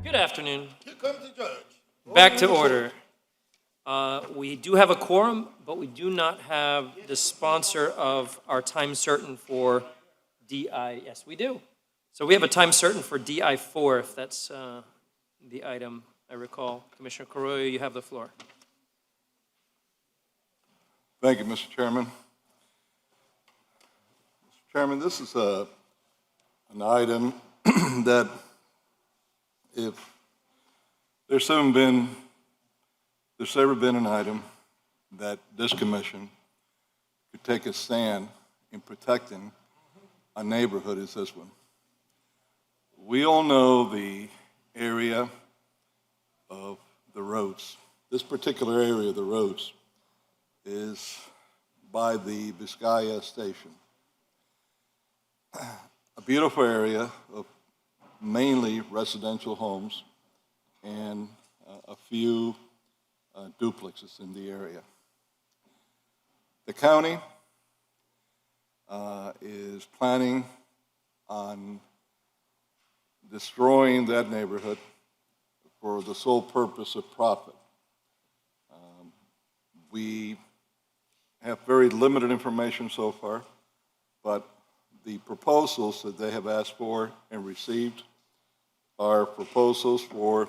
Good afternoon. Here comes the judge. Back to order. We do have a quorum, but we do not have the sponsor of our time certain for DI. Yes, we do. So we have a time certain for DI4, if that's the item I recall. Commissioner Carollo, you have the floor. Thank you, Mr. Chairman. Mr. Chairman, this is an item that if there's ever been an item that this commission could take a stand in protecting a neighborhood is this one. We all know the area of the roads. This particular area of the roads is by the Vizcaya station. A beautiful area of mainly residential homes and a few duplexes in the area. The county is planning on destroying that neighborhood for the sole purpose of profit. We have very limited information so far, but the proposals that they have asked for and received are proposals for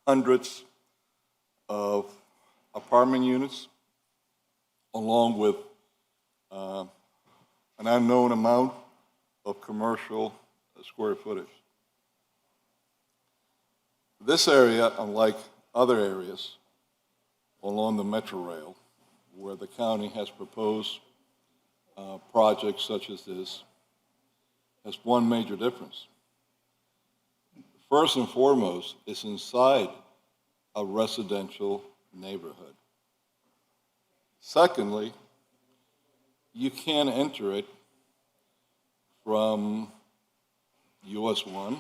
hundreds of apartment units, along with an unknown amount of commercial square footage. This area, unlike other areas along the Metro Rail, where the county has proposed projects such as this, has one major difference. First and foremost, it's inside a residential neighborhood. Secondly, you can't enter it from US 1.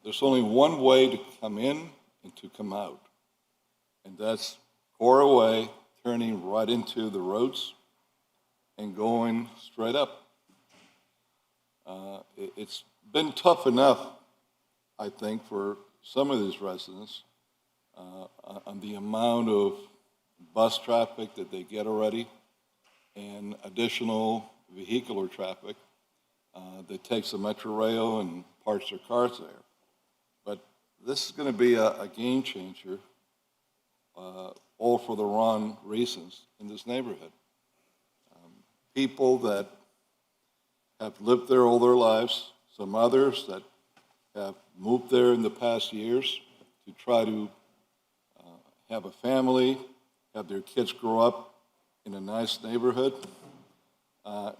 There's only one way to come in and to come out, and that's Cora Way, turning right into the roads and going straight up. It's been tough enough, I think, for some of these residents on the amount of bus traffic that they get already and additional vehicular traffic that takes the Metro Rail and parks their cars there. But this is going to be a game changer, all for the wrong reasons in this neighborhood. People that have lived there all their lives, some others that have moved there in the past years to try to have a family, have their kids grow up in a nice neighborhood,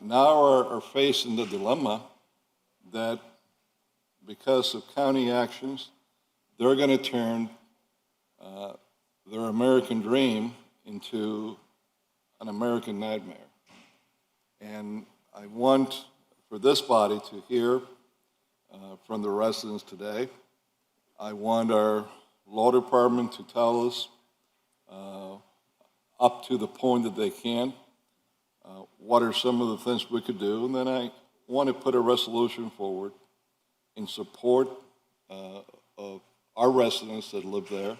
now are facing the dilemma that because of county actions, they're going to turn their American dream into an American nightmare. And I want for this body to hear from the residents today. I want our law department to tell us up to the point that they can what are some of the things we could do. And then I want to put a resolution forward in support of our residents that live there,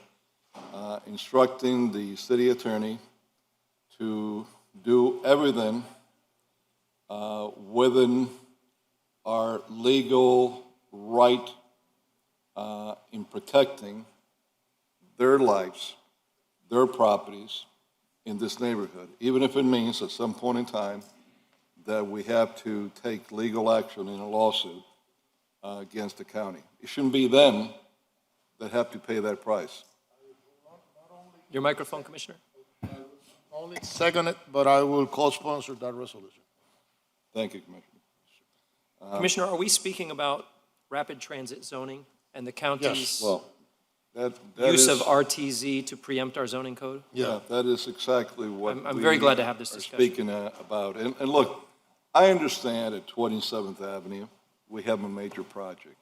instructing the city attorney to do everything within our legal right in protecting their lives, their properties in this neighborhood, even if it means at some point in time that we have to take legal action in a lawsuit against the county. It shouldn't be them that have to pay that price. Your microphone, Commissioner. Only second it, but I will co-sponsor that resolution. Thank you, Commissioner. Commissioner, are we speaking about rapid transit zoning and the county's Yes. Well, that use is, of RTZ to preempt our zoning code? yeah, that is exactly what I'm very glad to have this are discussion. speaking about. And look, I understand at 27th Avenue, we have a major project.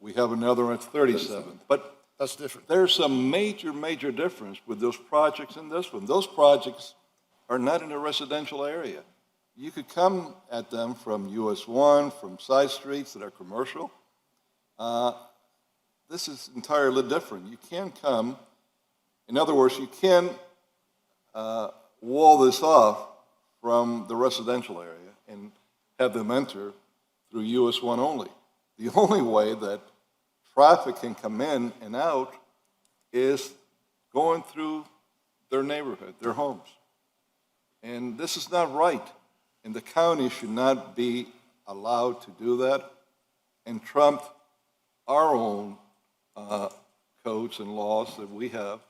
We have another one at 37th, but That's different. there's a major difference with those projects and this one. Those projects are not in a residential area. You could come at them from US 1, from side streets that are commercial. this is entirely different. You can't come, in other words, you can't wall this off from the residential area and have them enter through US 1 only. The only way that traffic can come in and out is going through their neighborhood, their homes. And this is not right. And the county should not be allowed to do that and trump our own codes and laws that we have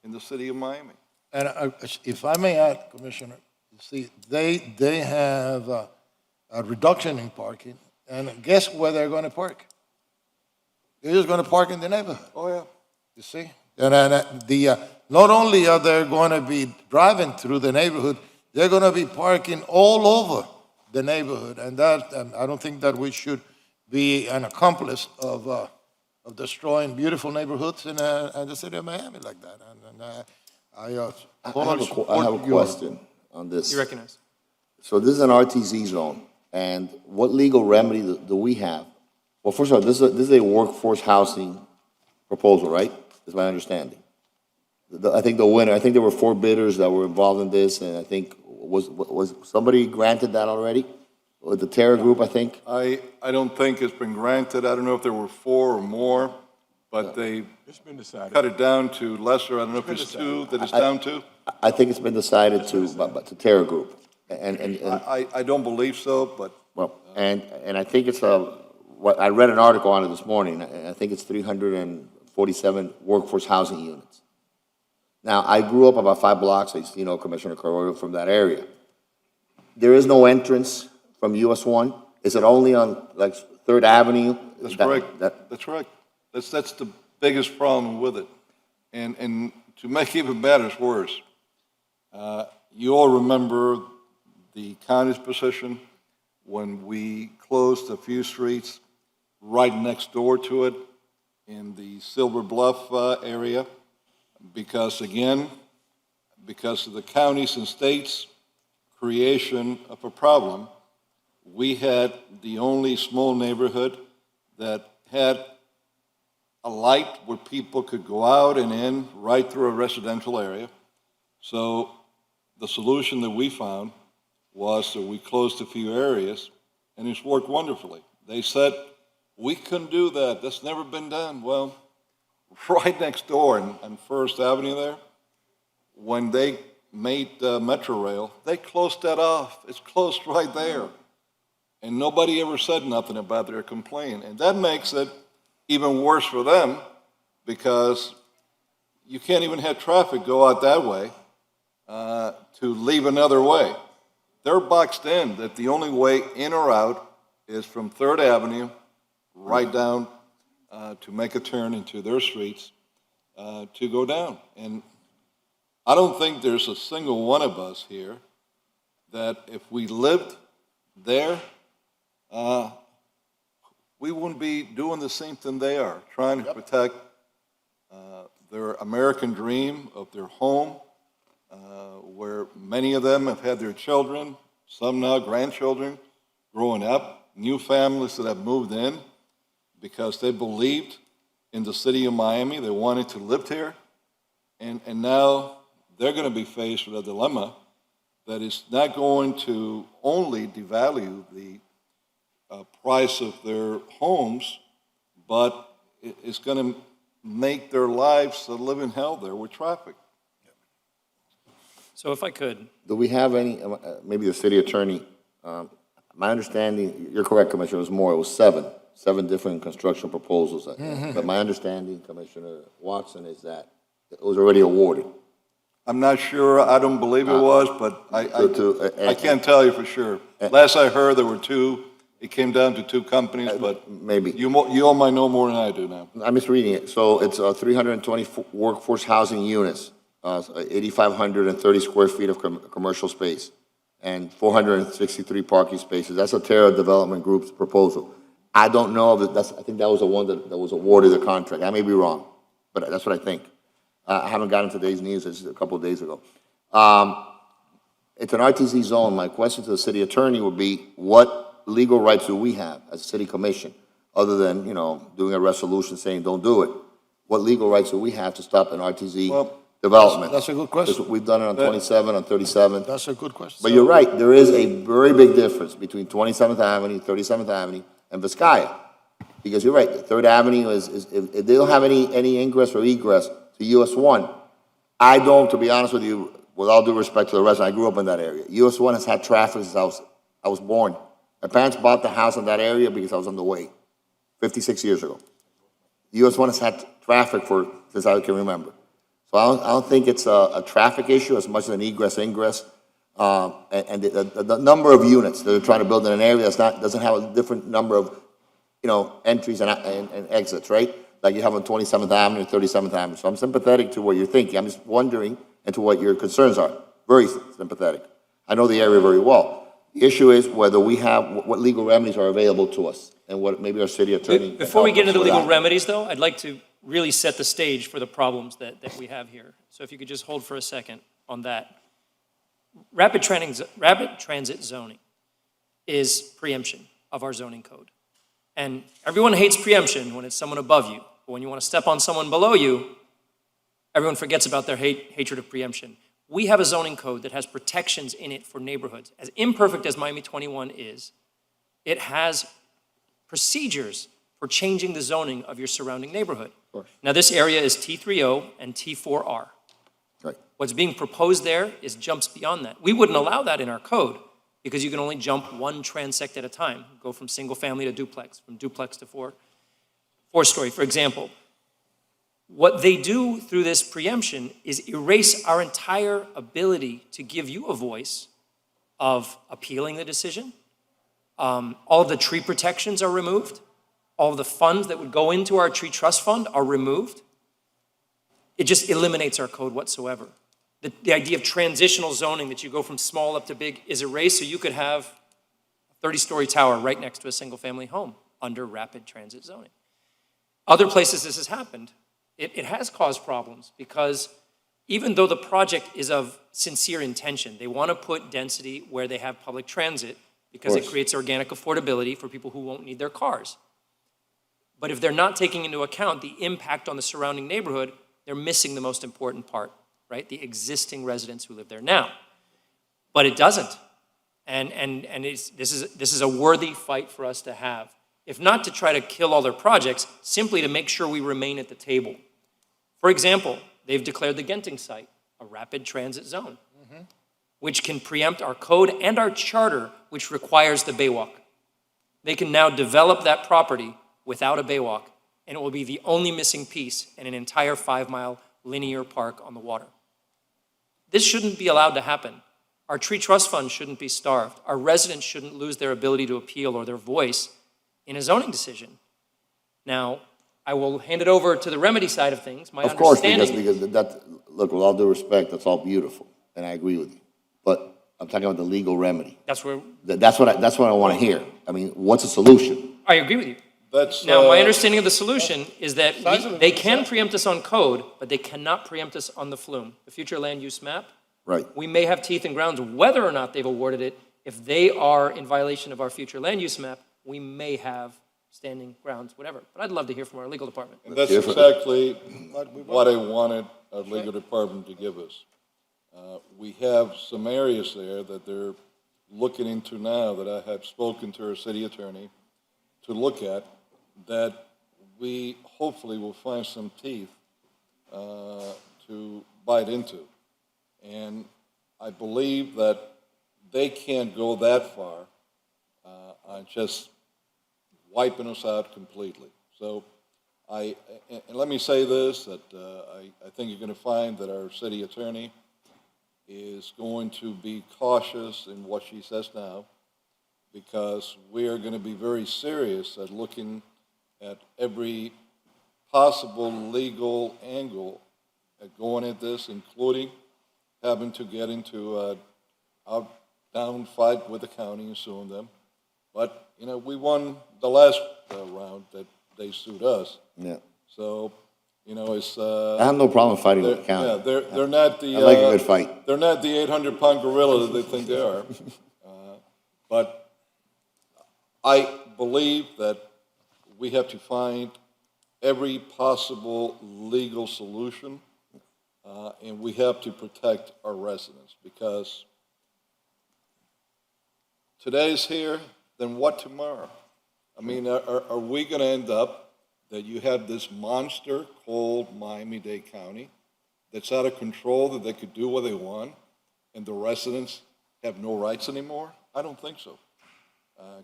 in the city of Miami. And if I may add, Commissioner, you see, they have a reduction in parking, and guess where they're going to park? They're just going to park in the neighborhood, Oh, yeah. you see? And not only are they going to be driving through the neighborhood, they're going to be parking all over the neighborhood, and I don't think that we should be an accomplice of destroying beautiful neighborhoods in the city of Miami like that. I totally I support have a your- question on this. You recognize? So this is an RTZ zone, and what legal remedy do we have? Well, first of all, this is a workforce housing proposal, right? Is my understanding. I think the winner, I think there were 4 bidders that were involved in this, and I think, was somebody granted that already? Or the Terra Group, I think? I don't think it's been granted. I don't know if there were 4 or more, but they It's been decided. cut it down to lesser. I don't know if it's 2 that it's down to. I think it's been decided but to Terra Group. And I don't believe so, but well, and I think it's what, I read an article on it this morning, and I think it's 347 workforce housing units. Now, I grew up about 5 blocks, as you know, Commissioner Carollo, from that area. There is no entrance from US 1? Is it only on, like, 3rd Avenue? that's That- correct. that- That's correct. That's the biggest problem with it. And to make even matters worse, you all remember the county's position when we closed a few streets right next door to it in the Silver Bluff area, because again, because of the counties and states' creation of a problem, we had the only small neighborhood that had a light where people could go out and in right through a residential area. So the solution that we found was that we closed a few areas, and it's worked wonderfully. They said, we couldn't do that. That's never been done. Well, right next door on First Avenue there, when they made Metro Rail, they closed that off. It's closed right there. And nobody ever said nothing about their complaint. And that makes it even worse for them, because you can't even have traffic go out that way to leave another way. They're boxed in that the only way in or out is from 3rd Avenue right down to make a turn into their streets to go down. And I don't think there's a single one of us here that if we lived there, we wouldn't be doing the same thing they are, trying to protect their American dream of their home, where many of them have had their children, some now grandchildren, growing up, new families that have moved in because they believed in the city of Miami, they wanted to live here, and now they're going to be faced with a dilemma that is not going to only devalue the price of their homes, but it's going to make their lives a living hell there with traffic. So if I could, Do we have any, maybe the city attorney, my understanding, you're correct, Commissioner, it was more, it was 7 different construction proposals. But my understanding, Commissioner Watson, is that it was already awarded. I'm not sure, I don't believe it was, but I can't tell you for sure. Last I heard, there were 2, it came down to 2 companies, but Maybe. you all might know more than I do now. I'm just reading it. So it's 320 workforce housing units, 8,530 square feet of commercial space, and 463 parking spaces. That's a Terra Development Group's proposal. I don't know if I think that was the one that was awarded the contract. I may be wrong, but that's what I think. I haven't gotten today's news. This is a couple of days ago. It's an RTZ zone. My question to the city attorney would be, what legal rights do we have as a city commission other than, doing a resolution saying don't do it. What legal rights do we have to stop an RTZ Well, development? that's a good question. Because we've done it on 27, on 37. That's a good question. But you're right, there is a very big difference between 27th Avenue, 37th Avenue, and Vizcaya. Because you're right, Third Avenue is if they don't have any ingress or egress to US 1, I don't, to be honest with you, with all due respect to the resident, I grew up in that area. US 1 has had traffic since I was born. My parents bought the house in that area because I was on the way, 56 years ago. US 1 has had traffic since I can remember. So I don't think it's a traffic issue as much as an egress-ingress. And the number of units that they're trying to build in an area doesn't have a different number of, entries and exits, right? Like you have on 27th Avenue, 37th Avenue. So I'm sympathetic to what you're thinking. I'm just wondering and to what your concerns are. Very sympathetic. I know the area very well. The issue is whether we have, what legal remedies are available to us and what maybe our city attorney. Before we get into the legal remedy. remedies, though, I'd like to really set the stage for the problems that we have here. So if you could just hold for a second on that. Rapid transit zoning is preemption of our zoning code. And everyone hates preemption when it's someone above you. But when you want to step on someone below you, everyone forgets about their hatred of preemption. We have a zoning code that has protections in it for neighborhoods. As imperfect as Miami 21 is, it has procedures for changing the zoning of your surrounding neighborhood. Now, this area is T30 and T4R. Right. What's being proposed there is jumps beyond that. We wouldn't allow that in our code because you can only jump one transect at a time, go from single family to duplex, from duplex to four-story, for example. What they do through this preemption is erase our entire ability to give you a voice of appealing the decision. All of the tree protections are removed. All of the funds that would go into our tree trust fund are removed. It just eliminates our code whatsoever. The idea of transitional zoning, that you go from small up to big, is erased, so you could have a 30-story tower right next to a single-family home under rapid transit zoning. Other places this has happened. It has caused problems because even though the project is of sincere intention, they want to put density where they have public transit because it creates organic affordability for people who won't need their cars. But if they're not taking into account the impact on the surrounding neighborhood, they're missing the most important part, right? The existing residents who live there now. But it doesn't. And this is a worthy fight for us to have. If not to try to kill all their projects, simply to make sure we remain at the table. For example, they've declared the Genting site a rapid transit zone, which can preempt our code and our charter, which requires the Baywalk. They can now develop that property without a Baywalk, and it will be the only missing piece in an entire 5-mile linear park on the water. This shouldn't be allowed to happen. Our tree trust fund shouldn't be starved. Our residents shouldn't lose their ability to appeal or their voice in a zoning decision. Now, I will hand it over to the remedy side of things. My Of course, understanding, because look, with all due respect, that's all beautiful, and I agree with you. But I'm talking about the legal remedy. that's where That's what I want to hear. I mean, what's the solution? I agree with you. That's, Now, my understanding of the solution is that Size of the they can preempt us on code, but they cannot preempt us on the flume, the future land use map. Right. We may have teeth and grounds whether or not they've awarded it. If they are in violation of our future land use map, we may have standing grounds, whatever. But I'd love to hear from our legal department. and that's Hear from- exactly what I wanted our legal department to give us. We have some areas there that they're looking into now that I have spoken to our city attorney to look at, that we hopefully will find some teeth to bite into. And I believe that they can't go that far on just wiping us out completely. So and let me say this, that I think you're going to find that our city attorney is going to be cautious in what she says now, because we are going to be very serious at looking at every possible legal angle at going at this, including having to get into a out-down fight with the county and suing them. But, we won the last round that they sued us. Yeah. So, it's... I have no problem fighting with the county. Yeah, they're not the... I like a good fight. They're not the 800-pound gorilla that they think they are. But I believe that we have to find every possible legal solution, and we have to protect our residents, because today's here, then what tomorrow? I mean, are we going to end up that you have this monster called Miami-Dade County that's out of control, that they could do what they want, and the residents have no rights anymore? I don't think so.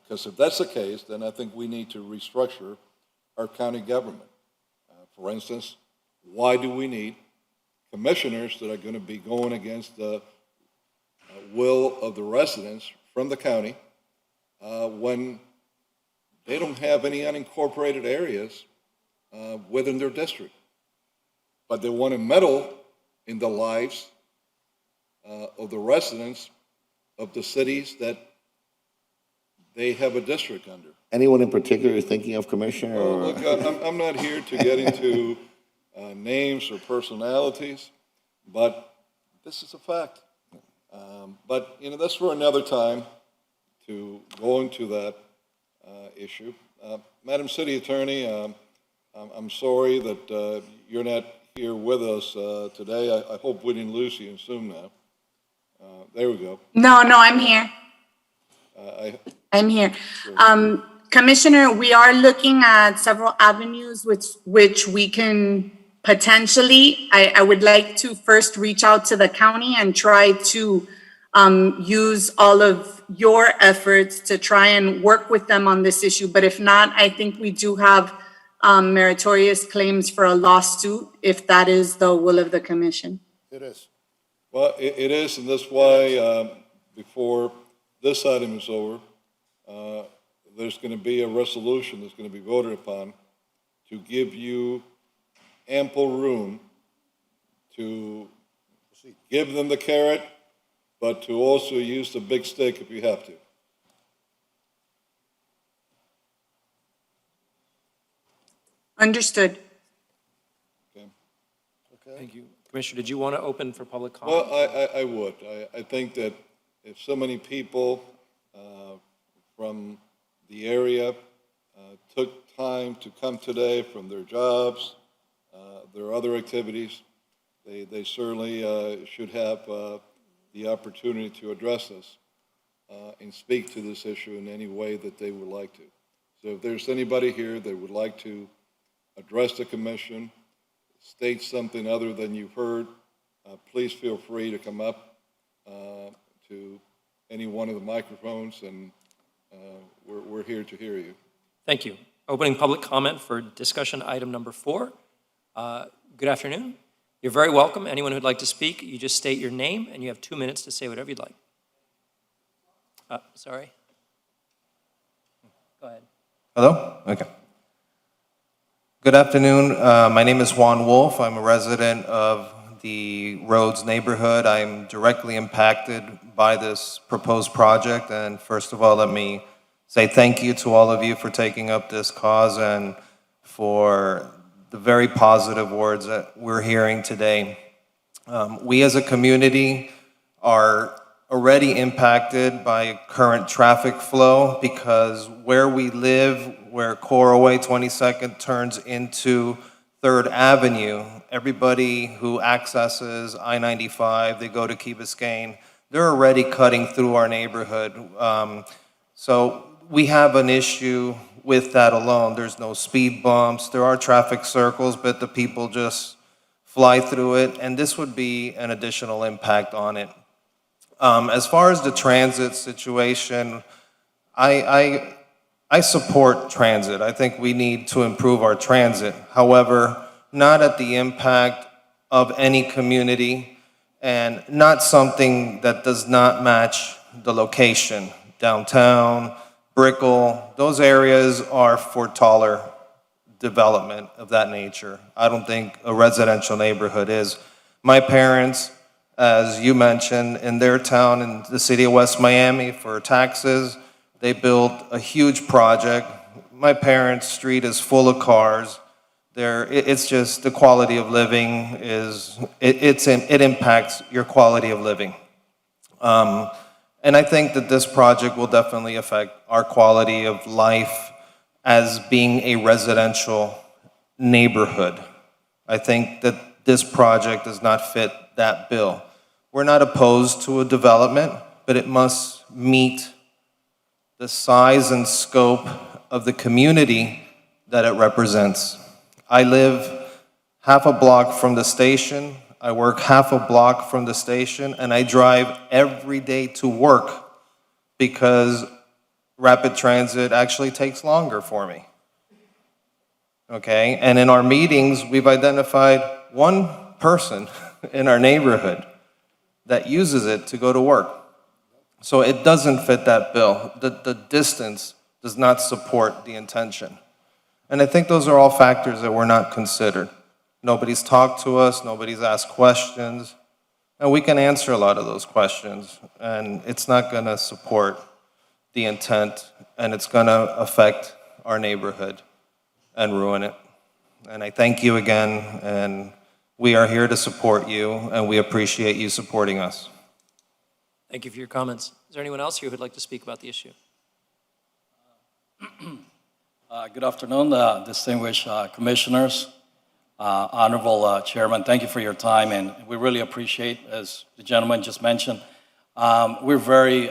Because if that's the case, then I think we need to restructure our county government. For instance, why do we need commissioners that are going to be going against the will of the residents from the county when they don't have any unincorporated areas within their district? But they want to meddle in the lives of the residents of the cities that they have a district under. Anyone in particular you're thinking of, Commissioner? Well, or- look, I'm not here to get into names or personalities, but this is a fact. But, you know, that's for another time to go into that issue. Madam City Attorney, I'm sorry that you're not here with us today. I hope we didn't lose you in Zoom now. There we go. No, I'm here. I'm here. Commissioner, we are looking at several avenues which we can potentially, I would like to first reach out to the county and try to use all of your efforts to try and work with them on this issue. But if not, I think we do have meritorious claims for a lawsuit if that is the will of the commission. It is. Well, it is, and that's why before this item is over, there's going to be a resolution that's going to be voted upon to give you ample room to give them the carrot, but to also use the big stick if you have to. Understood. Thank you. Commissioner, did you want to open for public comment? Well, I would. I think that if so many people from the area took time to come today from their jobs, their other activities, they certainly should have the opportunity to address us and speak to this issue in any way that they would like to. So if there's anybody here that would like to address the commission, state something other than you've heard, please feel free to come up to any one of the microphones, and we're here to hear you. Thank you. Opening public comment for discussion item number 4. Good afternoon. You're very welcome. Anyone who'd like to speak, you just state your name, and you have 2 minutes to say whatever you'd like. Sorry. Go ahead. Hello? Okay. Good afternoon. My name is Juan Wolf. I'm a resident of the Rhodes neighborhood. I'm directly impacted by this proposed project. And first of all, let me say thank you to all of you for taking up this cause and for the very positive words that we're hearing today. We as a community are already impacted by current traffic flow because where we live, where Coraway 22nd turns into 3rd Avenue, everybody who accesses I-95, they go to Key Biscayne, they're already cutting through our neighborhood. So we have an issue with that alone. There's no speed bumps, there are traffic circles, but the people just fly through it, and this would be an additional impact on it. As far as the transit situation, I support transit. I think we need to improve our transit. However, not at the impact of any community and not something that does not match the location. Downtown, Brickell, those areas are for taller development of that nature. I don't think a residential neighborhood is. My parents, as you mentioned, in their town in the city of West Miami for taxes, they built a huge project. My parents' street is full of cars. It's just the quality of living it impacts your quality of living. And I think that this project will definitely affect our quality of life as being a residential neighborhood. I think that this project does not fit that bill. We're not opposed to a development, but it must meet the size and scope of the community that it represents. I live half a block from the station, I work half a block from the station, and I drive every day to work because rapid transit actually takes longer for me. Okay, and in our meetings, we've identified one person in our neighborhood that uses it to go to work. So it doesn't fit that bill. The distance does not support the intention. And I think those are all factors that were not considered. Nobody's talked to us, nobody's asked questions, and we can answer a lot of those questions, and it's not gonna support the intent, and it's gonna affect our neighborhood and ruin it. And I thank you again, and we are here to support you, and we appreciate you supporting us. Thank you for your comments. Is there anyone else here who'd like to speak about the issue? Good afternoon, distinguished commissioners, honorable chairman. Thank you for your time, and we really appreciate, as the gentleman just mentioned, we're very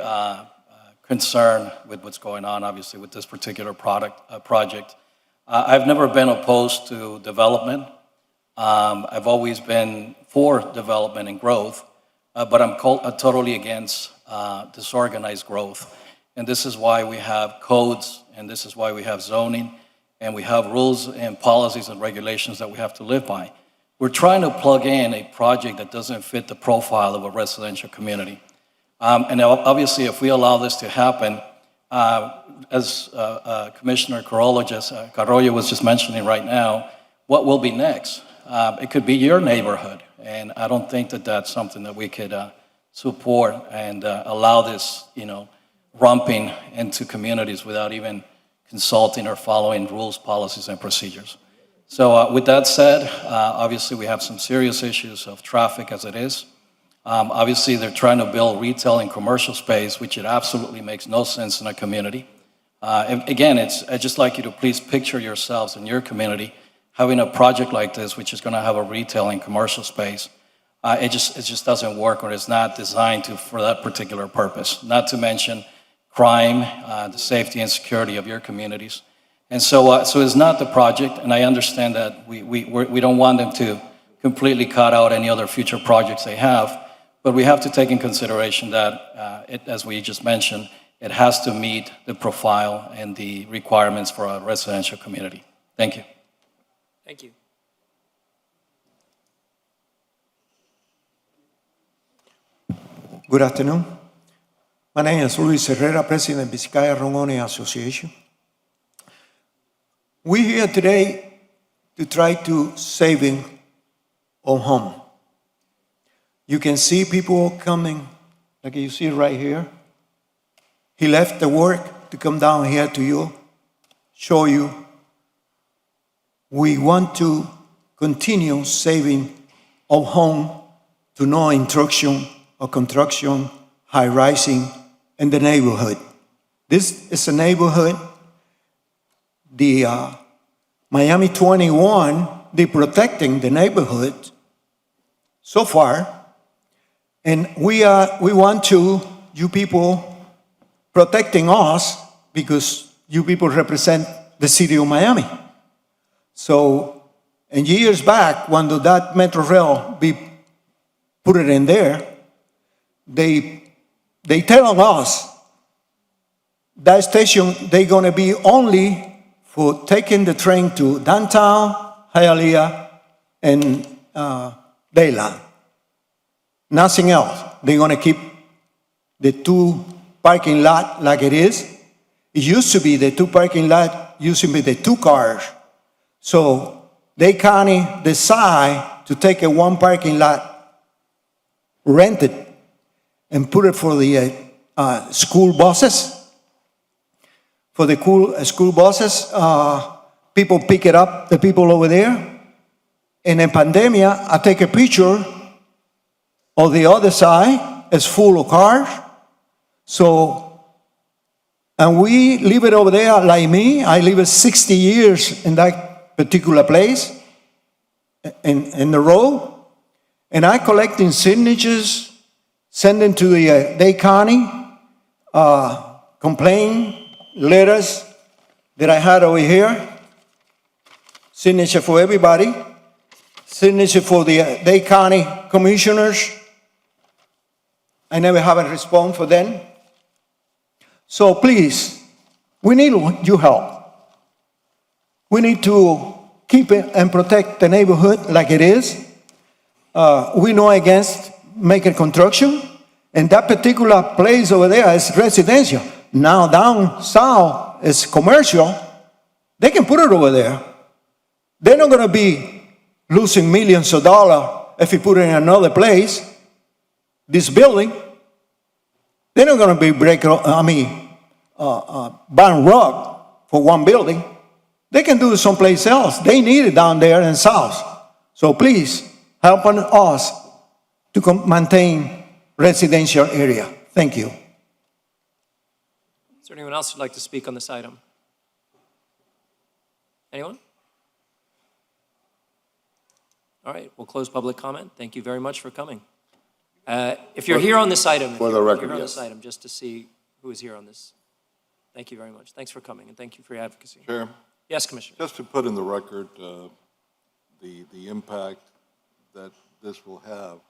concerned with what's going on, obviously, with this particular project. I've never been opposed to development. I've always been for development and growth, but I'm totally against disorganized growth. And this is why we have codes, and this is why we have zoning, and we have rules and policies and regulations that we have to live by. We're trying to plug in a project that doesn't fit the profile of a residential community. And obviously, if we allow this to happen, as Commissioner Carollo was just mentioning right now, what will be next? It could be your neighborhood, and I don't think that that's something that we could support and allow this, romping into communities without even consulting or following rules, policies, and procedures. So with that said, obviously we have some serious issues of traffic as it is. Obviously, they're trying to build retail and commercial space, which it absolutely makes no sense in a community. And again, I'd just like you to please picture yourselves in your community having a project like this, which is going to have a retail and commercial space. It just doesn't work, or it's not designed for that particular purpose. Not to mention crime, the safety and security of your communities. And so it's not the project, and I understand that we don't want them to completely cut out any other future projects they have. But we have to take in consideration that, as we just mentioned, it has to meet the profile and the requirements for a residential community. Thank you. Thank you. Good afternoon. My name is Luis Herrera, President of Vizcaya Romone Association. We're here today to try to saving our home. You can see people coming, like you see right here. He left the work to come down here to you, show you. We want to continue saving our home to no intrusion or construction, high rising in the neighborhood. This is a neighborhood, the Miami 21, they're protecting the neighborhood so far. And we want you people protecting us because you people represent the city of Miami. So, and years back, when that Metro Rail be put it in there, they tell us that station they gonna be only for taking the train to downtown, Hialeah, and Dayland. Nothing else. They're gonna keep the two parking lot like it is. It used to be the two parking lot, used to be the two cars. So they kind of decide to take a one parking lot, rent it, and put it for the school buses. For the school buses, people pick it up, the people over there. And in pandemic, I take a picture of the other side, it's full of cars. So And we live it over there like me. I lived 60 years in that particular place, in the road. And I collecting signatures, sending to the Dade County, complaint letters that I had over here. Signature for everybody. Signature for the Dade County commissioners. I never have a response for them. So please, we need your help. We need to keep it and protect the neighborhood like it is. We know against making construction, and that particular place over there is residential. Now down south is commercial. They can put it over there. They're not gonna be losing millions of dollars if you put it in another place. This building, they're not gonna be buying rug for one building. They can do it someplace else. They need it down there in south. So please, help us to maintain residential area. Thank you. Is there anyone else who'd like to speak on this item? Anyone? All right, we'll close public comment. Thank you very much for coming. If you're here on this item, For the record, you're on yes. this item, just to see who is here on this. Thank you very much. Thanks for coming, and thank you for your advocacy. Chair, Yes, Commissioner. just to put in the record the impact that this will have,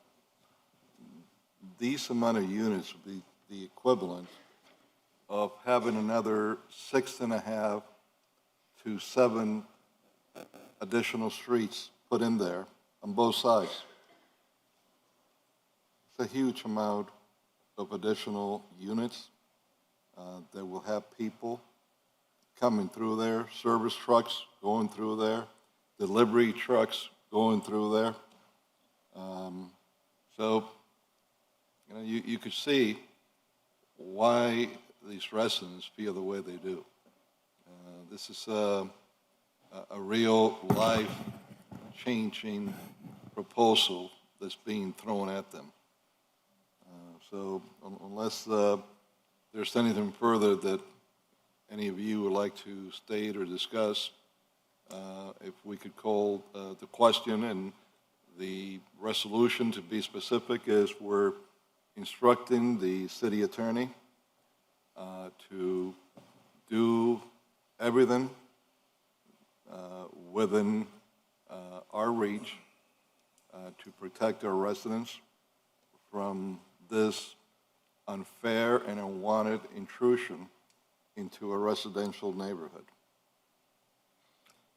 these amount of units will be the equivalent of having another 6.5 to 7 additional streets put in there on both sides. It's a huge amount of additional units that will have people coming through there, service trucks going through there, delivery trucks going through there. So, you know, you could see why these residents feel the way they do. This is a real life-changing proposal that's being thrown at them. So unless there's anything further that any of you would like to state or discuss, if we could call the question, and the resolution, to be specific, is we're instructing the city attorney to do everything within our reach to protect our residents from this unfair and unwanted intrusion into a residential neighborhood.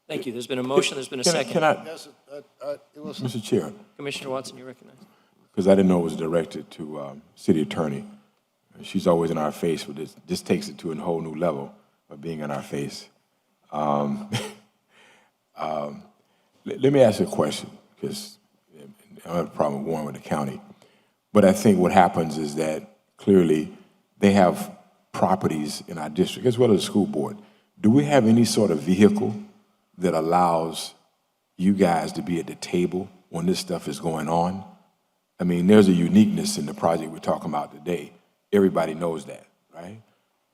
Thank you. There's been a motion, there's been a second. Can I, Yes, it was. Mr. Chair, Commissioner Watson, you recognize. because I didn't know it was directed to city attorney. She's always in our face with this. This takes it to a whole new level of being in our face. Let me ask you a question, because I don't have a problem with going with the county. But I think what happens is that clearly they have properties in our district, as well as the school board. Do we have any sort of vehicle that allows you guys to be at the table when this stuff is going on? I mean, there's a uniqueness in the project we're talking about today. Everybody knows that, right?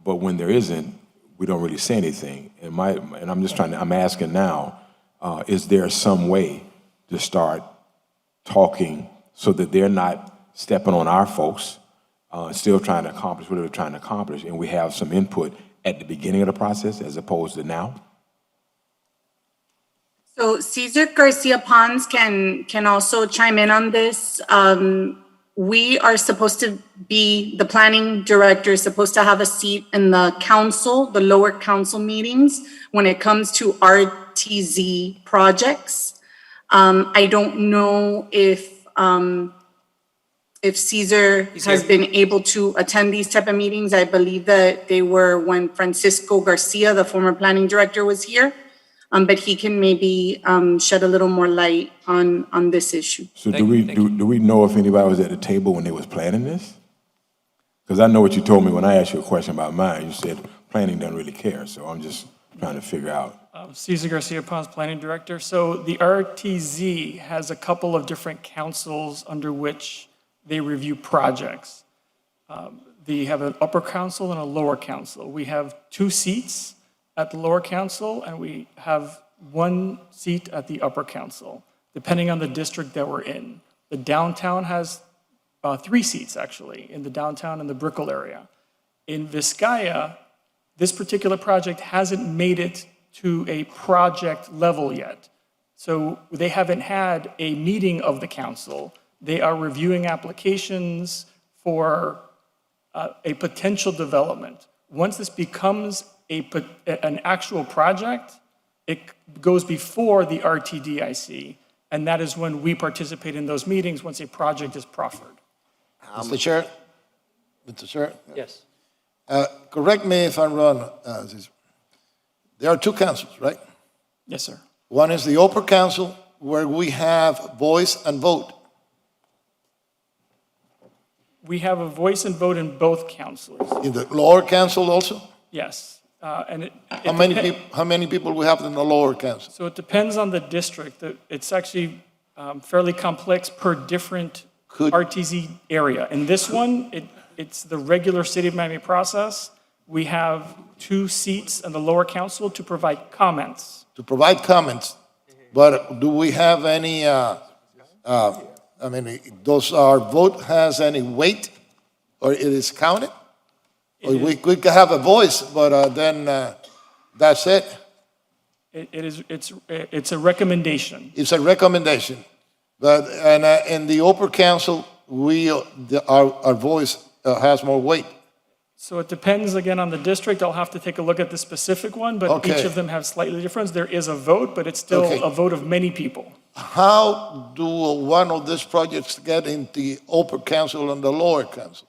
But when there isn't, we don't really say anything. And I'm asking now, is there some way to start talking so that they're not stepping on our folks, still trying to accomplish what they're trying to accomplish, and we have some input at the beginning of the process as opposed to now? So Cesar Garcia Pons can also chime in on this. We are supposed to be, the planning director is supposed to have a seat in the council, the lower council meetings, when it comes to RTZ projects. I don't know if Cesar has been able to attend these type of meetings. I believe that they were when Francisco Garcia, the former planning director, was here. But he can maybe shed a little more light on this issue. So do we know if anybody was at the table when they was planning this? Because I know what you told me when I asked you a question about mine. You said planning doesn't really care, so I'm just trying to figure out. Cesar Garcia Pons, Planning Director. So the RTZ has a couple of different councils under which they review projects. They have an upper council and a lower council. We have 2 seats at the lower council, and we have 1 seat at the upper council, depending on the district that we're in. The downtown has 3 seats, actually, in the downtown and the Brickell area. In Vizcaya, this particular project hasn't made it to a project level yet. So they haven't had a meeting of the council. They are reviewing applications for a potential development. Once this becomes an actual project, it goes before the RTDIC, and that is when we participate in those meetings once a project is proffered. Mr. Chair? Mr. Chair? Yes. Correct me if I'm wrong. There are 2 councils, right? Yes, sir. One is the upper council, where we have voice and vote. We have a voice and vote in both councils, In the lower council also? yes. And How many people we have in the lower council? So it depends on the district. It's actually fairly complex per different Could- RTZ area. In this one, it's the regular City of Miami process. We have 2 seats in the lower council to provide comments. To provide comments, but do we have any, does our vote has any weight, or it is counted? Or we could have a voice, but then that's it? It's a recommendation. It's a recommendation. But, and in the upper council, our voice has more weight. So it depends again on the district. I'll have to take a look at the specific one, but each Okay. of them have slightly different. There is a vote, but it's still Okay. a vote of many people. How do one of these projects get in the upper council and the lower council?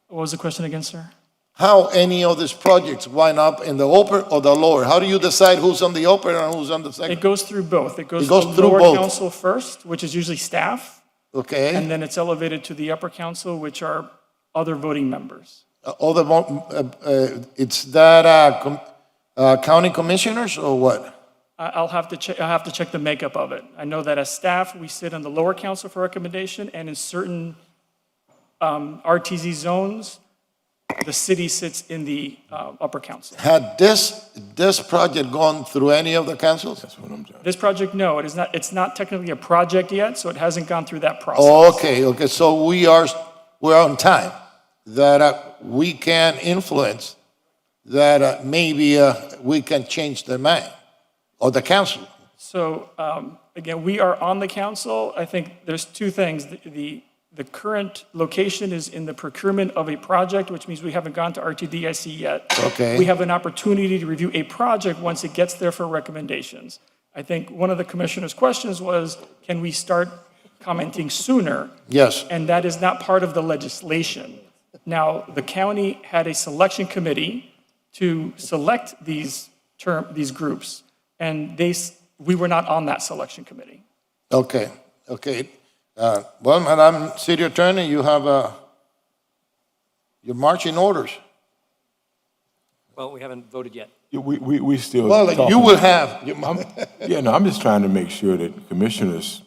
What was the question again, sir? How any of these projects wind up in the upper or the lower? How do you decide who's on the upper and who's on the It second? goes through both. It goes goes to the through lower both. council first, which is usually staff, Okay? and then it's elevated to the upper council, which are other voting members. It's that county commissioners or what? I'll have to check the makeup of it. I know that as staff, we sit on the lower council for recommendation, and in certain RTZ zones, the city sits in the upper council. Had this project gone through any of the councils? That's what I'm trying. This project, no, it's not technically a project yet, so it hasn't gone through that process. Okay, so we're on time, that we can influence, that maybe we can change the mind, or the council. So, again, we are on the council. I think there's 2 things. The current location is in the procurement of a project, which means we haven't gone to RTDIC yet. Okay. We have an opportunity to review a project once it gets there for recommendations. I think one of the commissioner's questions was, can we start commenting sooner? Yes, And that is not part of the legislation. Now, the county had a selection committee to select these groups, and we were not on that selection committee. okay. Well, Madam City Attorney, you have your marching orders. Well, we haven't voted yet. Yeah, we still. Well, talking. you will have. I'm just trying to make sure that commissioners,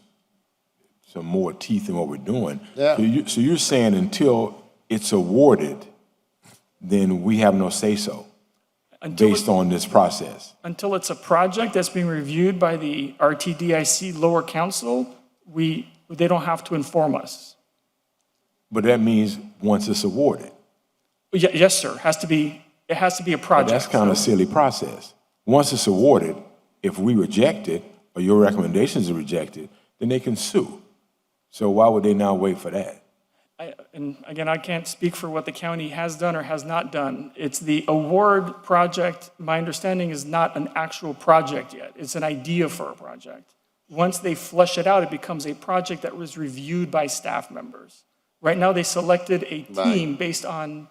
some more teeth in what we're doing. Yeah. So you're saying until it's awarded, then we have no say-so based on this process? Until it's a project that's being reviewed by the RTDIC lower council, they don't have to inform us. But that means once it's awarded. Yes, sir, it has to be a But project. that's kind of a silly process. Once it's awarded, if we reject it, or your recommendations are rejected, then they can sue. So why would they now wait for that? And again, I can't speak for what the county has done or has not done. It's the award project, my understanding is not an actual project yet. It's an idea for a project. Once they flesh it out, it becomes a project that was reviewed by staff members. Right now, they selected a team based on,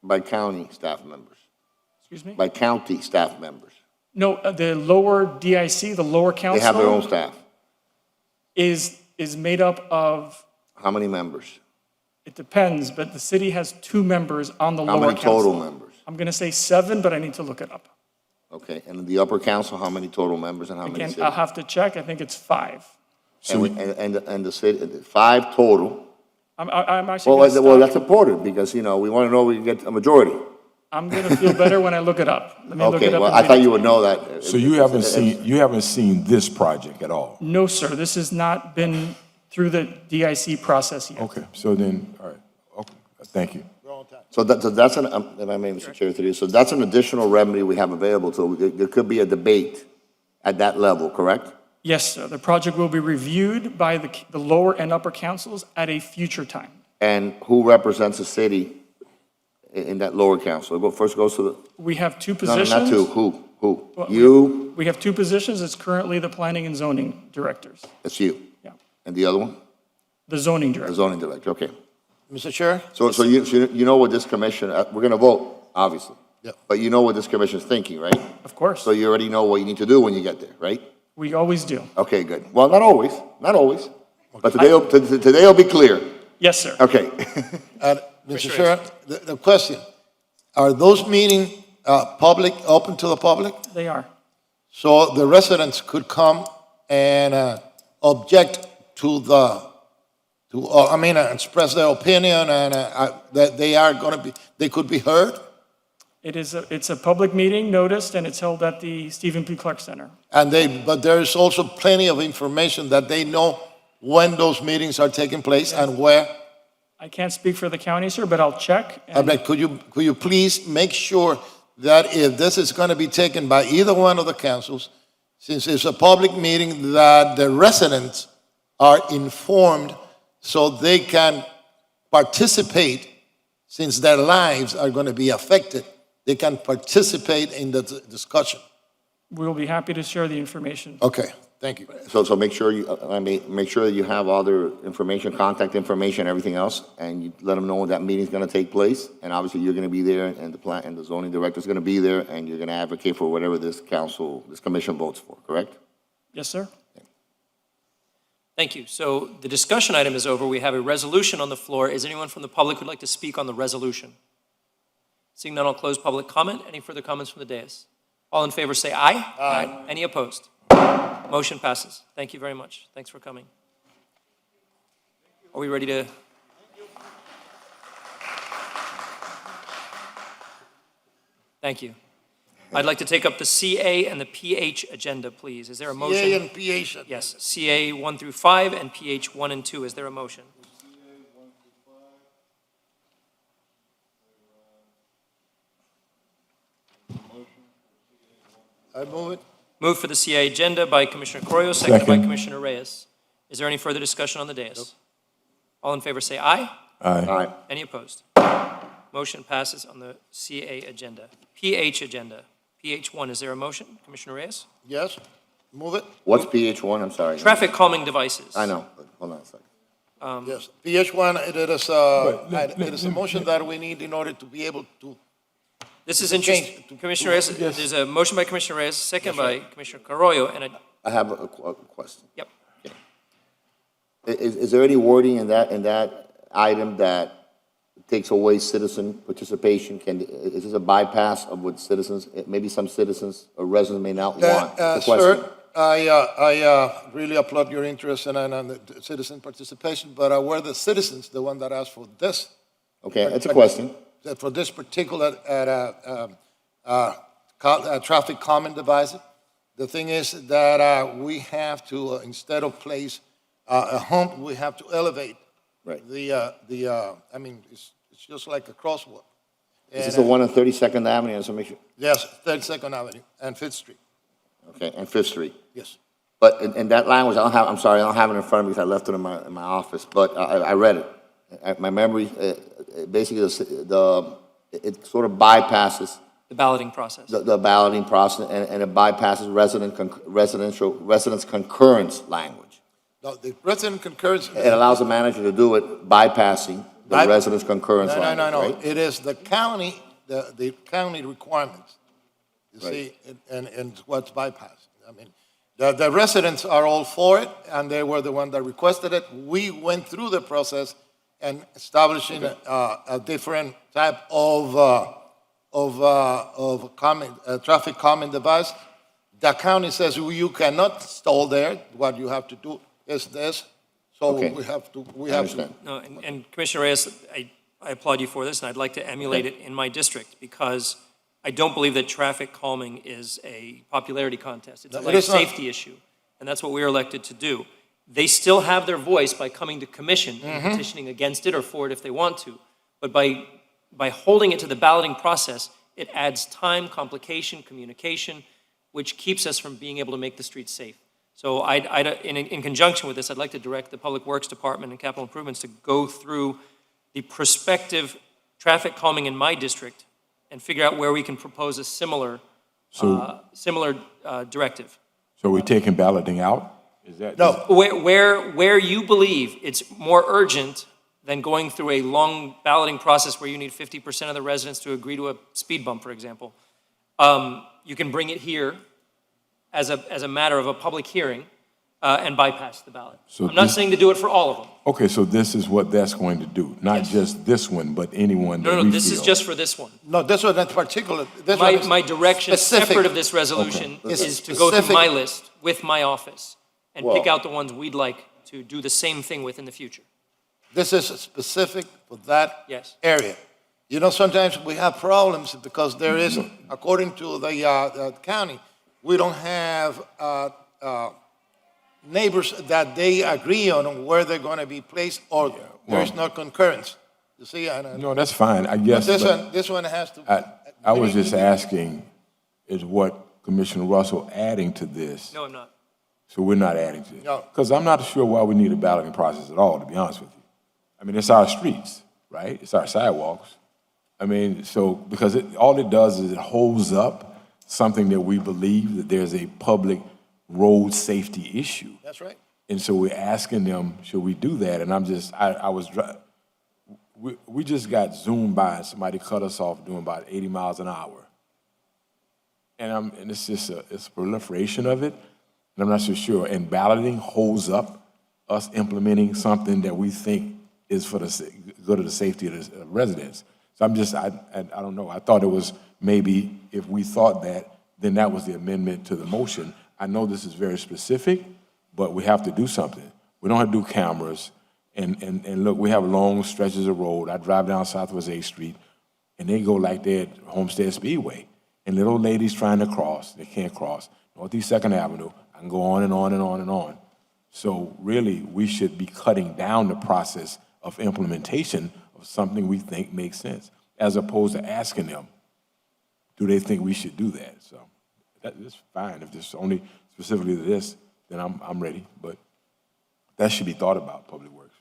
By county staff members, excuse me? by county staff members. No, the lower DIC, the lower council. They have their own staff. Is made up of, How many members? it depends, but the city has 2 members on the How lower many council. total members? I'm going to say 7, but I need to look it up. Okay, and the upper council, how many total members and how many Again, citizens? I'll have to check. I think it's 5. And the city, 5 total, I'm actually going to Well, stop. that's important, because, you know, we want to know we can get a majority. I'm going to feel better when I look it up. Let me look Okay, it up. well, and I read thought it. you would know that. So you haven't seen this project at all? No, sir, this has not been through the DIC process yet. Okay, so then, all right, okay, thank you. So that's an, if I may, Mr. Chair, through you, so that's an additional remedy we have available, so there could be a debate at that level, correct? Yes, sir, the project will be reviewed by the lower and upper councils at a future time. And who represents the city in that lower council? First goes to the, We have two no, positions. not two, who? Well, You, We have two positions. It's currently the planning and zoning directors. that's you. Yeah. And the other one? The zoning The director. zoning director, okay. Mr. Chair? So you know what this commission, we're gonna vote, obviously. Yep. But you know what this commission's thinking, right? Of course. So you already know what you need to do when you get there, right? We always do. Okay, good. Well, not always, but today will be clear. Yes, sir. Okay. Mr. Chair, the question, are those meetings public, open to the public? They are. So the residents could come and object to express their opinion, and that they are going to be, they could be heard? It's a public meeting noticed, and it's held at the Stephen P. Clark Center. But there is also plenty of information that they know when those meetings are taking place and where. I can't speak for the county, sir, but I'll check. and- Could you please make sure that if this is going to be taken by either one of the councils, since it's a public meeting, that the residents are informed so they can participate, since their lives are going to be affected, they can participate in the discussion. We'll be happy to share the information. Okay, thank you. So make sure make sure that you have all their information, contact information, everything else, and you let them know when that meeting's gonna take place. And obviously, you're gonna be there, and the zoning director's gonna be there, and you're gonna advocate for whatever this commission votes for, correct? Yes, sir? Thank you. So the discussion item is over. We have a resolution on the floor. Is anyone from the public who'd like to speak on the resolution? Seeing none, I'll close public comment. Any further comments from the dais? All in favor say aye. Aye. Any opposed? Motion passes. Thank you very much. Thanks for coming. Are we ready to? Thank you. I'd like to take up the CA and the PH agenda, please. Is there a motion? CA and PH. Yes, CA 1 through 5 and PH 1 and 2. Is there a motion? I move it. Moved for the CA agenda by Commissioner Correa, seconded by Second. Commissioner Reyes. Is there any further discussion on the dais? All in favor say aye. Aye. All right. Any opposed? Motion passes on the CA agenda. PH agenda. PH 1, is there a motion? Commissioner Reyes? Yes, move it. What's PH1? I'm sorry. Traffic calming devices. I know, but hold on a second. Yes, PH1, it is a motion that we need in order to be able to. This is interesting. Commissioner Reyes, there's a motion by Commissioner Reyes, second by Commissioner Carollo, and I have a question. yep. Is there any wording in that item that takes away citizen participation? Is this a bypass of what citizens, maybe some citizens or residents may not want? It's a question. Sir, I really applaud your interest in the citizen participation, but were the citizens the one that asked for this? Okay, it's a question. That for this particular traffic calming device? The thing is that we have to, instead of place a hump, we have to elevate. Right. It's just like a crosswalk. Is this the one on 32nd Avenue? I just want to make sure. Yes, 32nd Avenue and 5th Street, Okay, and Fifth Street. yes. But in that language, I'm sorry, I don't have it in front of me because I left it in my office, but I read it. My memory, basically, it sort of bypasses The balloting process. the balloting process, and it bypasses residents' concurrence language. No, the resident concurrence. It allows the manager to do it bypassing the By- residents' concurrence No, language, no. right? It is the county, the county requirements, you Right. see, and what's bypassed. I mean, the residents are all for it, and they were the one that requested it. We went through the process and establishing a different type of traffic calming device. The county says you cannot install there. What you have to do is this. So Okay. we I have to. understand. No, and Commissioner Reyes, I applaud you for this, and I'd like to emulate it in my district, because I don't believe that traffic calming is a popularity contest. It's a It life is not. safety issue, and that's what we are elected to do. They still have their voice by coming to commission and petitioning against it or for it if they want to. But by holding it to the balloting process, it adds time, complication, communication, which keeps us from being able to make the streets safe. So in conjunction with this, I'd like to direct the Public Works Department and Capital Improvements to go through the prospective traffic calming in my district and figure out where we can propose a similar directive. So we're taking balloting out? Is that? No, Where you believe it's more urgent than going through a long balloting process where you need 50% of the residents to agree to a speed bump, for example, you can bring it here as a matter of a public hearing and bypass the ballot. So I'm not this- saying to do it for all of them. Okay, so this is what that's going to do, not Yes. just this one, but anyone that No, we no, this is feel- just for this one. no, this one in particular, this one is My direction, specific. separate of this resolution, Okay. is to go through Specific. my list with my office and pick Well- out the ones we'd like to do the same thing with in the future. This is specific for that Yes. area. You know, sometimes we have problems because there is, according to the county, we don't have neighbors that they agree on where they're going to be placed, or there is no concurrence. You see, and No, that's fine, I guess. this one has to. I was just asking, is what Commissioner Russell adding to this? No, I'm not. So we're not adding to it? No. Because I'm not sure why we need a balloting process at all, to be honest with you. I mean, it's our streets, right? It's our sidewalks. I mean, so, because all it does is it holds up something that we believe that there's a public road safety issue. That's right. And so we're asking them, should we do that? And we just got zoomed by and somebody cut us off doing about 80 miles an hour. And it's just it's a proliferation of it, and I'm not so sure. And balloting holds up us implementing something that we think is for the good of the safety of the residents. So I don't know. I thought it was maybe if we thought that, then that was the amendment to the motion. I know this is very specific, but we have to do something. We don't have to do cameras. And look, we have long stretches of road. I drive down Southwest 8th Street, and they go like they're at Homestead Speedway. And little ladies trying to cross, they can't cross. Northeast 2nd Avenue, I can go on and on and on and on. So really, we should be cutting down the process of implementation of something we think makes sense, as opposed to asking them, do they think we should do that? So that's fine. If it's only specifically to this, then I'm ready. But that should be thought about, Public Works.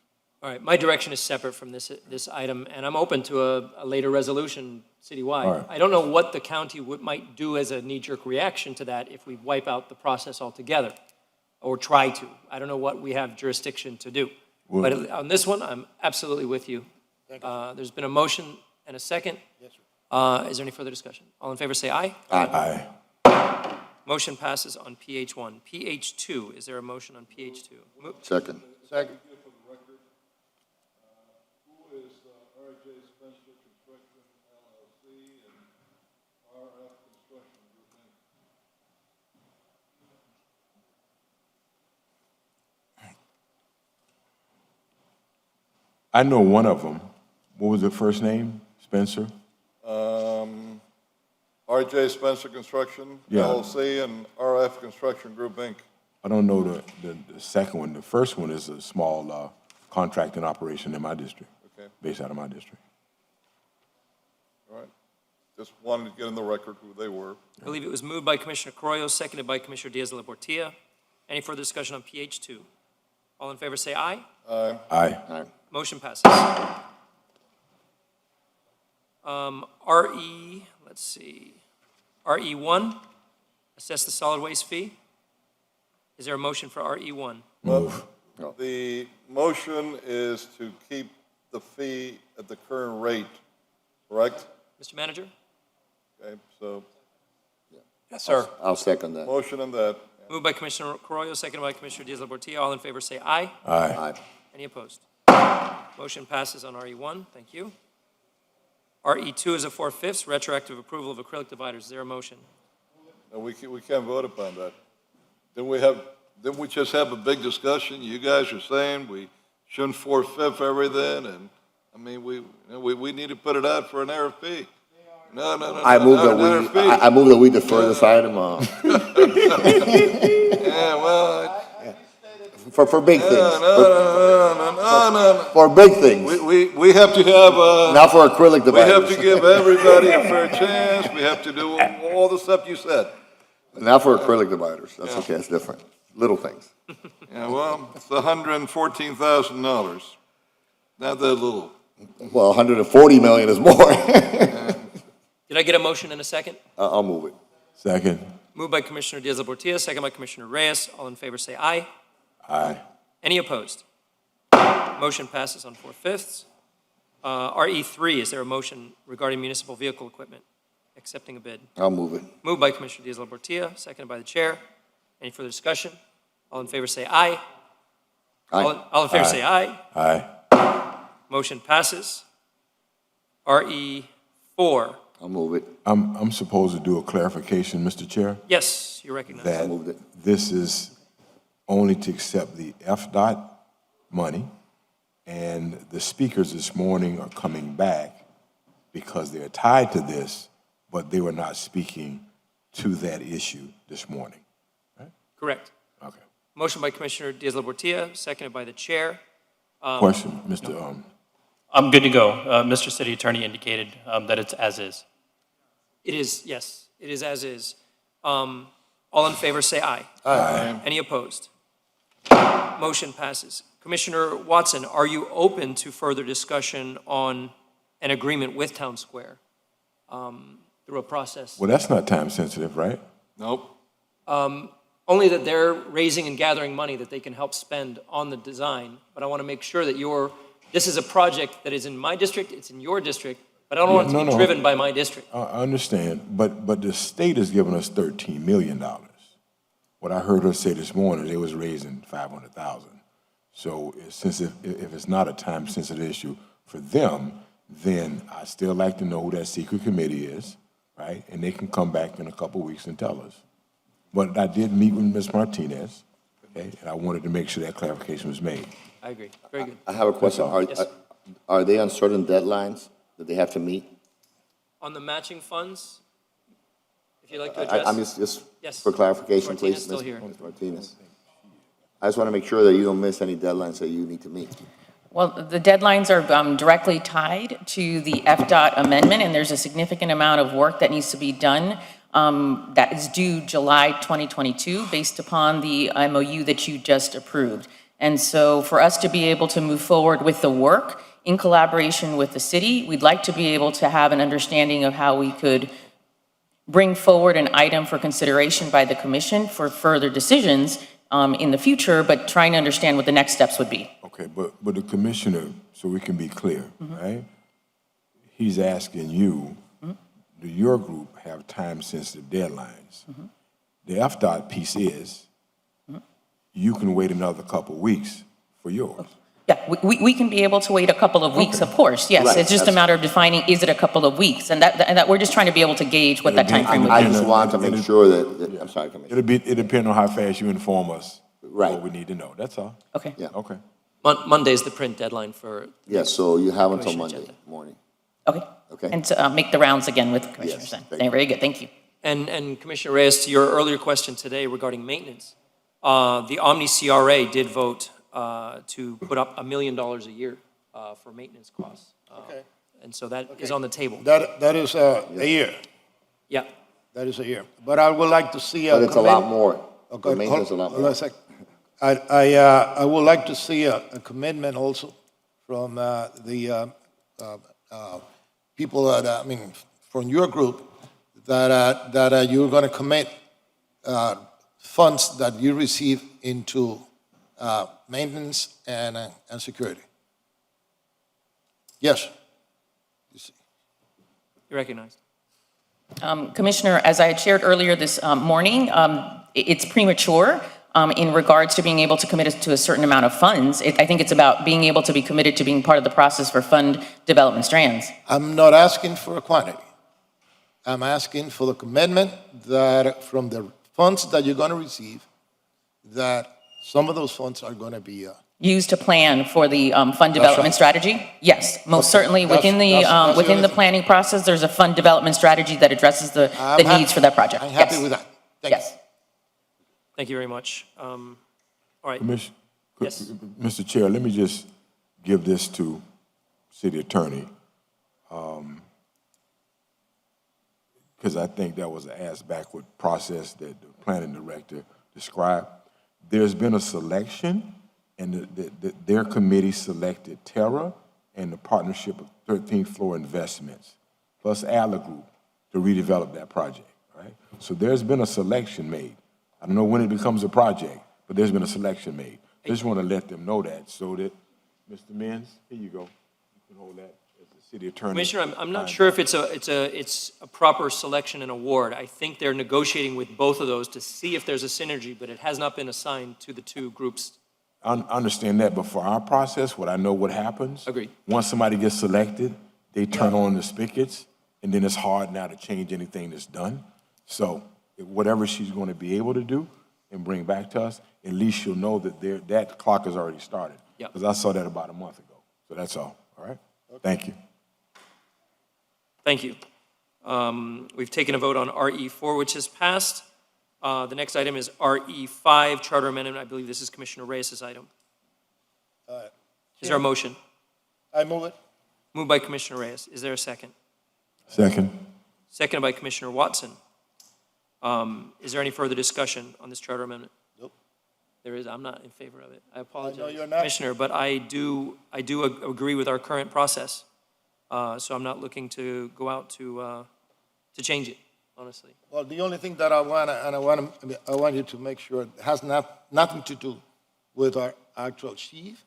All right, my direction is separate from this item, and I'm open to a later resolution citywide. All right. I don't know what the county might do as a knee-jerk reaction to that if we wipe out the process altogether, or try to. I don't know what we have jurisdiction to do. Well- But on this one, I'm absolutely with you. There's been a motion and a second. Yes, sir. Is there any further discussion? All in favor, say aye. Aye. Motion passes on PH1. PH2, is there a motion on PH2? Second. Second. Who is RJ Spencer Construction LLC and RF Construction Group Inc.? I know one of them. What was the first name? Spencer? RJ Spencer Construction Yeah. LLC and RF Construction Group Inc. I don't know the second one. The first one is a small contracting operation in my district, Okay, based out of my district. all right. Just wanted to get in the record who they were. I believe it was moved by Commissioner Corrillo, seconded by Commissioner Diaz-La Portilla. Any further discussion on PH2? All in favor, say aye. Aye. Aye. Motion passes. Let's see, RE1, assess the solid waste fee. Is there a motion for RE1? Move. The motion is to keep the fee at the current rate, correct? Mr. Manager? Okay, so Yes, sir. I'll second that. motion on that. Moved by Commissioner Corrillo, seconded by Commissioner Diaz-La Portilla. All in favor, say aye. Aye. Aye. Any opposed? Motion passes on RE1. Thank you. RE2 is a 4/5 retroactive approval of acrylic dividers. Is there a motion? No, we can't vote upon that. Then we have then we just have a big discussion. You guys are saying we shouldn't forfeit everything, and, I mean, we need to put it out for an RFP. No, I move not an that we, RFP. I move that we defer this item, Yeah, well, for big things. no. For big things, We have to have, not for acrylic we have to dividers. give everybody a fair chance. We have to do all the stuff you said. Not for acrylic dividers. That's okay, it's different. Little things. Yeah, well, it's $114,000. Not that little. Well, 140 million is more. Did I get a motion in a second? I'll move it. Second. Moved by Commissioner Diaz-Portillo, second by Commissioner Reyes. All in favor, say aye. Aye. Any opposed? Motion passes on 4/5. RE3, is there a motion regarding municipal vehicle equipment? Accepting a bid. I'll move it. Moved by Commissioner Diaz-Portillo, seconded by the chair. Any further discussion? All in favor, say aye. Aye. All in favor, say aye. Aye. Motion passes. RE4, I'll move it. I'm supposed to do a clarification, Mr. Chair, yes, you recognize. that moved it. this is only to accept the FDOT money, and the speakers this morning are coming back because they're tied to this, but they were not speaking to that issue this morning. Correct. Okay. Motion by Commissioner Diaz-Portillo, seconded by the chair. Question, Mr. I'm good to go. Mr. City Attorney indicated that it's as is. It is, yes, it is as is. All in favor, say aye. Aye. Any opposed? Motion passes. Commissioner Watson, are you open to further discussion on an agreement with Town Square through a process? Well, that's not time sensitive, right? Nope. Only that they're raising and gathering money that they can help spend on the design, but I want to make sure that this is a project that is in my district, it's in your district, but I don't want it to be driven by my district. I understand, but the state has given us $13 million. What I heard her say this morning, they was raising $500,000. So since if it's not a time-sensitive issue for them, then I still like to know who that secret committee is, right? And they can come back in a couple of weeks and tell us. But I did meet with Ms. Martinez, okay, and I wanted to make sure that clarification was made. I agree. Very good. I have a question. Yes. Are they on certain deadlines that they have to meet? On the matching funds, if you'd like to I'm address. just Yes. for clarification, Martinez please. still here. Ms. Martinez. I just want to make sure that you don't miss any deadlines that you need to meet. Well, the deadlines are directly tied to the FDOT amendment, and there's a significant amount of work that needs to be done that is due July 2022 based upon the MOU that you just approved. And so for us to be able to move forward with the work in collaboration with the city, we'd like to be able to have an understanding of how we could bring forward an item for consideration by the commission for further decisions in the future, but trying to understand what the next steps would be. Okay, but the commissioner, so we can be clear, right? He's asking you, do your group have time-sensitive deadlines? The FDOT piece is, you can wait another couple of weeks for yours. Yeah, we can be able to wait a couple of weeks, of course, yes. Right, It's just a that's- matter of defining, is it a couple of weeks? And that we're just trying to be able to gauge what that timeframe would I be. just want to make sure that, I'm sorry, Commissioner. It depends on how fast you inform us. Right. What we need to know, that's all. Okay. Yeah. Okay. Monday's the print deadline for. Yes, so you have until Commission Monday agenda. morning. Okay. Okay. And to make the rounds again with the commissioners Yes, then. thank you. Very good, thank you. And Commissioner Reyes, to your earlier question today regarding maintenance, the Omni CRA did vote to put up $1 million a year for maintenance costs. Okay. And so that is on the table. That is a year. Yeah. That is a year. But I would like to see a. But it's a lot committee- more. Okay, The maintenance is a lot hold more. on a sec. I would like to see a commitment also from the people that, I mean, from your group, that you're going to commit funds that you receive into maintenance and security. Yes. You recognized. Commissioner, as I had shared earlier this morning, it's premature in regards to being able to commit to a certain amount of funds. I think it's about being able to be committed to being part of the process for fund development strands. I'm not asking for a quantity. I'm asking for the commitment that from the funds that you're going to receive, that some of those funds are going to be, Used to plan for the fund development right. strategy? Yes, most certainly, That's- within the, that's the within only the thing. planning process, there's a fund development strategy that addresses the needs for that project. I'm happy Yes. with that. Thank you. Yes. Thank you very much. All right, Commission, Yes. Mr. Chair, let me just give this to City Attorney. Because I think that was an ass-backward process that the planning director described. There's been a selection, and their committee selected Terra and the Partnership of 13th Floor Investments, plus Adler Group, to redevelop that project, right? So there's been a selection made. I don't know when it becomes a project, but there's been a selection made. I just want to let them know that, so that, Mr. Menz, here you go. You can hold that as the city attorney. Commissioner, I'm not sure if it's a proper selection and award. I think they're negotiating with both of those to see if there's a synergy, but it has not been assigned to the two groups. I understand that, but for our process, what I know what happens. Agreed. Once somebody gets selected, they turn on the spigots, and then it's hard now to change anything that's done. So whatever she's going to be able to do and bring back to us, at least she'll know that that clock has already started. Yep. Because I saw that about a month ago. So that's all right? Thank you. Thank you. We've taken a vote on RE4, which has passed. The next item is RE5, Charter Amendment. I believe this is Commissioner Reyes' item. Is there a motion? I move it. Moved by Commissioner Reyes. Is there a second? Second. Seconded by Commissioner Watson. Is there any further discussion on this charter amendment? Nope. There is. I'm not in favor of it. I apologize, you're not. Commissioner, but I do agree with our current process. So I'm not looking to go out to change it, honestly. Well, the only thing that I want you to make sure it has nothing to do with our actual chief,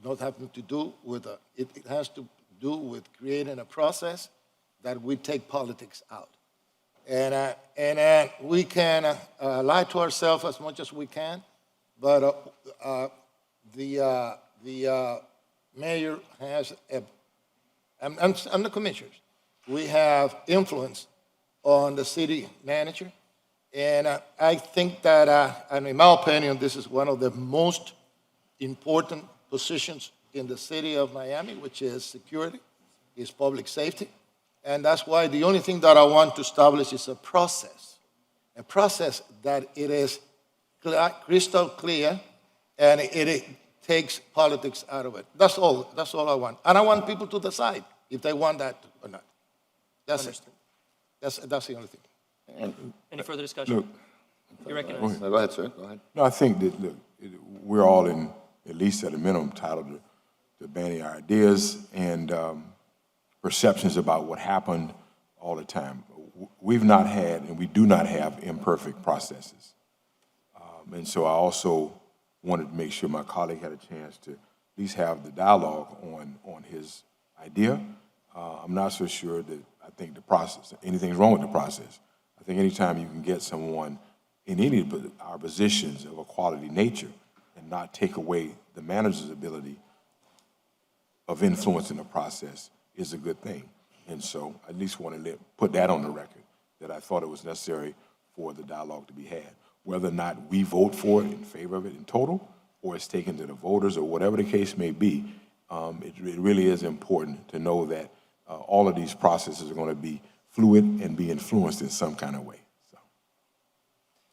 not having to do with, it has to do with creating a process that we take politics out. And we can lie to ourselves as much as we can, but the mayor has, and the commissioners, we have influence on the city manager. And I think that, and in my opinion, this is one of the most important positions in the city of Miami, which is security, is public safety. And that's why the only thing that I want to establish is a process that it is crystal clear and it takes politics out of it. That's all I want. And I want people to decide if they want that or not. That's it. That's the only thing. Any further discussion? Look, You recognize? Go ahead, sir, go ahead. no, I think that, look, we're all in, at least at a minimum, entitled to banning our ideas and perceptions about what happened all the time. We've not had, and we do not have, imperfect processes. And so I also wanted to make sure my colleague had a chance to at least have the dialogue on his idea. I'm not so sure that I think the process, anything's wrong with the process. I think anytime you can get someone in any of our positions of a quality nature and not take away the manager's ability of influencing the process is a good thing. And so I at least want to put that on the record, that I thought it was necessary for the dialogue to be had. Whether or not we vote for it, in favor of it in total, or it's taken to the voters, or whatever the case may be, it really is important to know that all of these processes are going to be fluid and be influenced in some kind of way. So.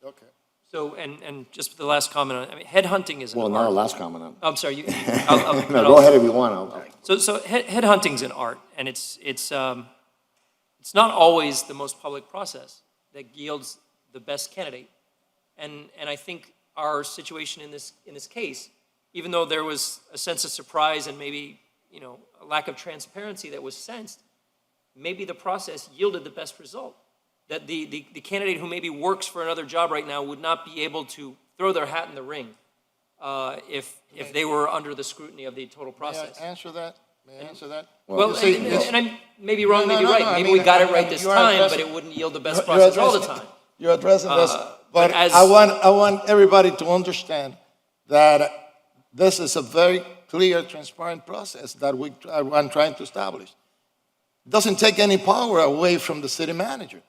Okay. So, and just the last comment, I mean, headhunting is an Well, art. not a last comment. I'm sorry, you. No, go ahead if you want. So headhunting's an art, and it's not always the most public process that yields the best candidate. And I think our situation in this case, even though there was a sense of surprise and maybe, a lack of transparency that was sensed, maybe the process yielded the best result. That the candidate who maybe works for another job right now would not be able to throw their hat in the ring if they were under the scrutiny of the total process. May I answer that? May I answer that? Well, You see, and I may be wrong, No, maybe no, right. no, I Maybe mean, we got it I right mean, this you're time, but addressing- it wouldn't yield the best You're process all the addressing- time. You're addressing this, but but as- I want everybody to understand that this is a very clear, transparent process that I'm trying to establish. It doesn't take any power away from the city manager.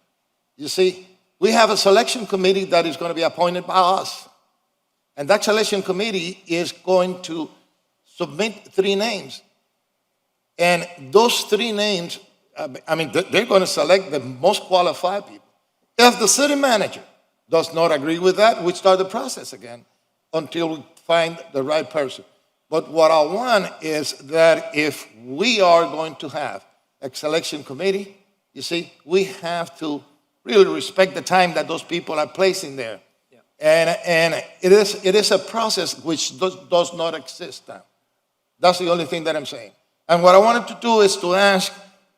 You see, we have a selection committee that is going to be appointed by us. And that selection committee is going to submit 3 names. And those 3 names, they're going to select the most qualified people. If the city manager does not agree with that, we start the process again until we find the right person. But what I want is that if we are going to have a selection committee, you see, we have to really respect the time that those people are placing there. Yeah. And it is a process which does not exist now. That's the only thing that I'm saying. And what I wanted to do is to ask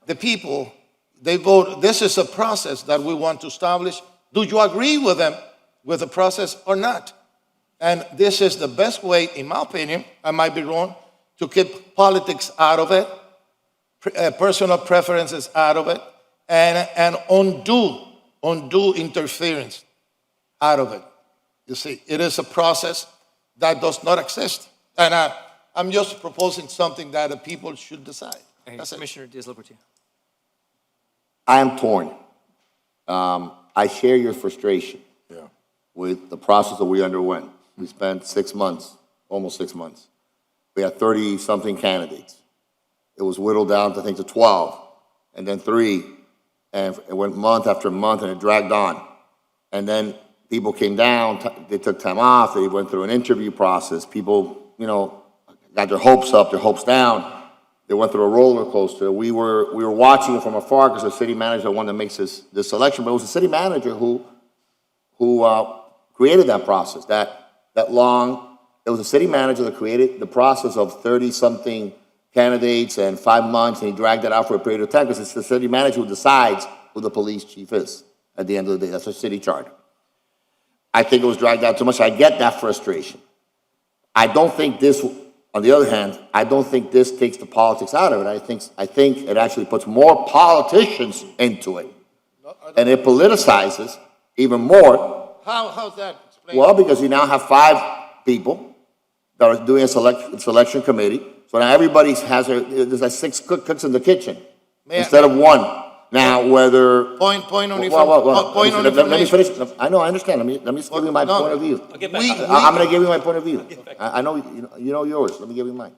the people, they vote, this is a process that we want to establish. Do you agree with them, with the process or not? And this is the best way, in my opinion, I might be wrong, to keep politics out of it, personal preferences out of it, and undue interference out of it. You see, it is a process that does not exist. And I'm just proposing something that the people should decide. That's it. Commissioner Diaz-Liberty. I am torn. I share your frustration with the process that we underwent. We spent 6 months, almost 6 months. We had 30-something candidates. It was whittled down to, I think, to 12, and then 3, and it went month after month, and it dragged on. And then people came down, they took time off, they went through an interview process. People, got their hopes up, their hopes down. They went through a roller coaster. We were watching it from afar because the city manager, the one that makes this selection, but it was the city manager who created that process, that long. It was the city manager that created the process of 30-something candidates and 5 months, and he dragged it out for a period of time because it's the city manager who decides who the police chief is at the end of the day. That's a city charter. I think it was dragged out too much. I get that frustration. I don't think this, on the other hand, I don't think this takes the politics out of it. I think it actually puts more politicians into it. And it politicizes even more. How's that? Explain. Well, because you now have 5 people that are doing a selection committee. So now everybody there's like 6 cooks in the kitchen instead of 1. Now, whether... Point on Let me finish. I know, I understand. Let me give you my point of view. I'm going to give you my point of view. I know you know yours. Let me give you mine.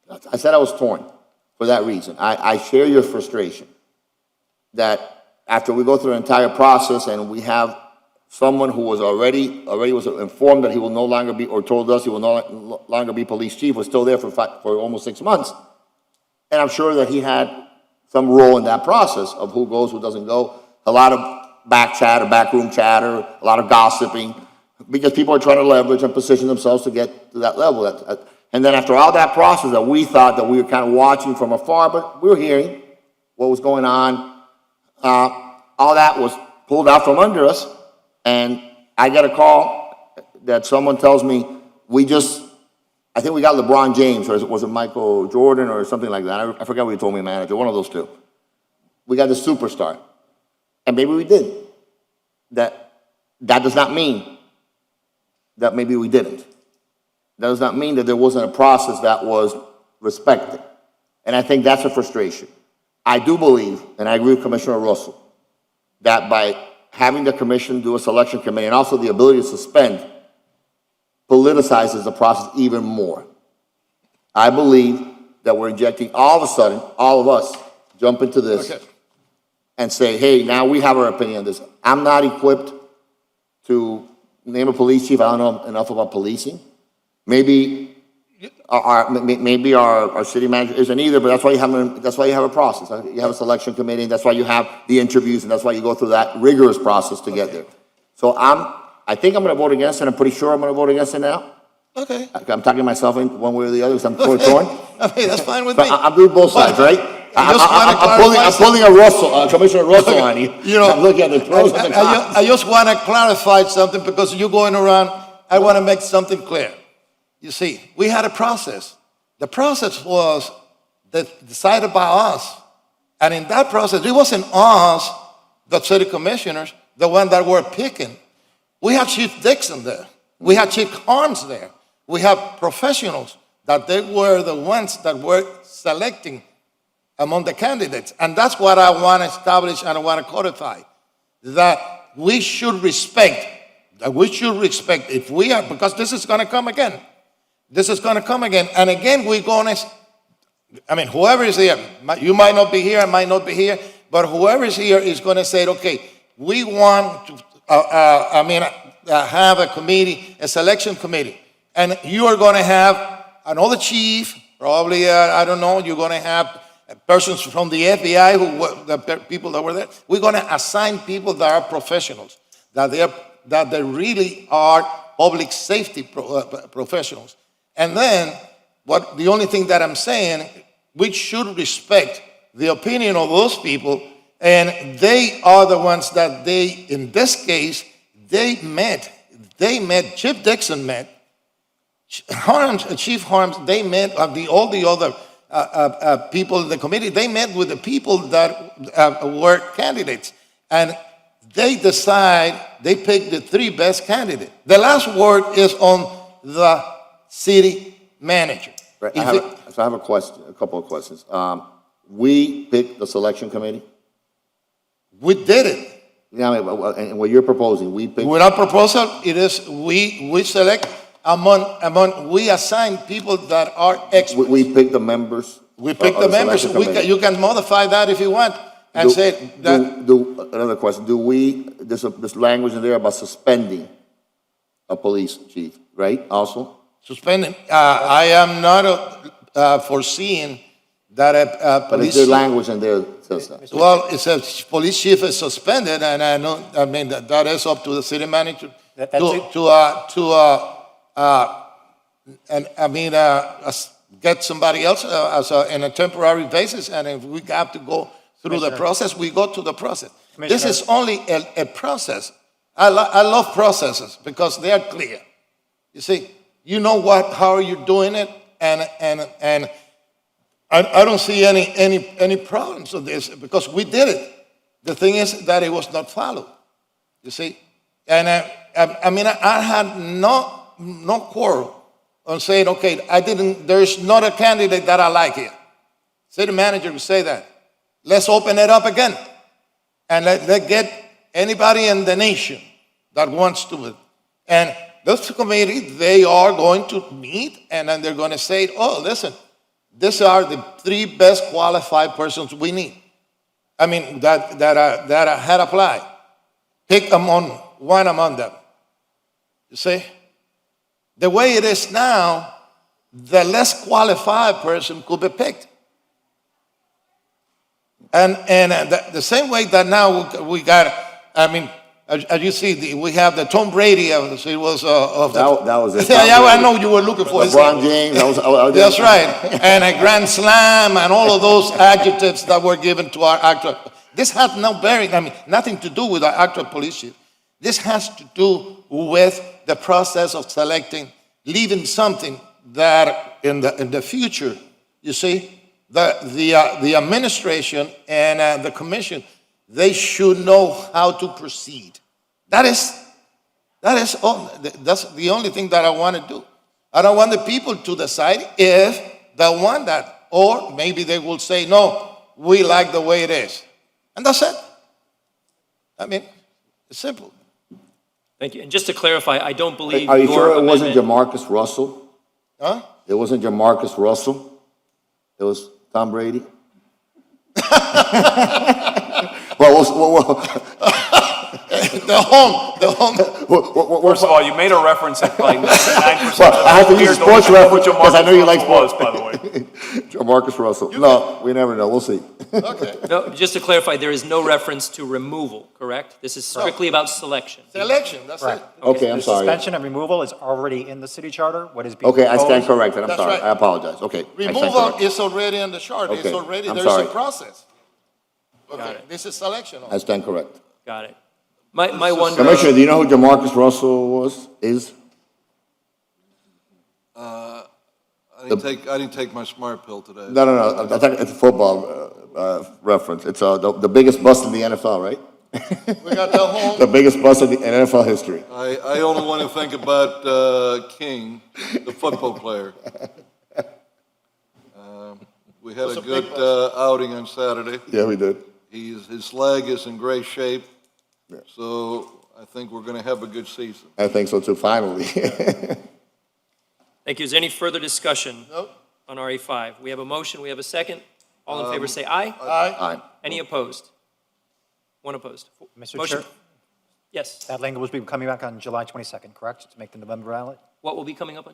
I said I was torn for that reason. I share your frustration that after we go through the entire process and we have someone who was already was informed that he will no longer be, or told us he will no longer be police chief, was still there for almost 6 months. And I'm sure that he had some role in that process of who goes, who doesn't go. A lot of backroom chatter, a lot of gossiping, because people are trying to leverage and position themselves to get to that level. And then after all that process that we thought that we were kind of watching from afar, but we were hearing what was going on, all that was pulled out from under us. And I get a call that someone tells me, I think we got LeBron James, or was it Michael Jordan or something like that? I forgot what he told me, manager, one of those 2. We got the superstar. And maybe we did. That does not mean that maybe we didn't. That does not mean that there wasn't a process that was respected. And I think that's a frustration. I do believe, and I agree with Commissioner Russell, that by having the commission do a selection committee and also the ability to suspend politicizes the process even more. I believe that we're injecting, all of a sudden, all of us jump into this and say, hey, now we have our opinion on this. I'm not equipped to name a police chief. I don't know enough about policing. Maybe our city manager isn't either, but that's why you have a process. You have a selection committee, and that's why you have the interviews, and that's why you go through that rigorous process to get there. So I think I'm going to vote against it. I'm pretty sure I'm going to vote against it now. Okay. I'm talking myself in one way or the other because I'm torn. Okay, that's fine with me. I'm doing both sides, right? I'm pulling a Commissioner Russell on you. I'm looking at the pros and the cons. I just want to clarify something because you're going around. I want to make something clear. You see, we had a process. The process was decided by us. And in that process, it wasn't us, the city commissioners, the one that were picking. We had Chief Dixon there. We had Chief Carnes there. We have professionals that they were the ones that were selecting among the candidates. And that's what I want to establish and I want to codify, that we should respect that we should respect if we are, because this is gonna come again. This is gonna come again, and again, we're gonna, I mean, whoever is here, you might not be here, I might not be here, but whoever is here is gonna say, okay, we want to, have a committee, a selection committee, and you are gonna have another chief, probably, I don't know, you're gonna have persons from the FBI, the people that were there. We're gonna assign people that are professionals, that they really are public safety professionals. And then, the only thing that I'm saying, we should respect the opinion of those people, and they are the ones that in this case, they met, Chief Dixon met, Chief Harms, they met, all the other people in the committee, they met with the people that were candidates. And they pick the 3 best candidates. The last word is on the city manager. Right, I have a question, a couple of questions. We picked the selection committee? We did it. Yeah, I mean, and what you're proposing, we picked? With our proposal, it is, we select we assign people that are experts. We pick the members? We pick of the members. You can modify that if you want and say that. Another question, there's language in there about suspending a police chief, right, also? Suspending, I am not foreseeing that a But police. is there language in there that says that? Well, it says police chief is suspended, and I mean, that is up to the city manager get somebody else in a temporary basis, and if we have to go through the process, we go through the process. This is only a process. I love processes because they are clear. You see, you know how are you doing it, and I don't see any problems with this because we did it. The thing is that it was not followed. You see, and I had no quarrel on saying, okay, there's not a candidate that I like here. City manager would say that. Let's open it up again. And let get anybody in the nation that wants to. And this committee, they are going to meet, and then they're going to say, oh, listen, these are the 3 best qualified persons we need. I mean, that had applied. Pick one among them. You see? The way it is now, the less qualified person could be picked. And the same way that now we got, I mean, as you see, we have the Tom Brady of the, That was it. Yeah, I know you were looking for it. LeBron James. That's right. And a grand slam and all of those adjectives that were given to our actor. This has no bearing, nothing to do with our actor police chief. This has to do with the process of selecting, leaving something that in the future, you see, the administration and the commission, they should know how to proceed. That is all. That's the only thing that I want to do. I don't want the people to decide if they want that, or maybe they will say, no, we like the way it is. And that's it. I mean, it's simple. Thank you. And just to clarify, I don't believe Are you your sure it wasn't amendment- Jamarcus Russell? Huh? It wasn't Jamarcus Russell? It was Tom Brady? The home. First of all, you made a reference at like 99% Well, I have to use a sports reference Jamarcus because I know you like Russell sports. was, by the way. Jamarcus Russell. No, we never know. We'll see. Okay. No, just to clarify, there is no reference to removal, correct? This is strictly about selection. Selection, that's it. Okay, I'm The sorry. suspension and removal is already in the city charter. What is being Okay, I stand proposed- corrected. I'm That's sorry. right. I apologize. Okay. I stand Removal corrected. is already in the chart. It's Okay, already, I'm there's a sorry. process. Okay, this is selection. I stand correct. Got it. My one. Commissioner, do you know who Jamarcus Russell is? I didn't take my smart pill today. No. I think it's a football reference. It's the biggest bust in the NFL, right? We got the home. The biggest bust in NFL history. I only want to think about King, the football player. We had That's a a good big bust. outing on Saturday. Yeah, we did. His leg is in great shape. So I think we're going to have a good season. I think so too, finally. Thank you. Is there any further discussion Nope. on RE5? We have a motion, we have a second. All in favor say aye. Aye. Aye. Any opposed? One opposed. Mr. Motion- Chair, Yes. that language will be coming back on July 22nd, correct, to make the November ballot? What will be coming up on?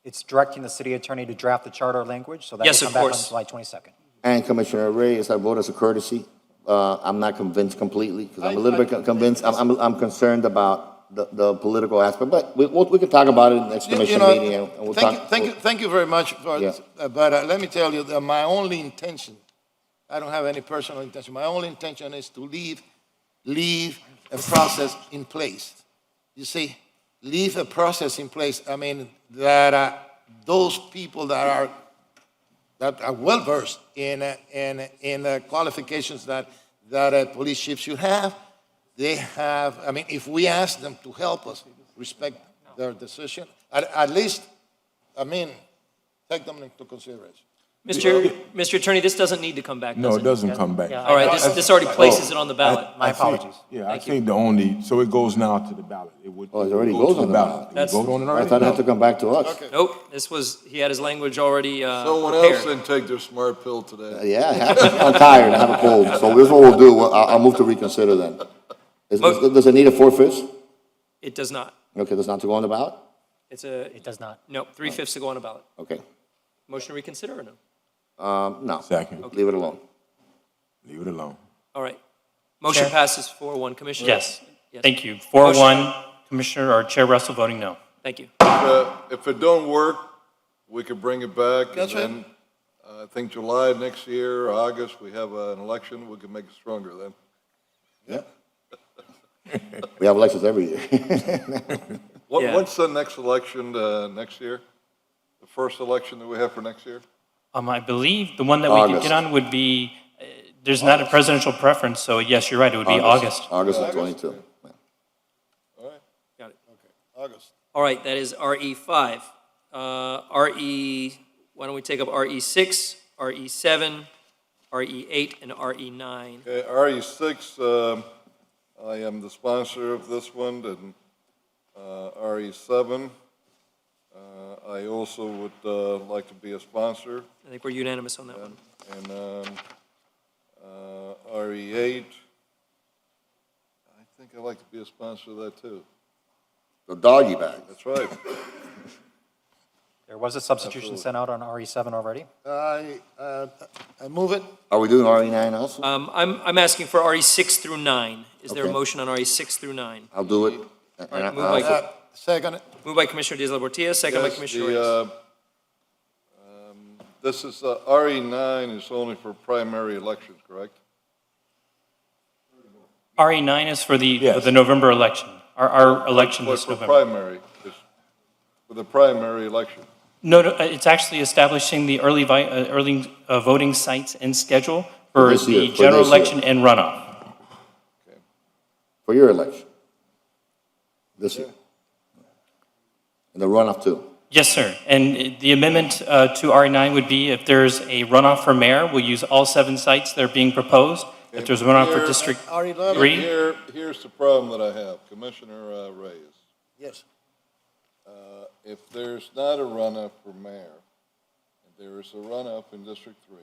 It's directing the city attorney to draft the charter language, so that Yes, will of come back on course. July 22nd. And Commissioner Reyes, I vote as a courtesy. I'm not convinced completely, because I'm a little bit convinced. I'm concerned about the political aspect, but we can talk about it in the next You commission know, meeting, and we'll thank you, talk. thank you very much for Yeah. this. But let me tell you that my only intention, I don't have any personal intention. My only intention is to leave a process in place. You see, leave a process in place. I mean, that those people that are well versed in the qualifications that a police chief should have, they have. I mean, if we ask them to help us respect their decision, at least, I mean, take them into consideration. Mr. Attorney, this doesn't need to come back, does No, it? it doesn't come back. All right, this already places it on the ballot. My apologies. Yeah, I think the only, so it goes now to the ballot. It would. Oh, it already go goes to on the ballot. You That's- vote on it I already? thought it had to come back to us. Nope, he had his language already Someone else prepared. didn't take their smart pill today. Yeah, I have to. I'm tired, I have a cold, so this is what we'll do. I'll move to reconsider then. Does it need a 4/5? It does not. Okay, does not to go on the ballot? It does not. No, 3/5 to go on a ballot. Okay. Motion to reconsider or no? No. Second. Leave it alone. Leave it alone. All right. Motion Chair? passes 4-1. Commissioner? Yes. Yes. Thank you. 4-1, Commissioner or Chair Russell voting no. Thank you. If it don't work, we could bring it back, and That's right. then, I think July next year, August, we have an election, we can make it stronger then. Yeah. We have elections every year. Yeah. What's the next election, next year? The first election that we have for next year? I believe the one that we could August. get on would be, there's not a presidential preference, so yes, you're right, it would be August. August of 22. Yeah. All right. Got it. August. All right, that is RE5. Why don't we take up RE6, RE7, RE8, and RE9? Okay, RE6, I am the sponsor of this one, and RE7, I also would like to be a sponsor, I think we're unanimous on that one. and RE8, I think I'd like to be a sponsor of that too. The doggy bag. That's right. There was a substitution sent out on RE7 already. I move it. Are we doing RE9 also? I'm asking for RE6 through 9. Is there a Okay. motion on RE6 through 9? I'll do it. And All right, I- move by- I'll- Second. Moved by Commissioner Diaz-Portilla, second by Yes, Commissioner the, Reyes. This is, RE9 is only for primary elections, correct? RE9 is for Yes. the November election, our election But this for November. primary, for the primary election. No, it's actually establishing the early voting sites and schedule for this year, the for general this year. election and runoff. For your election. This year. And the runoff too. Yes, sir. And the amendment to RE9 would be if there's a runoff for mayor, we'll use all 7 sites that are being proposed. If there's a runoff for Here- District RE11. 3, Here's the problem that I have, Commissioner Reyes. Yes. If there's not a runoff for mayor, and there is a runoff in District 3,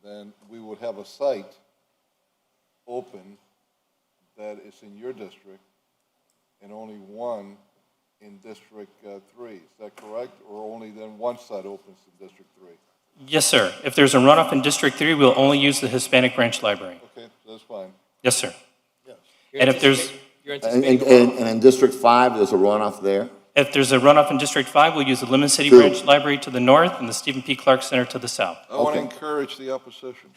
then we would have a site open that is in your district and only one in District 3. Is that correct? Or only then one site opens in District 3? yes, sir. If there's a runoff in District 3, we'll only use the Hispanic Branch Library. Okay, that's fine. Yes, sir. You're and if there's- You're And, anticipating. and in District 5, there's a runoff there. If there's a runoff in District 5, we'll use the Lemon City 2. Branch Library to the north and the Stephen P. Clark Center to the south. I want to Okay. encourage the opposition.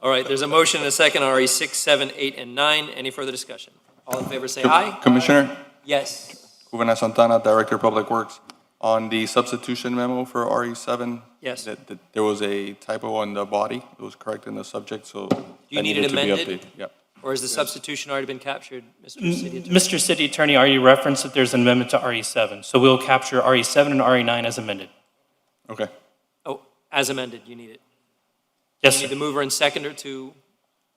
All right, there's a motion and a second on RE6, 7, 8, and 9. Any further discussion? All in favor say aye. Commissioner, Yes. Juvenal Santana, Director of Public Works. On the substitution memo for RE7, Yes. that there was a typo on the body. It was correct in the subject, so you that need it needed to be amended? updated. Yep. Or has the substitution already been captured, Mr. City Attorney? Mr. City Attorney, already referenced that there's an amendment to RE7, so we'll capture RE7 and RE9 as amended. Okay. Oh, as amended, you need it. Yes, You sir. need the mover and seconder to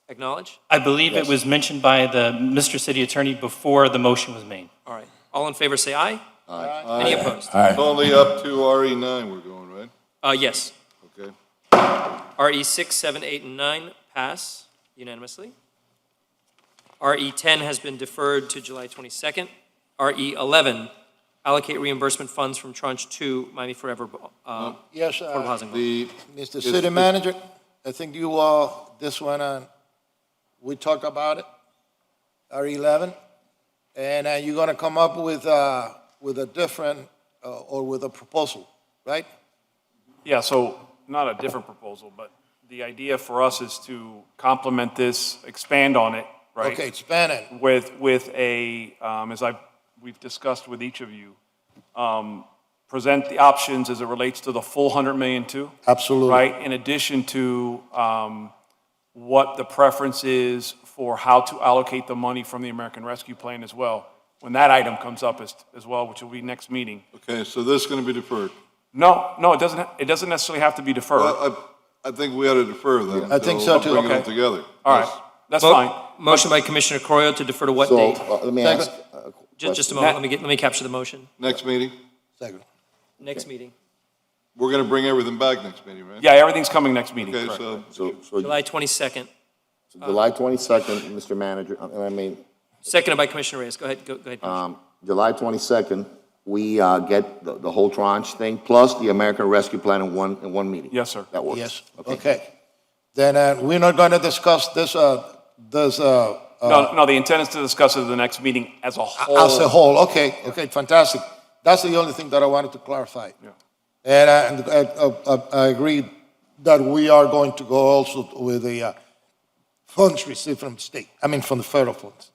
acknowledge? I believe it was mentioned by the Mr. City Attorney before the motion was made. All right. All in favor, say aye. Any opposed? It's only up to RE9 we're going, right? Yes. Okay. RE 6, 7, 8, and 9 pass unanimously. RE 10 has been deferred to July 22nd. RE 11, allocate reimbursement funds from Tranche 2, Miami Forever Yes, Affordable Housing. Loan. Mr. City Manager, I think you all, this one, we talked about it, R11, and you're gonna come up with a different, or with a proposal, right? Yeah, so not a different proposal, but the idea for us is to complement this, expand on it, right? Okay, expand it. With a, we've discussed with each of you, present the options as it relates to the full 100 million too. Absolutely. Right, in addition to what the preference is for how to allocate the money from the American Rescue Plan as well, when that item comes up as well, which will be next meeting. Okay, so this is going to be deferred. No, it doesn't necessarily have to be deferred. I think we ought to defer then. I think so, too. Bring it all Okay. together. All right, that's fine. Motion by Commissioner Correa to defer to what So, date? let me ask. Just a moment, let me capture the motion. Next meeting? Second. Next meeting, We're going to bring everything back next meeting, right? Yeah, everything's coming next meeting. Okay, correct. so July 22nd. July 22nd, Mr. Manager, Seconded by Commissioner Reyes. Go ahead, Commissioner. July 22nd, we get the whole tranche thing, plus the American Rescue Plan in one meeting. Yes, sir. That works. Yes, okay. Then we're not gonna discuss this, No, the intent is to discuss it at the next meeting as a whole. as a whole, okay, fantastic. That's the only thing that I wanted to clarify. Yeah. And I agree that we are going to go also with the funds received from the state, from the federal funds.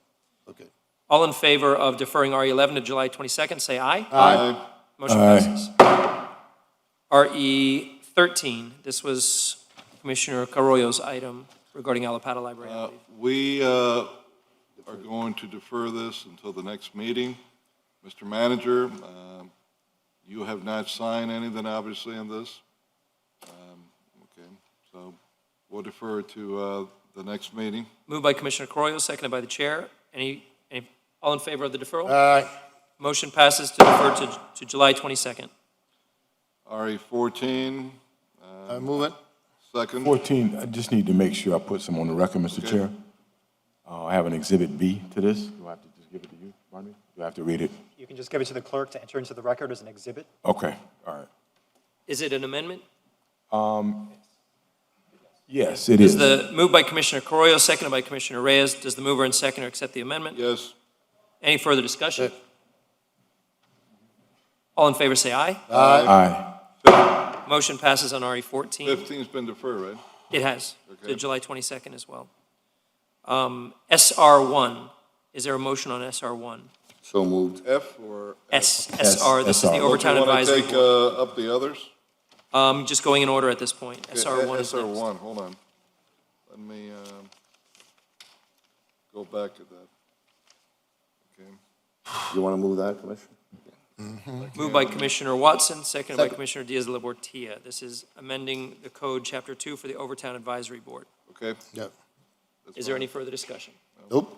Okay. All in favor of deferring RE11 to July 22nd, say aye. Aye. Motion passes. RE13, this was Commissioner Carollo's item regarding Alapata Library, I believe. We are going to defer this until the next meeting. Mr. Manager, you have not signed anything, obviously, on this. Okay, so we'll defer to the next meeting. Moved by Commissioner Carollo, seconded by the chair. All in favor of the deferral? Aye. Motion passes to defer to July 22nd. RE14. I move it. Second. 14, I just need to make sure I put some on the record, Mr. Okay. Chair. I have an Exhibit B to this. Do I have to just give it to you, pardon me? Do I have to read it? You can just give it to the clerk to enter into the record as an exhibit. Okay, all right. Is it an amendment? Yes, it Is is. the moved by Commissioner Carollo, seconded by Commissioner Reyes. Does the mover and seconder accept the amendment? Yes. Any further discussion? All in favor say aye. Aye. Motion passes on RE14. 15's been deferred, right? It has, to Okay. July 22nd as well. SR1, is there a motion on SR1? So moved. F or? SR, this is the SR. Overtown Do you want to Advisory take Board. up the others? Just going in order at this point. Okay, SR1 is next. SR1, hold on. Let me go back to that. Okay. You want to move that, Commissioner? Moved by Commissioner Watson, seconded by Second. Commissioner Diaz-Labortia. This is amending the code, Chapter 2 for the Overtown Advisory Board. Okay. Yeah. Is there any further discussion? Nope.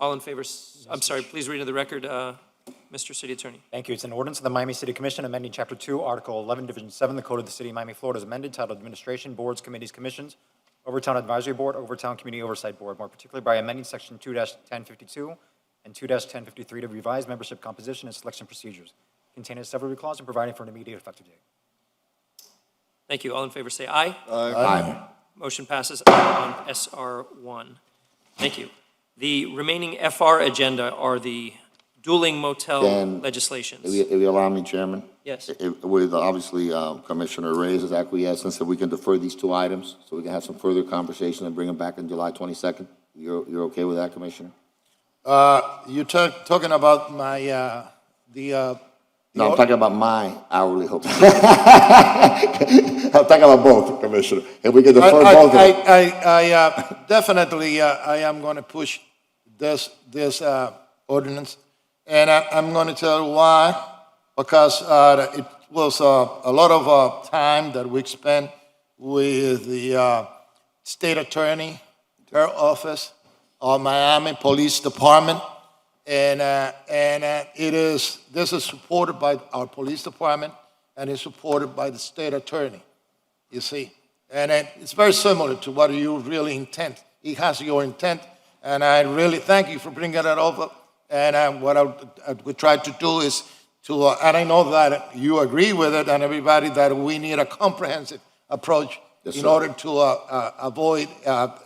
All in favor, I'm sorry, please read into the record, Mr. City Attorney. Thank you. It's an ordinance of the Miami City Commission amending Chapter 2, Article 11, Division 7, the Code of the City of Miami, Florida, as amended, titled Administration, Boards, Committees, Commissions, Overtown Advisory Board, Overtown Community Oversight Board, more particularly by amending Section 2-1052 and 2-1053 to revise membership composition and selection procedures, containing a severability clause and providing for an immediate effective date. Thank you. All in favor say aye. Aye. Motion passes on SR1. Thank you. The remaining FR agenda are the dueling motel Dan, legislations. If you allow me, Chairman? Yes. With obviously Commissioner Reyes' acquiescence, that we can defer these two items, so we can have some further conversation and bring them back on July 22nd. You're okay with that, Commissioner? You're talking about my, No, I'm talking about my hourly hope. I'm talking about both, Commissioner. If we can defer both of them. I definitely, I am going to push this ordinance, and I'm going to tell you why. Because it was a lot of time that we spent with the state attorney her office, our Miami Police Department. And this is supported by our police department and is supported by the state attorney, you see. And it's very similar to what you really intend. It has your intent, and I really thank you for bringing it over. And what I would try to do is to, and I know that you agree with it and everybody, that we need a comprehensive approach in order to avoid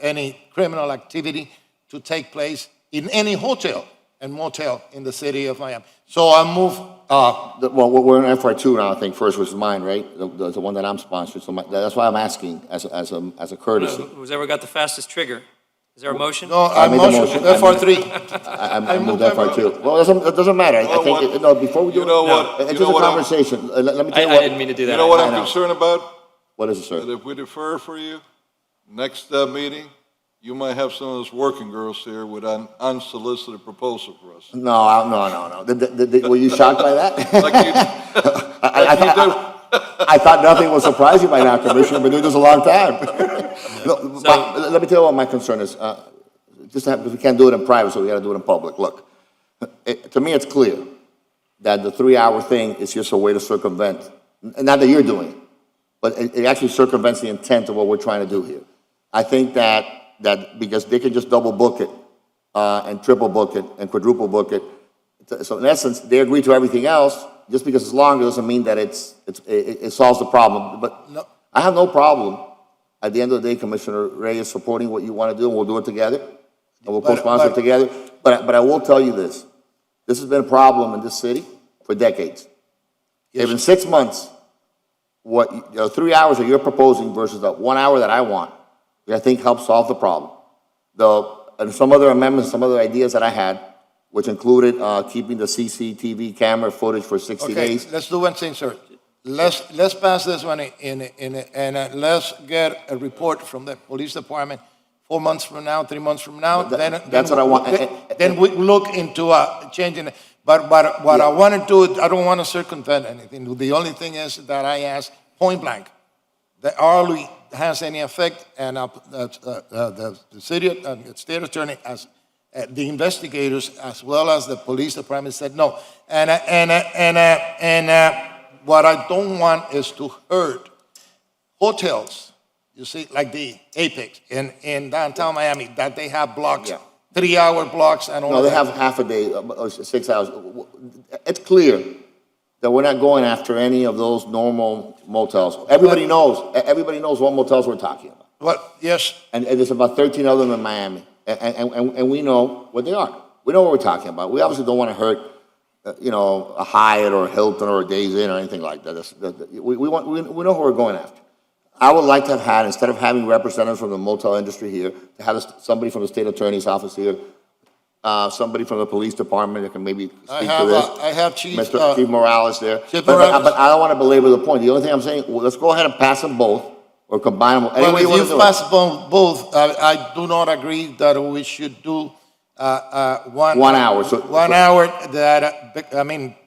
any criminal activity to take place in any hotel and motel in the city of Miami. So I move. Well, we're in FR2 now, I think, first, which is mine, right? The one that I'm sponsoring. So that's why I'm asking as a courtesy. Who's ever got the fastest trigger? Is there a motion? No, I made the motion FR3. I moved FR2. Well, it doesn't matter. I think, no, before we do You know it, what? it's You just know a what I'm- conversation. Let me tell you I what. didn't mean to do that. You know what I I'm know. concerned about? What is it, sir? That if we defer for you, next meeting, you might have some of those working girls here with an unsolicited proposal for us. No. Were you shocked by that? Like you do. I thought nothing will surprise you by now, Commissioner. I've been doing this a long time. No, let me tell you what my concern is. We can't do it in private, so we got to do it in public. Look, to me, it's clear that the 3-hour thing is just a way to circumvent, not that you're doing it, but it actually circumvents the intent of what we're trying to do here. I think that because they can just double book it and triple book it and quadruple book it. So in essence, they agree to everything else. Just because it's longer doesn't mean that it solves the problem. But No. I have no problem at the end of the day, Commissioner Reyes, supporting what you want to do, and we'll do it together. And we'll co-sponsor it together. But I will tell you this. This has been a problem in this city for decades. Even 6 months, 3 hours that you're proposing versus the 1 hour that I want, I think helps solve the problem. And some other amendments, some other ideas that I had, which included keeping the CCTV camera footage for 60 days. Let's do one thing, sir. Let's pass this one and let's get a report from the police department 4 months from now, 3 months from now. That's what I want. Then we look into changing it. But what I want to do, I don't want to circumvent anything. The only thing is that I ask point blank, that hardly has any effect, and the city, state attorney, as the investigators, as well as the police department said no. And what I don't want is to hurt hotels, you see, like the Apex in downtown Miami, that they have blocks, 3-hour blocks and all that. No, they have half a day, 6 hours. It's clear that we're not going after any of those normal motels. Everybody knows what motels we're talking about. Well, yes. And there's about 13 of them in Miami. And we know what they are. We know what we're talking about. We obviously don't want to hurt, a Hyatt or a Hilton or a Days Inn or anything like that. We know who we're going after. I would like to have had, instead of having representatives from the motel industry here, to have somebody from the state attorney's office here, somebody from the police department that can maybe speak to this. I have Chief Chief Morales there. Chief But Morales. I don't want to belabor the point. The only thing I'm saying, let's go ahead and pass them both or combine them. Any Well, way you if want to you do it. pass both, I do not agree that we should do 1 hour. So 1 hour that,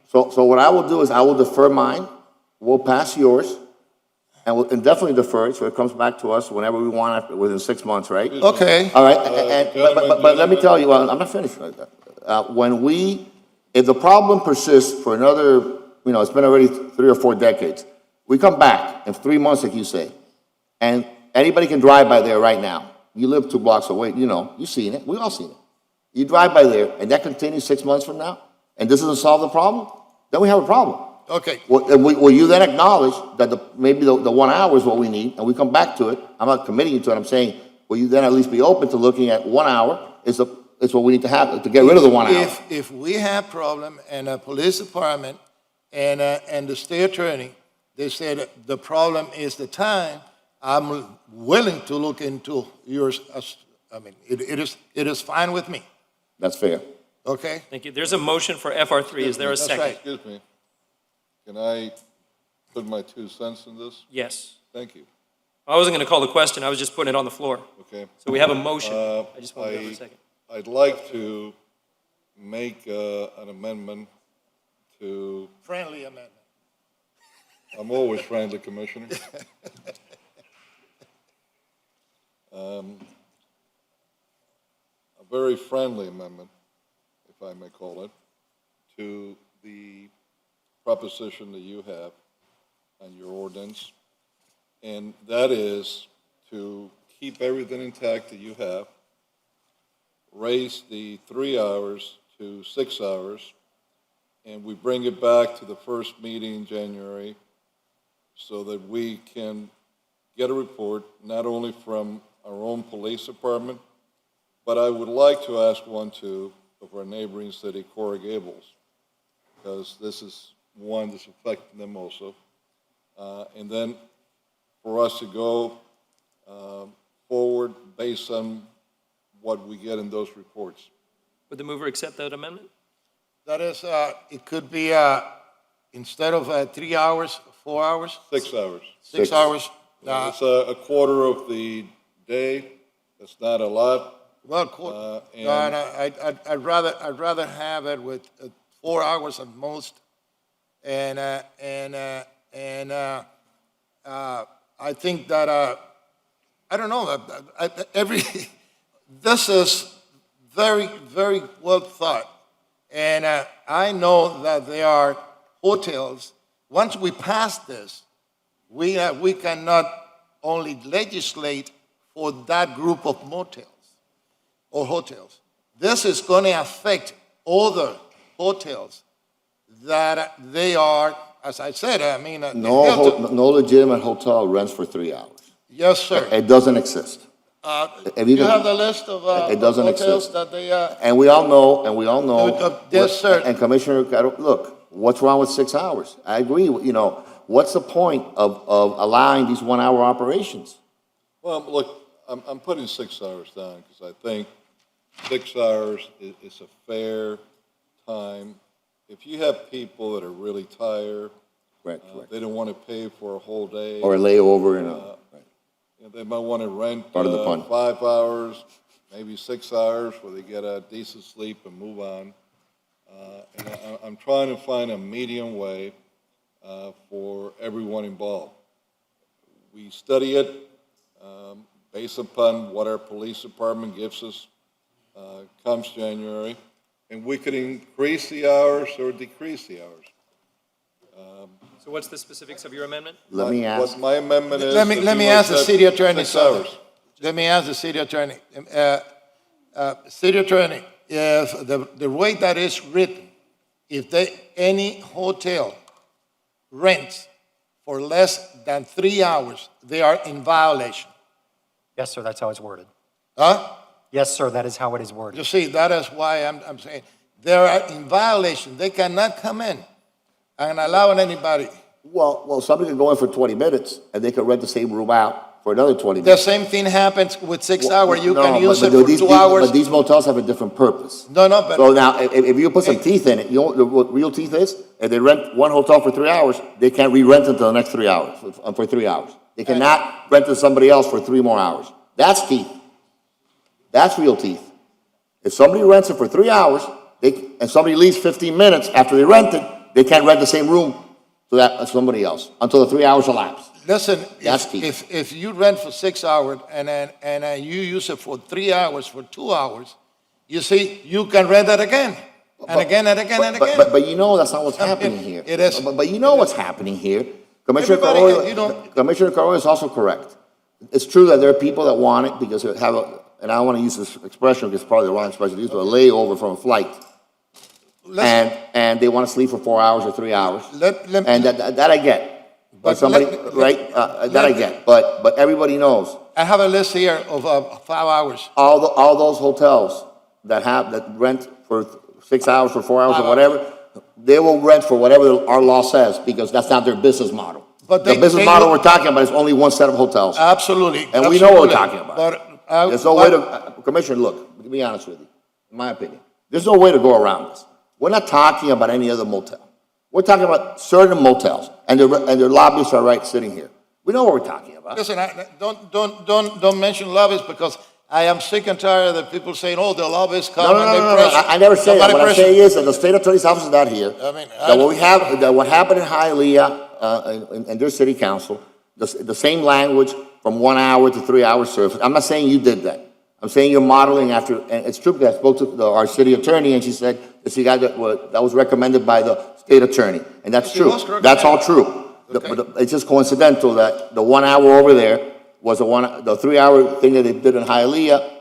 So what I will do is I will defer mine, we'll pass yours, and definitely defer it, so it comes back to us whenever we want, within 6 months, right? Okay. All right, but let me tell you, I'm not finished. If the problem persists for another, it's been already 3 or 4 decades, we come back in 3 months, like you say, and anybody can drive by there right now. You live 2 blocks away, you've seen it, we've all seen it. You drive by there, and that continues 6 months from now, and this doesn't solve the problem, then we have a problem. Okay. Will you then acknowledge that maybe the 1 hour is what we need, and we come back to it? I'm not committing you to it, I'm saying, will you then at least be open to looking at 1 hour is what we need to have, to get rid of the 1 hour? If we have problem and a police department and the state attorney, they said the problem is the time, I'm willing to look into yours. It is fine with me. That's fair. Okay? Thank you. There's a motion for FR3. Is there a That's second? right. Excuse me. Can I put my 2 cents in this? Yes. Thank you. I wasn't going to call the question. I was just putting it on the floor. Okay. So we have a motion. I just want to go for a second. I'd like to make an amendment to, Friendly amendment. I'm always friendly, Commissioner. very friendly amendment, if I may call it, to the proposition that you have on your ordinance. And that is to keep everything intact that you have, raise the 3 hours to 6 hours, and we bring it back to the first meeting in January so that we can get a report not only from our own police department, but I would like to ask one, too, of our neighboring city, Coral Gables, because this is one that's affecting them also. And then for us to go forward based on what we get in those reports. Would the mover accept that amendment? That is, it could be, instead of 3 hours, 4 hours? 6 hours. 6 hours. It's a quarter of the day. That's not a lot. Well, and- I'd rather have it with 4 hours at most. And I think that, I don't know, this is very, very well thought. And I know that there are hotels, once we pass this, we cannot only legislate for that group of motels or hotels. This is going to affect other hotels that they are, as I said, I mean. No legitimate hotel rents for 3 hours. Yes, sir. It doesn't exist. If You can- have the list of It doesn't hotels exist. that they, And we all know. Yes, sir. And Commissioner, look, what's wrong with 6 hours? I agree, what's the point of allowing these 1 hour operations? Well, look, I'm putting 6 hours down because I think 6 hours is a fair time. If you have people that are really tired, Right. they don't want to pay for a whole day. Or a layover, They might want to rent Part of the fun. 5 hours, maybe 6 hours, where they get a decent sleep and move on. And I'm trying to find a medium way for everyone involved. We study it based upon what our police department gives us comes January, and we could increase the hours or decrease the hours. So what's the specifics of your amendment? Let me ask. What my amendment is. Let that me we ask the set city attorney 6 something. hours. Let me ask the city attorney. City attorney, if the way that is written, if any hotel rents for less than 3 hours, they are in violation. Yes, sir, that's how it's worded. Huh? Yes, sir, that is how it is worded. You see, that is why I'm saying, they are in violation. They cannot come in and allow anybody. Well, somebody could go in for 20 minutes, and they could rent the same room out for another 20 The minutes. same thing happens with 6 hours. You No, can use but it for these- 2 hours. But these motels have a different purpose. No, but. So now, if you put some teeth in it, you know what real teeth is? If they rent one hotel for 3 hours, they can't re-rent it until the next 3 hours, for 3 hours. They cannot rent to somebody else for 3 more hours. That's teeth. That's real teeth. If somebody rents it for 3 hours, and somebody leaves 15 minutes after they rent it, they can't rent the same room to somebody else until the 3 hours elapse. Listen, That's key. if you rent for 6 hours and then you use it for 3 hours, for 2 hours, you see, you can rent it again, and again, and again, and again. But you know that's not what's happening here. It is. But you know what's happening here. Commissioner Everybody, Carollo is also correct. It's true that there are people that want it because they have and I don't want to use this expression because it's probably the wrong expression to use, but a layover from a flight. And they want to sleep for 4 hours or 3 hours. And that I get. But somebody, that I get. But everybody knows. I have a list here of 5 hours. All those hotels that rent for 6 hours, for 4 hours, or whatever, they will rent for whatever our law says because that's not their business model. But The business model we're talking about is only one set of hotels. Absolutely. And we know what we're talking about. But, There's no way to, Commissioner, look, to be honest with you, in my opinion, there's no way to go around this. We're not talking about any other motel. We're talking about certain motels, and their lobbyists are right sitting here. We know what we're talking about. Listen, don't mention lobbyists because I am sick and tired of the people saying, oh, the lobbyists come and they pressure. I never say that. Somebody What I'm pressure. saying is that the state attorney's office is not here. I mean, That what happened in Hialeah, in their city council, the same language from 1 hour to 3 hours service. I'm not saying you did that. I'm saying you're modeling after, and it's true, because I spoke to our city attorney, and she said that she got, that was recommended by the state attorney, and that's It true. was recommended. That's all true. Okay. But it's just coincidental that the 1 hour over there was the 3 hour thing that they did in Hialeah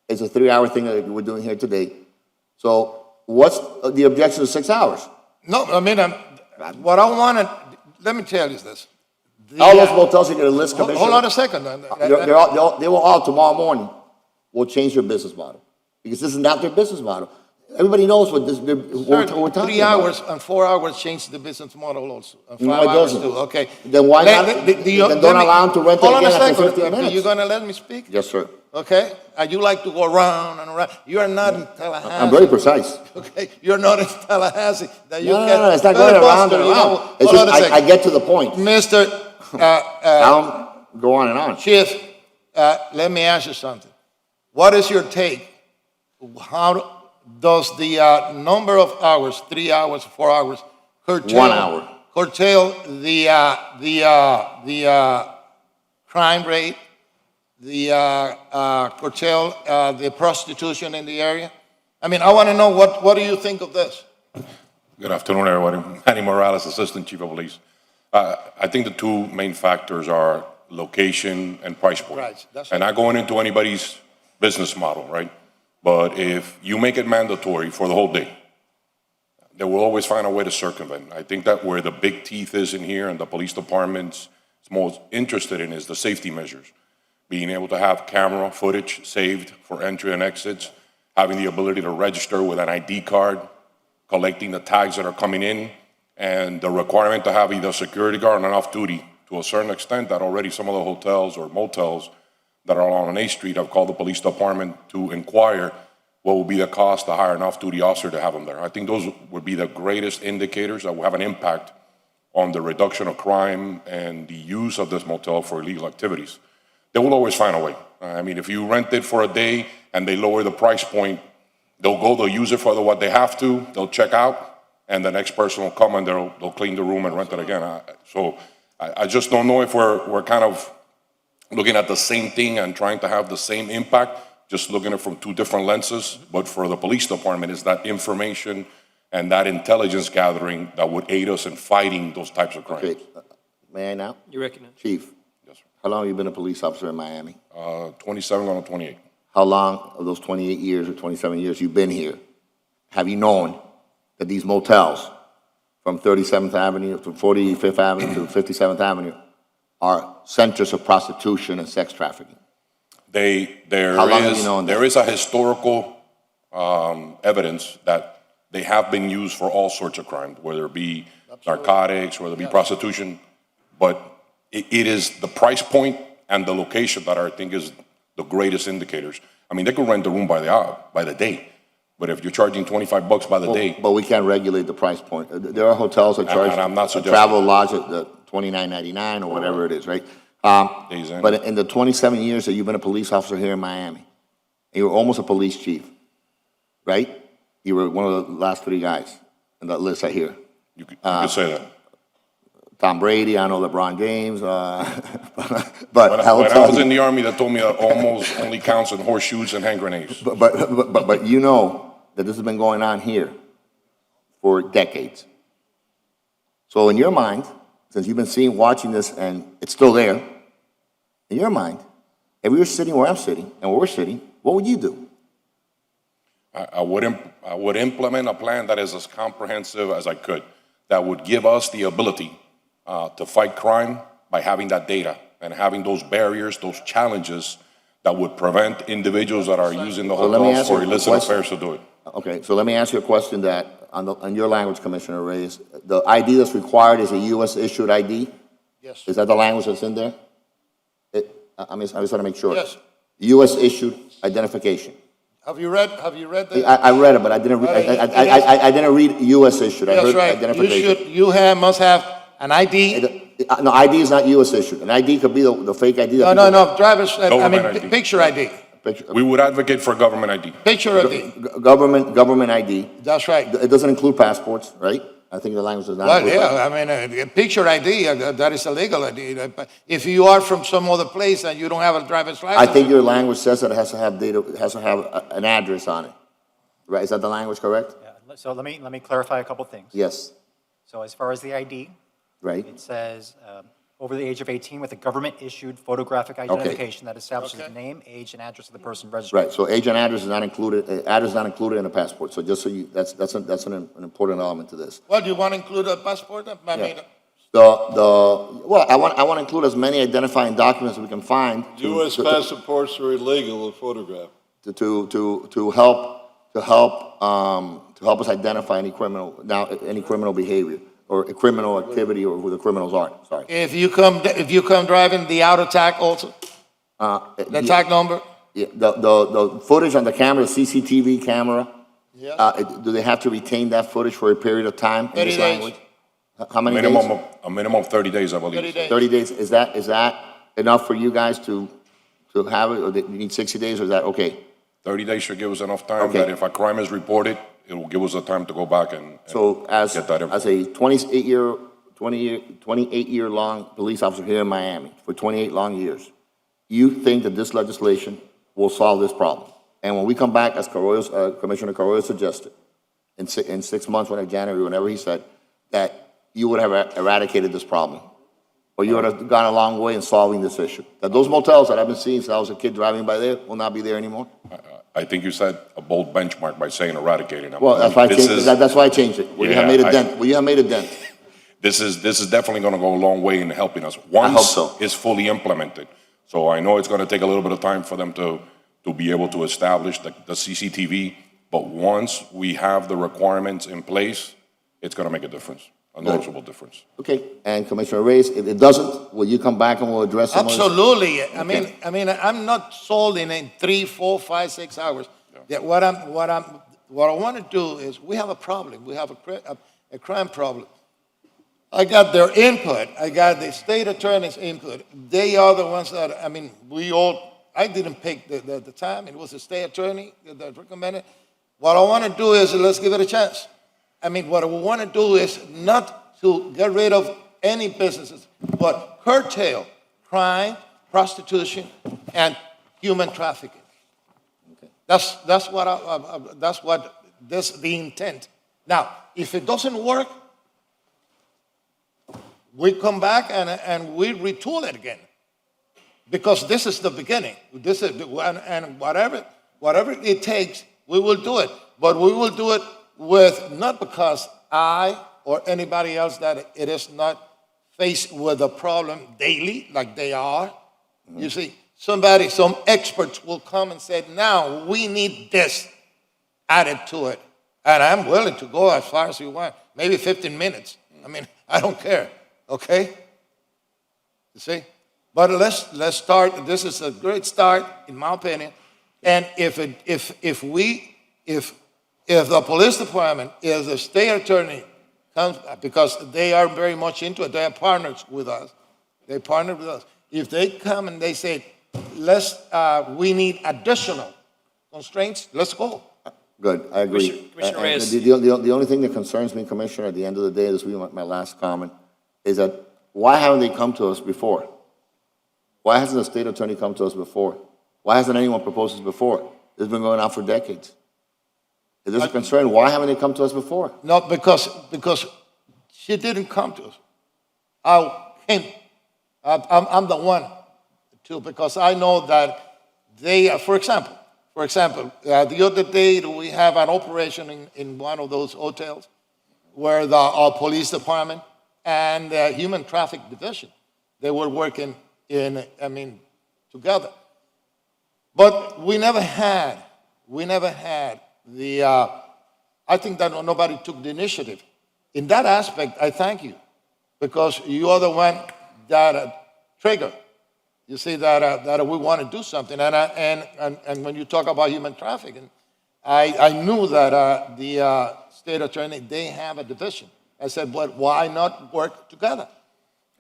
is a 3 hour thing that we're doing here today. So what's the objection to 6 hours? No, I mean, what I wanted, let me tell you this. All those motels are going to list, Commissioner. Hold on a second. They will all tomorrow morning will change their business model, because this is not their business model. Everybody knows what this, what we're talking 3 about. hours and 4 hours change the business model also. And No, 5 it hours doesn't. too, okay. Then why not, then don't allow them to rent it Hold on a again after second. 15 minutes. You're gonna let me speak? Yes, sir. Okay? And you like to go around and around. You are not in Tallahassee. I'm very precise. Okay? You're not in Tallahassee. That you can. No, it's not going around and Filibuster, you know. around. It's Hold on just, a I second. get to the point. Mr. I'll go on and on. Chief, let me ask you something. What is your take? How does the number of hours, 3 hours, 4 hours, curtail? 1 hour. Curtail the crime rate, curtail the prostitution in the area? I mean, I want to know, what do you think of this? Good afternoon, everybody. Manny Morales, Assistant Chief of Police. I think the two main factors are location and price point. Right, that's And not going into anybody's business model, right? But if you make it mandatory for the whole day, they will always find a way to circumvent. I think that where the big teeth is in here and the police department's most interested in is the safety measures. Being able to have camera footage saved for entry and exits, having the ability to register with an ID card, collecting the tags that are coming in, and the requirement to have either a security guard or an off-duty to a certain extent that already some of the hotels or motels that are on A Street have called the police department to inquire what will be the cost to hire an off-duty officer to have them there. I think those would be the greatest indicators that will have an impact on the reduction of crime and the use of this motel for illegal activities. They will always find a way. I mean, if you rent it for a day and they lower the price point, they'll use it for what they have to, they'll check out, and the next person will come and they'll clean the room and rent it again. I just don't know if we're kind of looking at the same thing and trying to have the same impact, just looking at it from two different lenses. But for the police department, it's that information and that intelligence gathering that would aid us in fighting those types of crimes. Okay, may I now? You recognize? Chief, Yes, sir. how long have you been a police officer in Miami? 27 going to 28. How long of those 28 years or 27 years you've been here have you known that these motels from 37th Avenue to 45th Avenue to 57th Avenue are centers of prostitution and sex trafficking? How long have you known that? There is a historical evidence that they have been used for all sorts of crimes, whether it be narcotics, whether it be prostitution. But it is the price point and the location that I think is the greatest indicators. I mean, they could rent the room by the hour, by the day. But if you're charging $25 by the day, But we can't regulate the price point. There are hotels that charge And I'm not a suggesting- travel lodge at the $29.99 or whatever it is, right? Days in. But in the 27 years that you've been a police officer here in Miami, and you were almost a police chief, right? You were one of the last 3 guys in that list right here. you could say that. Tom Brady, I know LeBron James, but When I will I tell was you- in the Army, they told me that almost only counts in horseshoes and hand grenades. But you know that this has been going on here for decades. So in your mind, since you've been watching this and it's still there, in your mind, if we were sitting where I'm sitting and where we're sitting, what would you do? I would implement a plan that is as comprehensive as I could, that would give us the ability to fight crime by having that data and having those barriers, those challenges that would prevent individuals that are using the So let me hotels ask you for a illicit question. affairs to do it. Okay, so let me ask you a question that, on your language, Commissioner Reyes, the ID that's required is a U.S.-issued ID? Yes. Is that the language that's in there? I just want to make sure. Yes. U.S.-issued identification. Have you read the? I read it, but I didn't read, I didn't read US-issued. I That's heard right. identification. Must have an ID. No, ID is not US-issued. An ID could be the fake ID. that No, driver's, Government ID. picture ID. people- We would advocate for government ID. Picture ID. Government ID. That's right. It doesn't include passports, right? I think the language does not Well, include that. yeah, I mean, a picture ID, that is a legal ID. But if you are from some other place and you don't have a driver's I license. think your language says that it has to have data, it has to have an address on it. Right, is that the language correct? Yeah, so let me clarify a couple things. Yes, So as far as the ID, right? it says, over the age of 18 with a government-issued photographic identification that establishes the name, age, and address of the person registered. Right, so age and address is not included, address is not included in the passport, so just so you, that's an important element to this. Well, do you want to include a passport? I mean, Well, I want to include as many identifying documents we can find. U.S. passports are illegal to photograph. To help us identify any criminal behavior or criminal activity or who the criminals are, sorry. if you come driving the auto tag also, the tag number? Yeah, the footage on the camera, the CCTV camera, Yeah. do they have to retain that footage for a period of time in 30 this days. language? How many days? A minimum of 30 days, I believe. 30 days. 30 days, is that enough for you guys to have it, or do you need 60 days, or is that okay? 30 days should give us enough time Okay. that if a crime is reported, it will give us the time to go back and So as get that info. a 28-year-long police officer here in Miami, for 28 long years, you think that this legislation will solve this problem? And when we come back, as Commissioner Carollo suggested, in 6 months, when January, whenever he said, that you would have eradicated this problem, or you would have gone a long way in solving this issue. That those motels that I've been seeing since I was a kid driving by there will not be there anymore? I think you set a bold benchmark by saying eradicating them. Well, that's why I This changed, is- that's why I changed it. Will you have Yeah, made a dent? Will you have made a dent? This is definitely going to go a long way in helping us. hope Once so. it's fully implemented. So I know it's going to take a little bit of time for them to be able to establish the CCTV, but once we have the requirements in place, it's going to make a difference, a noticeable difference. Okay, and Commissioner Reyes, if it doesn't, will you come back and we'll address some of this? Absolutely. I mean, I'm not sold in 3, 4, 5, 6 hours. Yeah, what I want to do is, we have a problem. We have a crime problem. I got their input. I got the state attorney's input. They are the ones that, I mean, I didn't pick the time. It was the state attorney that recommended. What I want to do is, let's give it a chance. I mean, what we want to do is not to get rid of any businesses, but curtail crime, prostitution, and human trafficking. That's the intent. Now, if it doesn't work, we come back and we retool it again, because this is the beginning. This is and whatever it takes, we will do it. But we will do it not because I or anybody else that it is not faced with a problem daily like they are. You see, some experts will come and say, now we need this added to it. And I'm willing to go as far as you want, maybe 15 minutes. I mean, I don't care, okay? You see? But let's start. This is a great start, in my opinion. And if the police department, if the state attorney comes, because they are very much into it, they are partners with us. They partner with us. If they come and they say, we need additional constraints, let's go. Good, I agree. Commissioner Reyes. The only thing that concerns me, Commissioner, at the end of the day, this will be my last comment, is that why haven't they come to us before? Why hasn't the state attorney come to us before? Why hasn't anyone proposed this before? This has been going on for decades. If there's a concern, why haven't they come to us before? No, because she didn't come to us. I came. I'm the one, too, because I know that they, for example, the other day we have an operation in one of those hotels where our police department and the human traffic division, they were working together. But we never had I think that nobody took the initiative. In that aspect, I thank you, because you are the one that triggered. You see that we want to do something, and when you talk about human trafficking, I knew that the state attorney, they have a division. I said, but why not work together?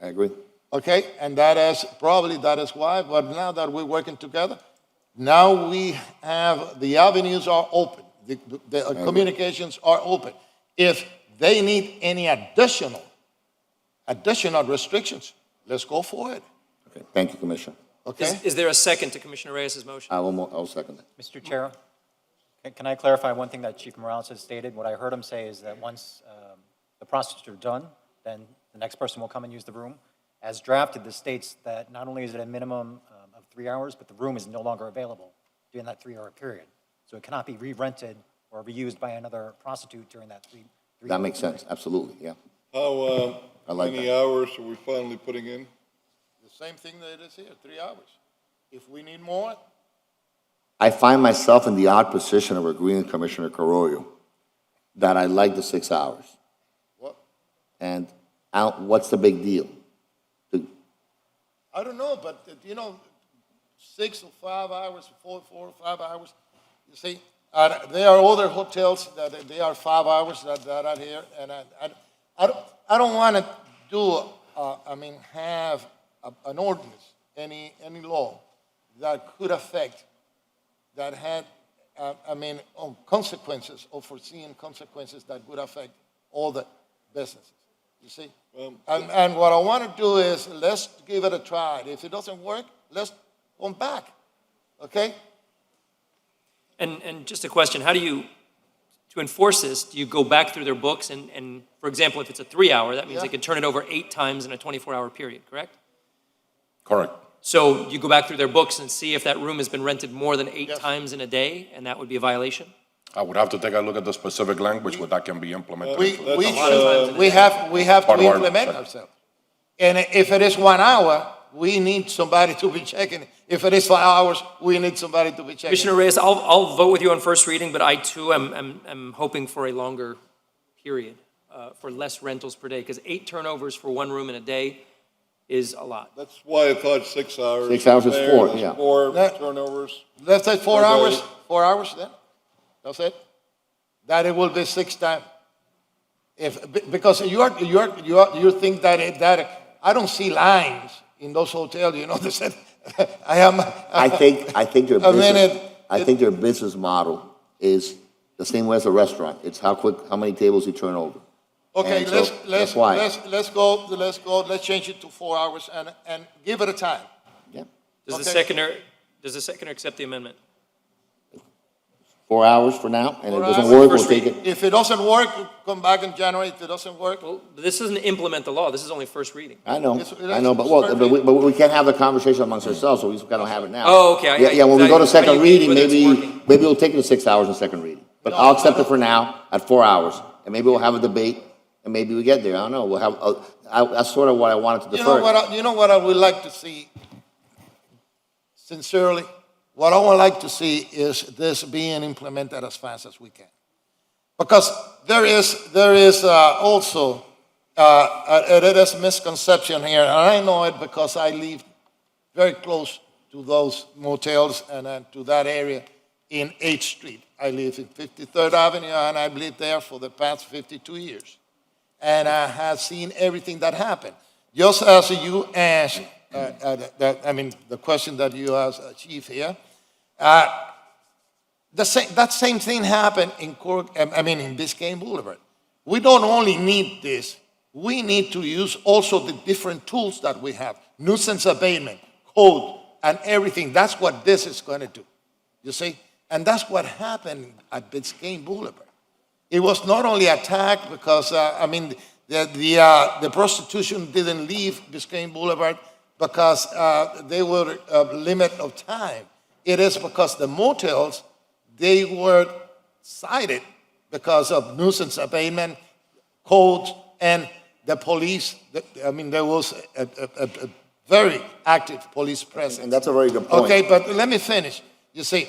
I agree. Okay, and that is why. But now that we're working together, now we have the avenues are open, the communications are open. If they need any additional restrictions, let's go for it, Okay, thank you, Commissioner. okay? Is there a second to Commissioner Reyes' motion? I'll second that. Mr. Chair, can I clarify one thing that Chief Morales has stated? What I heard him say is that once the prostitutes are done, then the next person will come and use the room. As drafted, this states that not only is it a minimum of 3 hours, but the room is no longer available during that 3-hour period. So it cannot be re-rented or reused by another prostitute during that three. That makes sense, absolutely, yeah. How I like many that. hours are we finally putting in? The same thing that it is here, 3 hours. If we need more, I find myself in the odd position of agreeing with Commissioner Carollo that I like the 6 hours. what? And what's the big deal? I don't know, but 6 or 5 hours, 4 or 5 hours. You see, there are other hotels that they are 5 hours that are here, and I don't want to do. Have an ordinance, any law that could affect, that had, consequences or foreseen consequences that would affect all the businesses. You see? And what I want to do is, let's give it a try. If it doesn't work, let's come back, okay? And just a question, how do you, to enforce this, do you go back through their books and for example, if it's a 3-hour, that means they can turn it over 8 times in a 24-hour period, correct? Correct. So you go back through their books and see if that room has been rented more than 8 times in a day, and that would be a violation? I would have to take a look at the specific language where that can be implemented. We into have Part to of our implement section. ourselves. And if it is 1 hour, we need somebody to be checking it. If it is 5 hours, we need somebody to be checking Commissioner it. Reyes, I'll vote with you on first reading, but I too am hoping for a longer period, for less rentals per day, because 8 turnovers for 1 room in a day is a lot. That's why I thought 6 hours. 6 hours is fair. 4, That's yeah. 4 That- turnovers. Let's say 4 Okay. hours, 4 hours then. That's it. That it will be 6 times. Because you think that I don't see lines in those hotels, they said, I think their A minute. business, I think their business model is the same way as a restaurant. It's how many tables you turn over. Okay, And so that's why. let's go, let's change it to 4 hours and give it a time. Yeah. Does the Okay. seconder accept the amendment? 4 hours for now, and if it 4 doesn't hours. work, we'll First take reading. it. If it doesn't work, come back in January. If it doesn't work, Well, this doesn't implement the law, this is only first reading. I know, It's- but we can't have the conversation amongst ourselves, so we just gotta have it now. Oh, okay. Yeah, when we go to How do second you reading, whether it's maybe working? we'll take the 6 hours in second reading. But I'll accept it for now at 4 hours, and maybe we'll have a debate, and maybe we get there, I don't know, we'll have, that's sort of what I wanted to you know defer. what I would like to see, sincerely, what I would like to see is this being implemented as fast as we can. Because there is also a misconception here, and I know it because I live very close to those motels and to that area in 8th Street. I live in 53rd Avenue, and I've lived there for the past 52 years. And I have seen everything that happened. Just as you asked, the question that you asked, Chief here, that same thing happened in in Biscayne Boulevard. We don't only need this, we need to use also the different tools that we have, nuisance abatement, code, and everything. That's what this is going to do, you see? And that's what happened at Biscayne Boulevard. It was not only attacked because, the prostitution didn't leave Biscayne Boulevard because they were a limit of time. It is because the motels, they were cited because of nuisance abatement, codes, and the police. There was a very active police presence. And that's a very good point. Okay, but let me finish. You see,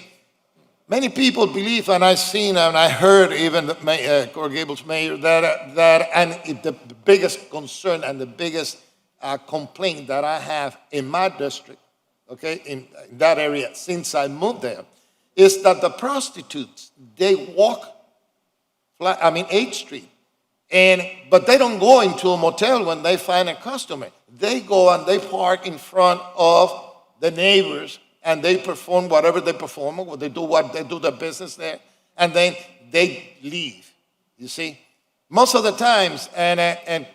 many people believe, and I've seen and I heard even the Coral Gables mayor, the biggest concern and the biggest complaint that I have in my district, okay, in that area since I moved there, is that the prostitutes, they walk 8th Street, but they don't go into a motel when they find a customer. They go and they park in front of the neighbors and they perform whatever they perform, or they do their business there, and then they leave, you see? most of the times, and I'm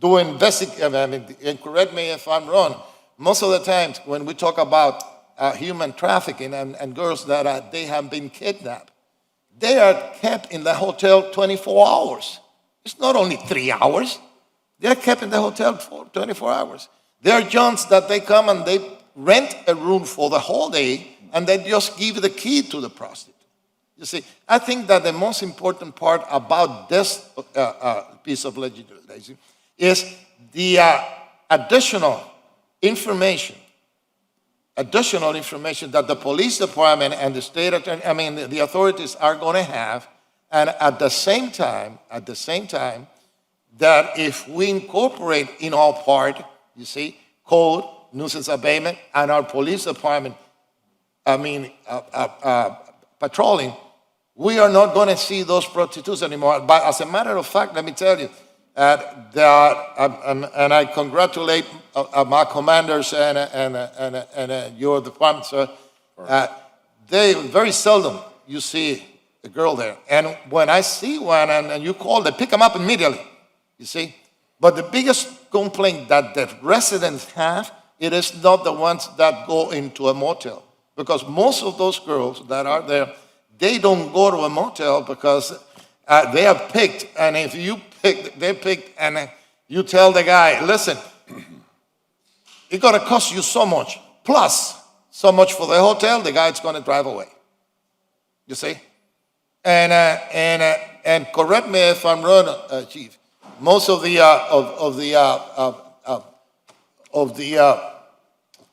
doing and correct me if I'm wrong, most of the times when we talk about human trafficking and girls that they have been kidnapped, they are kept in the hotel 24 hours. It's not only 3 hours. They're kept in the hotel for 24 hours. There are Johns that they come and they rent a room for the whole day and they just give the key to the prostitute. You see, I think that the most important part about this piece of legislation is the additional information that the police department and the state attorney, the authorities are going to have, and at the same time, that if we incorporate in all part, you see, code, nuisance abatement, and our police department, patrolling, we are not going to see those prostitutes anymore. But as a matter of fact, let me tell you, and I congratulate my commanders and your department, sir. They very seldom you see a girl there, and when I see one and you call, they pick them up immediately. You see, but the biggest complaint that the residents have, it is not the ones that go into a motel, because most of those girls that are there, they don't go to a motel because they are picked, and if you they're picked, and you tell the guy, listen, it's going to cost you so much, plus so much for the hotel, the guy's going to drive away. You see? And correct me if I'm wrong, Chief, most of the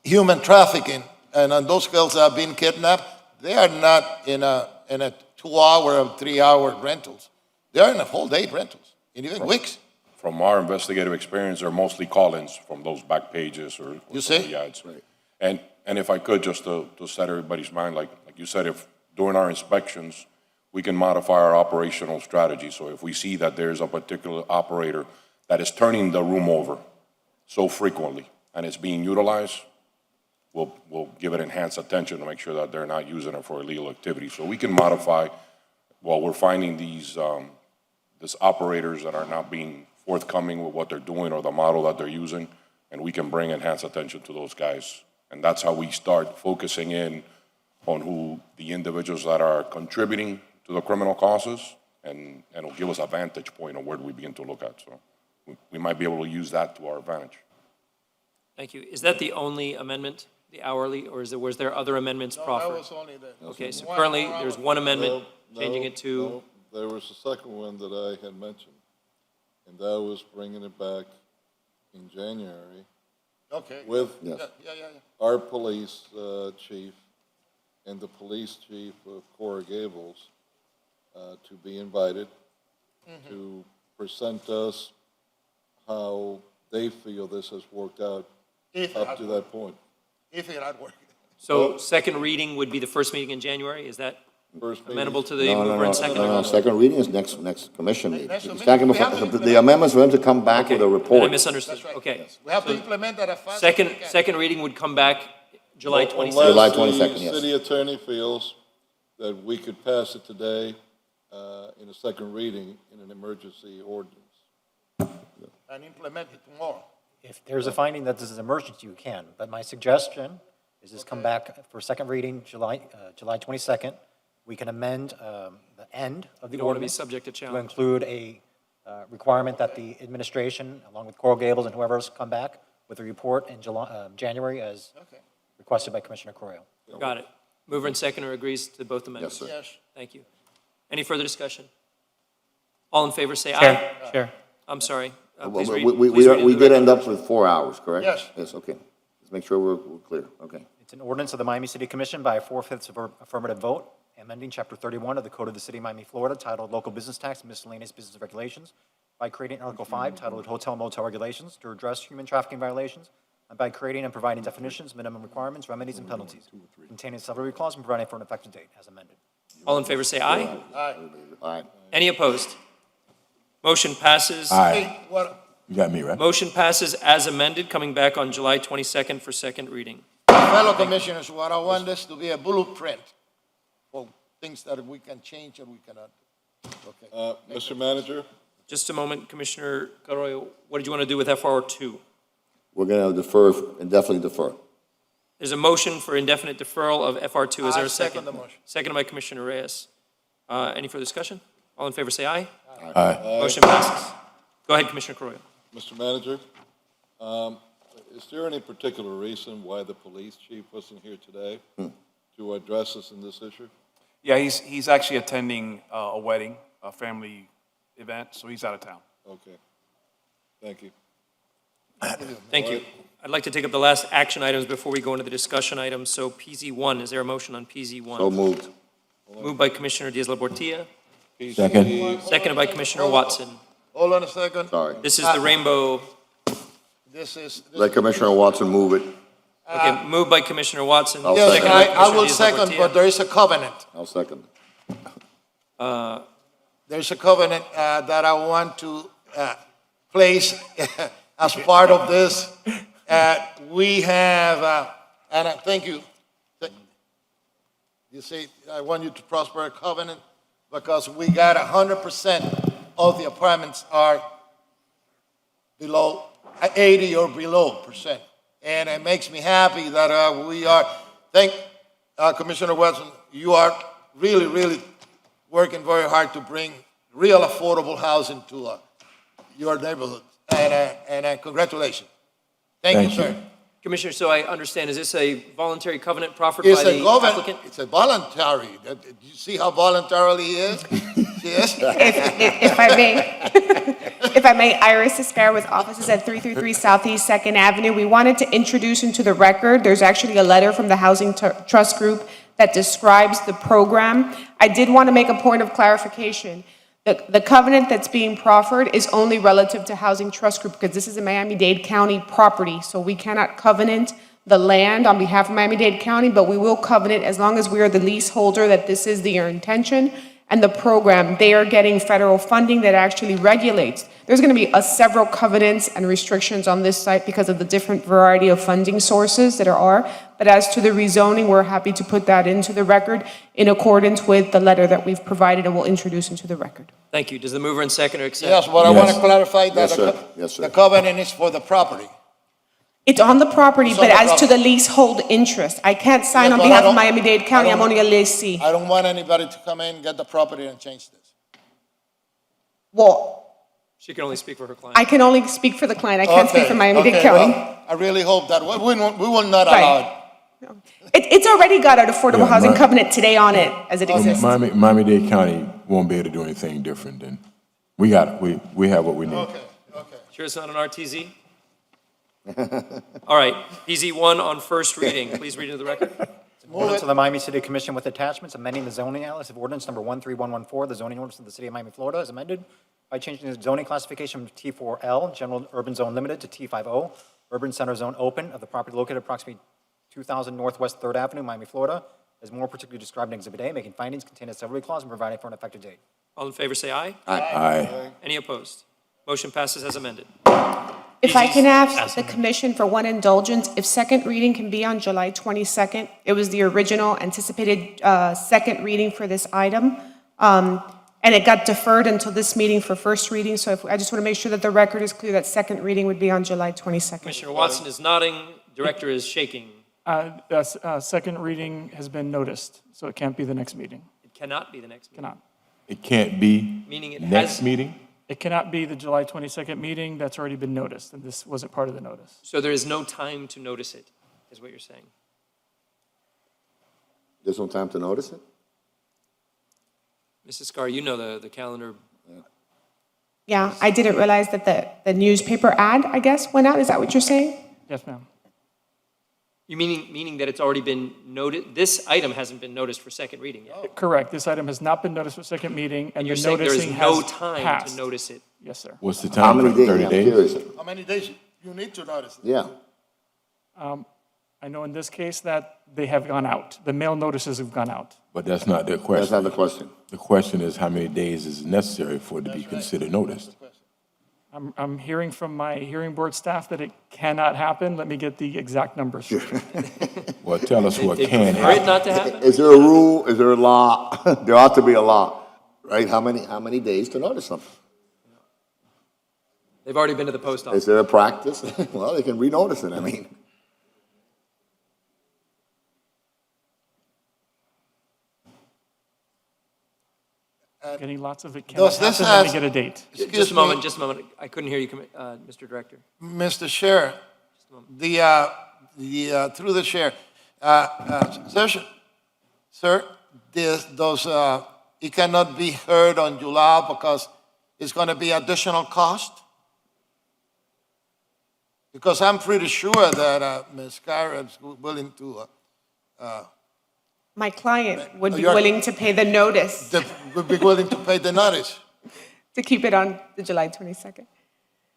human trafficking and those girls that have been kidnapped, they are not in a 2-hour or 3-hour rentals. They are in a whole day rentals, and even weeks. From our investigative experience, they're mostly call-ins from those back pages or You see? the ads. And if I could, just to set everybody's mind, like you said, if during our inspections, we can modify our operational strategy. So if we see that there's a particular operator that is turning the room over so frequently and it's being utilized, we'll give it enhanced attention to make sure that they're not using it for illegal activity. So we can modify, while we're finding these operators that are not being forthcoming with what they're doing or the model that they're using, and we can bring enhanced attention to those guys. And that's how we start focusing in on who the individuals that are contributing to the criminal causes, and it'll give us a vantage point on where do we begin to look at. So we might be able to use that to our advantage. Thank you. Is that the only amendment, the hourly, or was there other amendments proffered? That was only the. Okay, so currently, there's one amendment, changing it to, No, there was a second one that I had mentioned, and that was bringing it back in January Okay. with Yeah. our police chief and the police chief of Coral Gables to be invited to present us how they feel this has worked out If it up had to worked. that point. If it had worked. so second reading would be the first meeting in January? Is that First meeting. amenable to the mover and seconder? No, second reading is next commission meeting. Next It's commission. not We have to the implement- amendments for them to come back Okay, with a then I report. misunderstood. That's right. Okay. We have to implement that as fast as we Second, can. second reading would come back July Unless 27th? July the 22nd, yes. city attorney feels that we could pass it today in a second reading in an emergency ordinance. And implement it tomorrow. If there's a finding that this is emergency, you can. But my suggestion is this come back for second reading July 22nd. We can amend the end of You the don't want to be ordinance subject to to challenge. include a requirement that the administration, along with Coral Gables and whoever else, come back with a report in January as Okay. requested by Commissioner Correa. Got it. Mover and seconder agrees to both amendments? Yes, sir. Yes. Thank you. Any further discussion? All in favor, say aye. Chair, Chair. I'm sorry. Well, Please read- We please read we into the did end record. up with 4 hours, correct? Yes. Yes, okay. Let's make sure we're clear, okay. It's an ordinance of the Miami City Commission by a 4/5 affirmative vote, amending Chapter 31 of the Code of the City of Miami, Florida, titled Local Business Tax and Miscellaneous Business Regulations, by creating Article 5, titled Hotel and Motel Regulations, to address human trafficking violations, and by creating and providing definitions, minimum requirements, remedies, and penalties, containing a severability clause and providing for an effective date, as amended. All in favor, say aye. Aye. All right. Any opposed? Motion passes. Aye. Hey, what, You got me, right? Motion passes as amended, coming back on July 22nd for second reading. fellow commissioners, what I want this to be a blueprint for things that we can change and we cannot. Mr. Manager? Just a moment, Commissioner Carollo, what did you want to do with FR2? We're going to defer, indefinitely defer. There's a motion for indefinite deferral of FR2. Is there I a second? second the motion. Seconded by Commissioner Reyes. Any further discussion? All in favor, say aye. Aye. Motion passes. Go ahead, Commissioner Carollo. Mr. Manager, is there any particular reason why the police chief wasn't here today to address us in this issue? Yeah, he's actually attending a wedding, a family event, so he's out of town. Okay. Thank you. Thank you. I'd like to take up the last action items before we go into the discussion items. So PZ1, is there a motion on PZ1? So moved. Moved by Commissioner Diaz-Labortia, Second. seconded by Commissioner Watson. Hold on a second. Sorry. This is the rainbow, This is. Let Commissioner Watson move it. okay, moved by Commissioner Watson. I'll Yes, seconded by I Commissioner will second, Diaz-Labortia. but there is a covenant. I'll second. There's a covenant that I want to place as part of this. We have, and I thank you. You see, I want you to prosper a covenant because we got 100% of the apartments are below 80 or below percent. And it makes me happy that we are, Commissioner Watson, you are really, really working very hard to bring real affordable housing to your neighborhood. And congratulations. Thank you, sir. Commissioner, so I understand, is this a voluntary covenant proffered by It's a the covenant, applicant? it's a voluntary. Do you see how voluntarily he is? Yes? If I may, if I may, Iris Escara with offices at 333 Southeast 2nd Avenue. We wanted to introduce into the record, there's actually a letter from the Housing Trust Group that describes the program. I did want to make a point of clarification. The covenant that's being proffered is only relative to Housing Trust Group because this is a Miami-Dade County property, so we cannot covenant the land on behalf of Miami-Dade County, but we will covenant as long as we are the leaseholder that this is their intention. And the program, they are getting federal funding that actually regulates. There's going to be several covenants and restrictions on this site because of the different variety of funding sources that there are. But as to the rezoning, we're happy to put that into the record in accordance with the letter that we've provided and we'll introduce into the record. Thank you. Does the mover and seconder accept? Yes, but I want to Yes. clarify that Yes, sir. Yes, sir. the covenant is for the property. It's on the property, It's on but the as to property. the leasehold interest, I can't sign Yes, on but I behalf of don't- Miami-Dade County. I I'm don't- only a lessee. I don't want anybody to come in, get the property and change this. Well, She can only speak for her client. I can only speak for the client. I can't speak Okay, for Miami-Dade okay, County. well, I really hope that we will not Right. allow it. It's already got an affordable Yeah, housing my- covenant today on it as it exists. Miami-Dade County won't be able to do anything different than, we have what we need. Okay, okay. Sure it's not an RTZ? All right, PZ1 on first reading. Please read into the record. Ordinance of the Miami City Commission with attachments amending the zoning atlas of ordinance number 13114, the zoning ordinance of the city of Miami, Florida, is amended by changing the zoning classification from T4L, General Urban Zone Limited, to T50, Urban Center Zone Open, of the property located approximately 2000 Northwest 3rd Avenue, Miami, Florida, as more particularly described in Exhibit A, making findings, containing a severability clause, and providing for an effective date. All in favor, say aye. Aye. Any opposed? Motion passes as amended. If I can ask the commission for one indulgence, if second reading can be on July 22nd, it was the original anticipated second reading for this item, and it got deferred until this meeting for first reading, so I just want to make sure that the record is clear that second reading would be on July 22nd. Commissioner Watson is nodding, Director is shaking. Second reading has been noticed, so it can't be the next meeting. It cannot be the next meeting. Cannot. It can't be Meaning it next has- meeting? It cannot be the July 22nd meeting. That's already been noticed, and this wasn't part of the notice. So there is no time to notice it, is what you're saying? There's no time to notice it? Mrs. Scar, you know the calendar. Yeah, I didn't realize that the newspaper ad, I guess, went out. Is that what you're saying? Yes, ma'am. You meaning that it's already been noted, this item hasn't been noticed for second reading yet? Correct. This item has not been noticed for second meeting, and You're the saying there is noticing no has time passed. to notice it? Yes, sir. What's the How time? many days? 30 I'm days? curious. How many days you need to notice it? Yeah. I know in this case that they have gone out. The mail notices have gone out. But that's not the That's question. not the question. The question is how many days is necessary for it to be considered noticed? I'm hearing from my hearing board staff that it cannot happen. Let me get the exact numbers. Well, tell us what They can prefer it happen. not to happen? Is there a rule? Is there a law? There ought to be a law right? How many days to notice something? They've already been to the post office. Is there a practice? Well, they can renotice it, I mean. Getting lots of it cannot Does this happen, let me has- get a date. Just a moment, just a moment. I couldn't hear you, Mr. Director. Mr. Chair, through the chair, sir, it cannot be heard on July because it's going to be additional cost? Because I'm pretty sure that Ms. Kyra's willing to, My client would be You're- willing to pay the notice would be willing to pay the notice. to keep it on the July 22nd.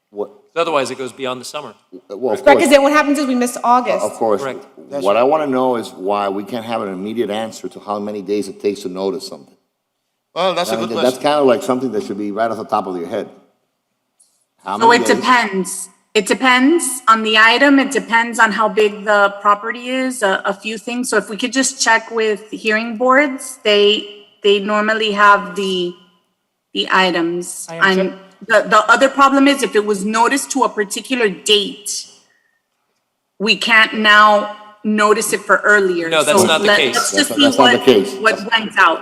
What, Otherwise, it goes beyond the summer. well, of Right, course. because then what happens is we miss August. Of course. Correct. What I want to know is why we can't have an immediate answer to how many days it takes to notice something. Well, that's a I mean, good That's question. kind of like something that should be right off the top of your head. How So many it days? depends. It depends on the item. It depends on how big the property is, a few things. So if we could just check with hearing boards, they normally have the items. I am check- The other problem is if it was noticed to a particular date, we can't now notice it for earlier. No, that's So not the case. Let's just That's see not the case. what went out.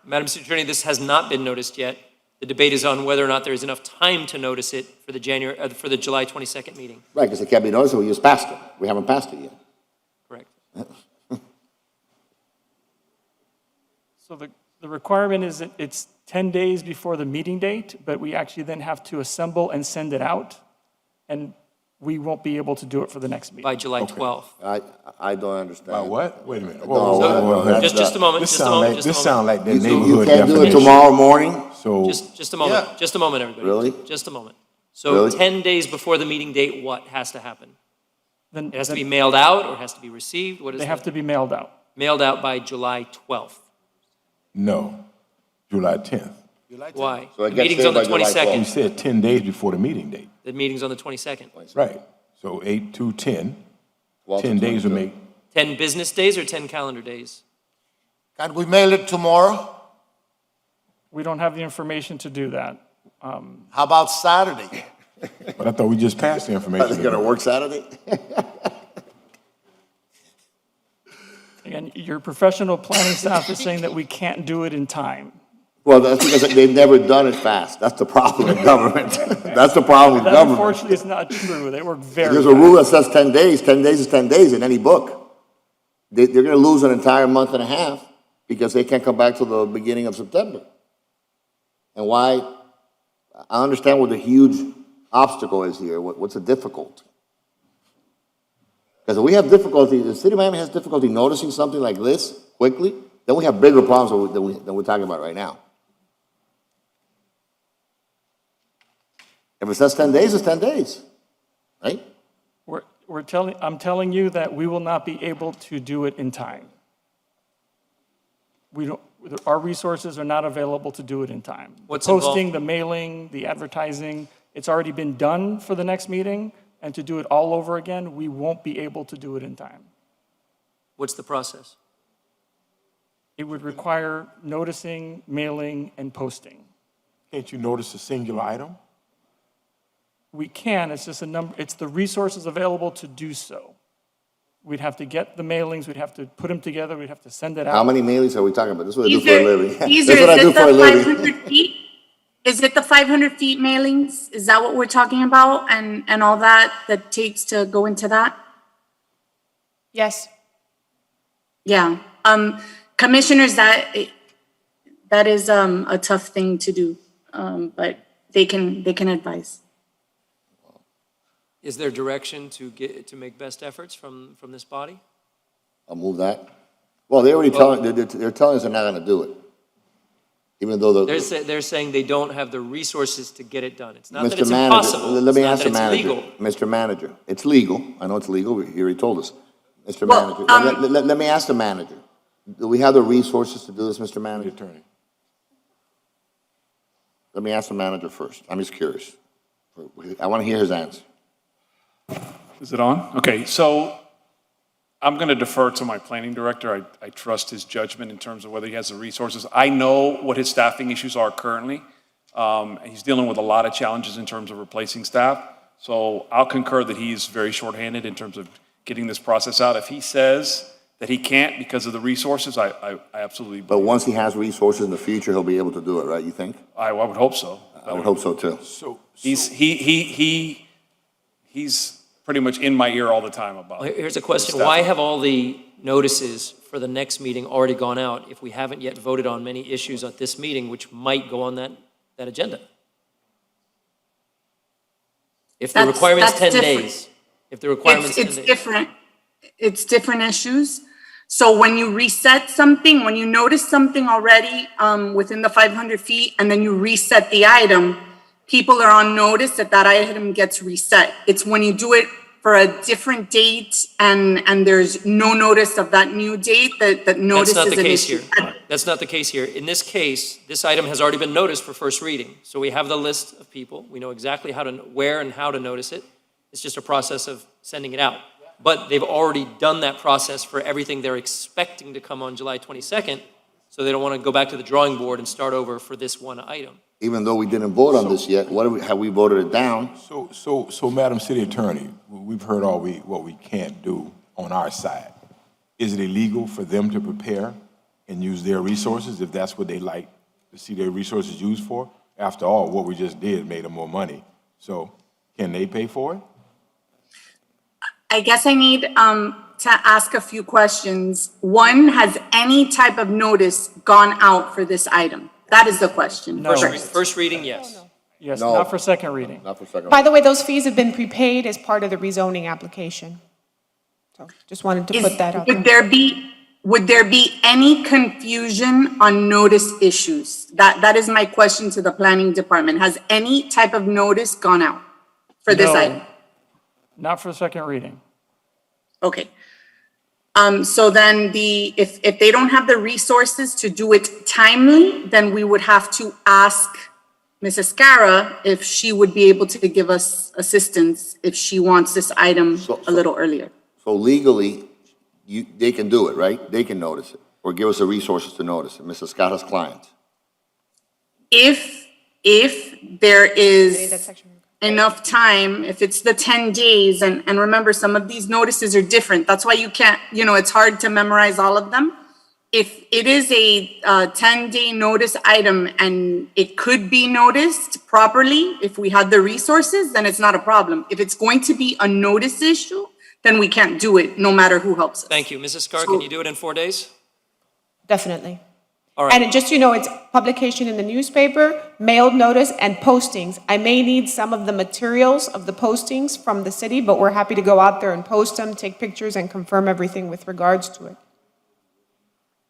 Madam City Attorney, this has not been noticed yet. The debate is on whether or not there is enough time to notice it for the July 22nd meeting. Right, because it can't be noticed, we just passed it. We haven't passed it yet. Correct. So the requirement is that it's 10 days before the meeting date, but we actually then have to assemble and send it out, and we won't be able to do it for the next meeting. By July 12th. I don't understand. By what? Wait a minute. No, Whoa, no, whoa, whoa, that's whoa. Just a moment, This just a sound moment, like, just a this moment. sound like that You neighborhood can't do it definition. tomorrow morning? So, Just a moment, Yeah. just a moment, everybody. Really? Just a moment. So Really? 10 days before the meeting date, what has to happen? Then It has to be mailed out or has to be received? What is they have it? to be mailed out. Mailed out by July 12th. no, July 10th. Why? So it The gets meeting's there on the by July 22nd. You said 10 days before the meeting date. The meeting's on the 22nd. Right. So 8 to 10, 12 to 10 days would 22. make, 10 business days or 10 calendar days? Can we mail it tomorrow? We don't have the information to do that. How about Saturday? but I thought we just passed the Is information. it gonna work Saturday? Again, your professional planning staff is saying that we can't do it in time. Well, that's because they've never done it fast. That's the problem with government. That's the problem with That government. unfortunately is not true. They work very There's a fast. rule that says 10 days. 10 days is 10 days in any book. They're gonna lose an entire month and a half because they can't come back till the beginning of September. And why? I understand what the huge obstacle is here. What's the difficulty? Because if we have difficulty, the city of Miami has difficulty noticing something like this quickly, then we have bigger problems than we're talking about right now. If it says 10 days, it's 10 days, right? I'm telling you that we will not be able to do it in time. Our resources are not available to do it in time. The What's involved? posting, the mailing, the advertising, it's already been done for the next meeting, and to do it all over again, we won't be able to do it in time. What's the process? It would require noticing, mailing, and posting. Can't you notice a singular item? We can, it's just it's the resources available to do so. We'd have to get the mailings, we'd have to put them together, we'd have to send it out. How many mailings are we talking about? This is what I do for a Caesar, living. Caesar, This is what I is do it for a the living. 500 feet? Is it the 500 feet mailings? Is that what we're talking about? And all that takes to go into that? Yes. Yeah. Commissioners, that is a tough thing to do, but they can advise. Is there direction to make best efforts from this body? I'll move that. Well, they're telling us they're not gonna do it. Even though They're saying they don't have the resources to get it done. It's not that Mr. it's Manager, impossible. let me It's not ask the that it's manager. legal. Mr. Manager, it's legal. I know it's legal. He already told us. Mr. Well, Manager, let me ask the manager. Do we have the resources to do this, Mr. Manager? Attorney. Let me ask the manager first. I'm just curious. I want to hear his answer. Is it on? Okay, so I'm going to defer to my planning director. I trust his judgment in terms of whether he has the resources. I know what his staffing issues are currently. And he's dealing with a lot of challenges in terms of replacing staff. So I'll concur that he's very shorthanded in terms of getting this process out. If he says that he can't because of the resources, I absolutely But once he has resources in the future, he'll be able to do it, right, you think? I would hope so. I would hope so, too. He's pretty much in my ear all the time about Well, it. here's a question. Why have all the notices for the next meeting already gone out if we haven't yet voted on many issues at this meeting which might go on that agenda? If the requirement's 10 different. days, if the requirement's 10 days. It's different issues. So when you reset something, when you notice something already within the 500 feet and then you reset the item, people are on notice that that item gets reset. It's when you do it for a different date and there's no notice of that new date that notice is an issue. That's not the case here. That's not the case here. In this case, this item has already been noticed for first reading. So we have the list of people. We know exactly where and how to notice it. It's just a process of sending it out. But they've already done that process for everything they're expecting to come on July 22nd. So they don't want to go back to the drawing board and start over for this one item. Even though we didn't vote on this yet, have we voted it down? So, Madam City Attorney, we've heard what we can't do on our side. Is it illegal for them to prepare and use their resources if that's what they like to see their resources used for? After all, what we just did made them more money. So can they pay for it? I guess I need to ask a few questions. One, has any type of notice gone out for this item? That is the question. No. First reading, yes. Yes, No. not for second reading. Not for second. By the way, those fees have been prepaid as part of the rezoning application. So just wanted to put that out there. Would there be any confusion on notice issues? That is my question to the planning department. Has any type of notice gone out for this No. item? Not for second reading. Okay. So then if they don't have the resources to do it timely, then we would have to ask Mrs. Scara if she would be able to give us assistance if she wants this item a little earlier. So legally, they can do it, right? They can notice it, or give us the resources to notice it, Mrs. Scata's client. If there is enough time, if it's the 10 days, and remember, some of these notices are different. That's why you can't, it's hard to memorize all of them. If it is a 10-day notice item and it could be noticed properly, if we had the resources, then it's not a problem. If it's going to be a notice issue, then we can't do it, no matter who helps us. Thank you. Mrs. Scar, can you do it in 4 days? Definitely. All right. And just so you know, it's publication in the newspaper, mailed notice, and postings. I may need some of the materials of the postings from the city, but we're happy to go out there and post them, take pictures, and confirm everything with regards to it.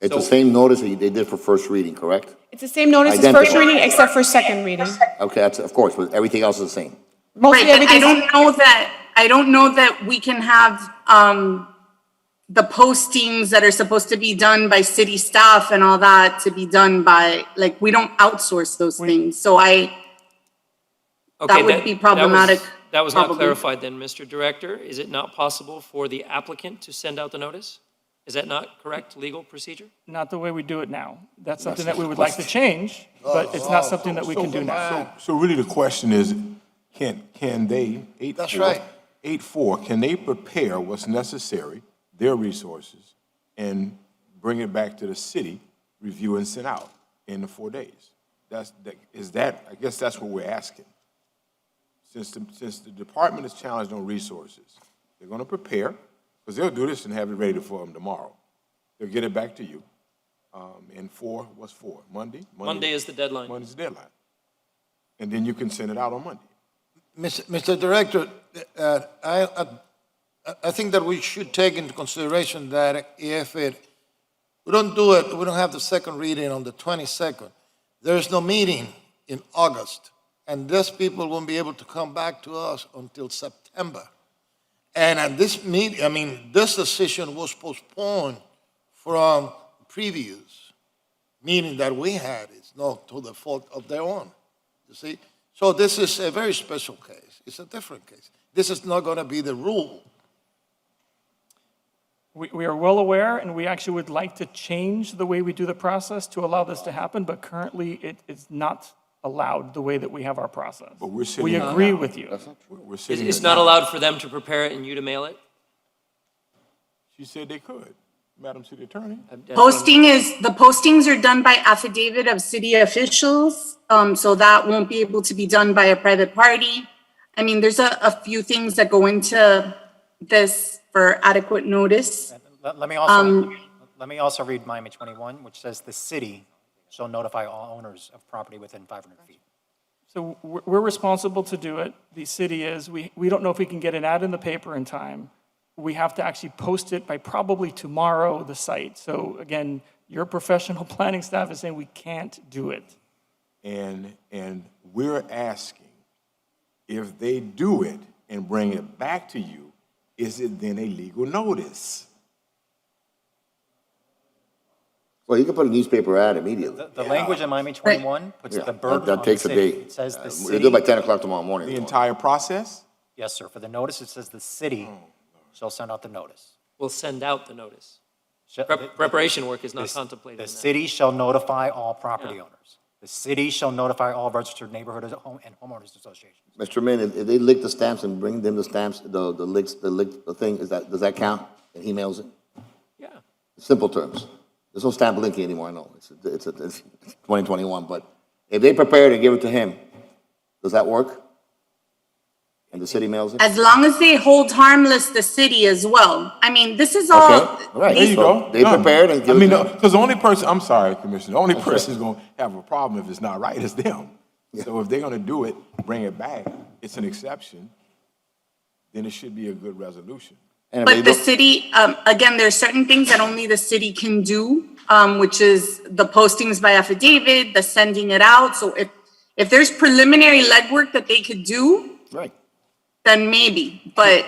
It's the same notice that they did for first reading, correct? It's the same notice as first Identical. reading, except for second reading. Okay, that's, of course, but everything else is the same. Mostly Right, but everything. I don't know that we can have the postings that are supposed to be done by city staff and all that to be done by, we don't outsource those things. So Okay, that would be problematic. That was not probably. clarified then, Mr. Director. Is it not possible for the applicant to send out the notice? Is that not correct legal procedure? Not the way we do it now. That's something that we would like to change, but it's not something that we can do now. So really the question is, can they, That's right. 8-4, can they prepare what's necessary, their resources, and bring it back to the city, review and send out in the 4 days? I guess that's what we're asking. Since the department is challenged on resources, they're gonna prepare, because they'll do this and have it ready for them tomorrow. They'll get it back to you. And what's 4? Monday? Monday is the deadline. Monday's the deadline. And then you can send it out on Monday. Mr. Director, I think that we should take into consideration that if we don't do it, we don't have the second reading on the 22nd, there's no meeting in August, and these people won't be able to come back to us until September. And at this meeting, this decision was postponed from previous meeting that we had. It's not to the fault of their own, you see? So this is a very special case. It's a different case. This is not going to be the rule. We are well aware, and we actually would like to change the way we do the process to allow this to happen, but currently it is not allowed the way that we have our process. But we're sitting We here agree now. with you. We're sitting It's here not now. allowed for them to prepare it and you to mail it? She said they could, Madam City Attorney. That's what I'm- The postings are done by affidavit of city officials, so that won't be able to be done by a private party. I mean, there's a few things that go into this for adequate notice. Let me also read Miami 21, which says the city shall notify all owners of property within 500 feet. So we're responsible to do it. The city is. We don't know if we can get an ad in the paper in time. We have to actually post it by probably tomorrow, the site. So again, your professional planning staff is saying we can't do it. And we're asking, if they do it and bring it back to you, is it then a legal notice? Well, you can put a newspaper ad immediately. The language in Miami 21 puts Yeah, the burden that on the takes a city. day. It says the We'll city. do it by 10 o'clock tomorrow morning. The entire process? Yes, sir. For the notice, it says the city shall send out the notice. We'll send out the notice. Shall- Preparation work is not The contemplated The in that. city shall notify all property owners. The city shall notify all registered neighborhood and homeowners associations. Mr. Min, if they lick the stamps and bring them the stamps, the thing, does that count? And he mails it? Yeah. Simple terms. There's no stamp linking anymore, I know. It's 2021, but if they prepare it and give it to him, does that work? And the city mails it? As long as they hold harmless the city as well. I mean, this is all. Okay, all right. There you So go. they prepared and give it to him. Because the only person, I'm sorry, Commissioner, the only person who's going to have a problem if it's not right is them. So if they're going to do it, bring it back, it's an exception, then it should be a good resolution. And if But they the don't- city, again, there's certain things that only the city can do, which is the postings by affidavit, the sending it out. So if there's preliminary legwork that they could do, Right. then maybe. But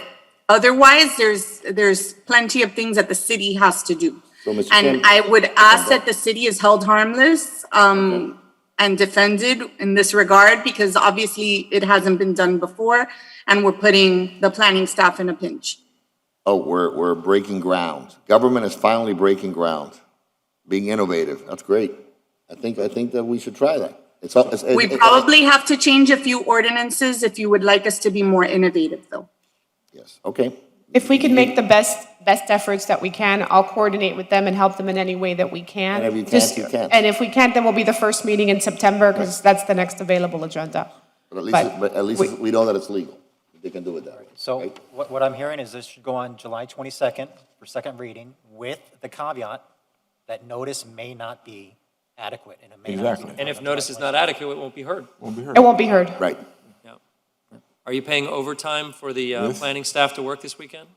otherwise, there's plenty of things that the city has to do. So, Mr. And Chairman- I would ask that the city is held harmless, and defended in this regard, because obviously it hasn't been done before, and we're putting the planning staff in a pinch. Oh, we're breaking ground. Government is finally breaking ground, being innovative. That's great. I think that we should try that. We probably have to change a few ordinances if you would like us to be more innovative, though. Yes, okay. If we can make the best efforts that we can, I'll coordinate with them and help them in any way that we can. And if you can't, Just- you can't. And if we can't, then we'll be the first meeting in September, because that's the next available agenda. But at But least we know that it's legal. They can do it that way. So right? what I'm hearing is this should go on July 22nd for second reading with the caveat that notice may not be adequate and it may not be. Exactly. And if notice is not adequate, it won't be heard. Won't be It heard. won't be heard. Right. Yeah. Are you paying overtime for the Yes. planning staff to work this weekend?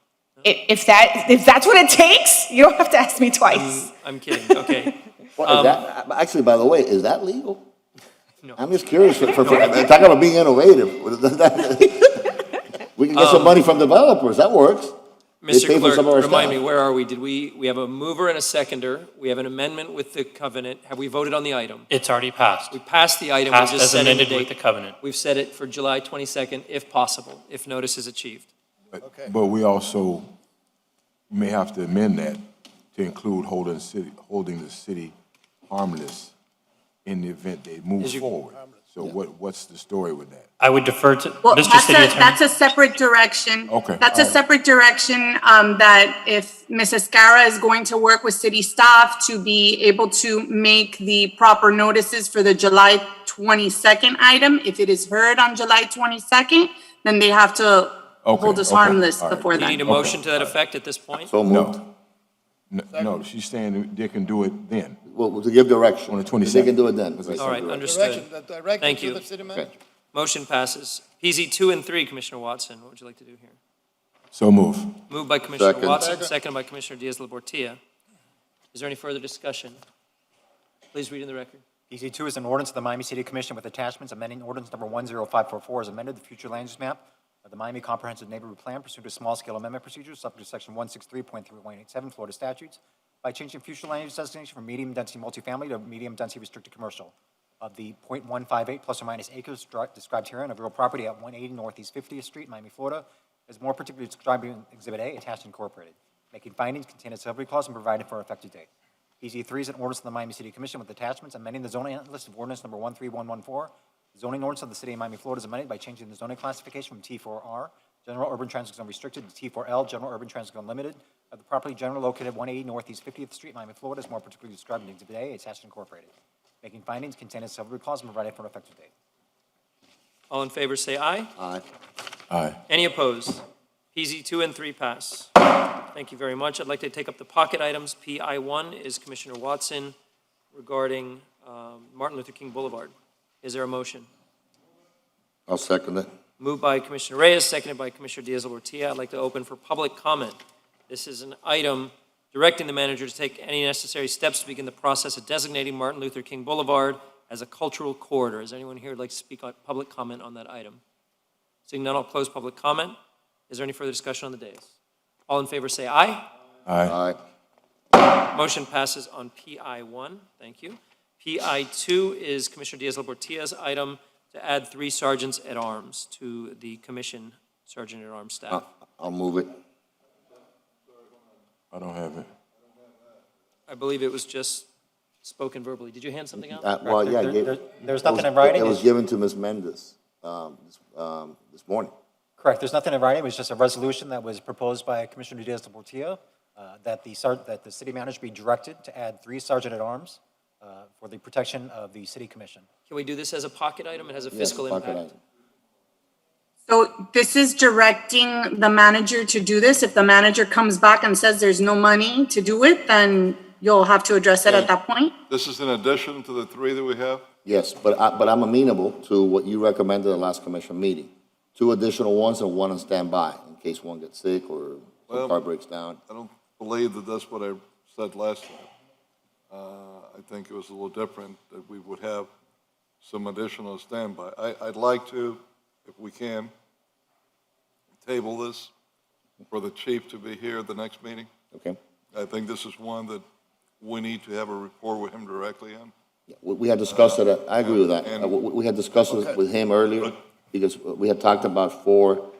If that's what it takes, you don't have to ask me twice. I'm kidding, okay. Well, is that, actually, by the way, is that legal? No. I'm just curious, talk about being innovative. We can get some money from developers, that works. They Mr. pay for Clerk, some of our remind me, staff. where are we? We have a mover and a seconder. We have an amendment with the covenant. Have we voted on the item? It's already passed. We passed the item, we're Passed just as setting the amended with the date. covenant. We've set it for July 22nd, if possible, if notice is achieved. But we also may have to amend that to include holding the city harmless in the event they move Is you- forward. So what's the story with that? I would defer to Well, Mr. City Attorney. that's a separate direction. Okay, That's a all right. separate direction, that if Mrs. Cara is going to work with city staff to be able to make the proper notices for the July 22nd item, if it is heard on July 22nd, then they have to Okay, hold us okay, harmless all right. before Do you need a then. motion to that effect at this point? So moved. No, she's saying they can do it then. Well, to give direction. On the They 22nd. can do it then. All right, understood. Thank you. Okay. Motion passes. PZ 2 and 3, Commissioner Watson, what would you like to do here? So move. Moved by Commissioner Second. Watson, seconded by Commissioner Diaz-Labortia. Is there any further discussion? Please read in the record. PZ 2 is an ordinance of the Miami City Commission with attachments amending ordinance number 10544 as amended the future land use map of the Miami Comprehensive Neighborhood Plan pursuant to small-scale amendment procedures subject to section 163.3187 Florida statutes by changing future land use designation from medium-density multifamily to medium-density restricted commercial of the .158 plus or minus acres described herein of real property at 180 Northeast 50th Street, Miami, Florida, as more particularly described in Exhibit A, attached and incorporated. making findings, containing a summary clause, and providing for an effective date. PZ 3 is an ordinance of the Miami City Commission with attachments amending the zoning list of ordinance number 13114. The zoning ordinance of the City of Miami, Florida is amended by changing the zoning classification from T4R, General Urban Transit Zone Restricted, to T4L, General Urban Transit Zone Limited, of the property generally located at 180 Northeast 50th Street, Miami, Florida, is more particularly described in Exhibit A, attached and incorporated. Making findings, containing a summary clause, and providing for an effective date. All in favor, say aye. Aye. Aye. Any opposed? PZ 2 and 3 pass. Thank you very much. I'd like to take up the pocket items. PI 1 is Commissioner Watson regarding Martin Luther King Boulevard. Is there a motion? I'll second it. Moved by Commissioner Reyes, seconded by Commissioner Diaz-Ortiz. I'd like to open for public comment. This is an item directing the manager to take any necessary steps to begin the process of designating Martin Luther King Boulevard as a cultural corridor. Is anyone here who'd like to speak on public comment on that item? Seeing none, I'll close public comment. Is there any further discussion on the dais? All in favor say aye. Aye. Aye. Motion passes on PI 1. Thank you. PI 2 is Commissioner Diaz-Ortiz's item to add 3 sergeants at arms to the commission sergeant at arms staff. I'll move it. I don't have it. I believe it was just spoken verbally. Did you hand something out? Well, yeah. There's nothing in writing. It was given to Ms. Mendes this morning. Correct. There's nothing in writing. It was just a resolution that was proposed by Commissioner Diaz-Portillo that the city manager be directed to add 3 sergeant-at-arms for the protection of the city commission. Can we do this as a pocket item? It has a Yes, fiscal pocket impact. item. So this is directing the manager to do this. If the manager comes back and says there's no money to do it, then you'll have to address it at that point? This is in addition to the 3 that we have? Yes, but I'm amenable to what you recommended at the last commission meeting. 2 additional ones and 1 on standby in case one gets sick or the car breaks down. I don't believe that that's what I said last time. I think it was a little different, that we would have some additional standby. I'd like to, if we can, table this for the chief to be here at the next meeting. Okay. I think this is one that we need to have a report with him directly on. We had discussed it, I agree with that. And- We had discussed it with him earlier, because we had talked about four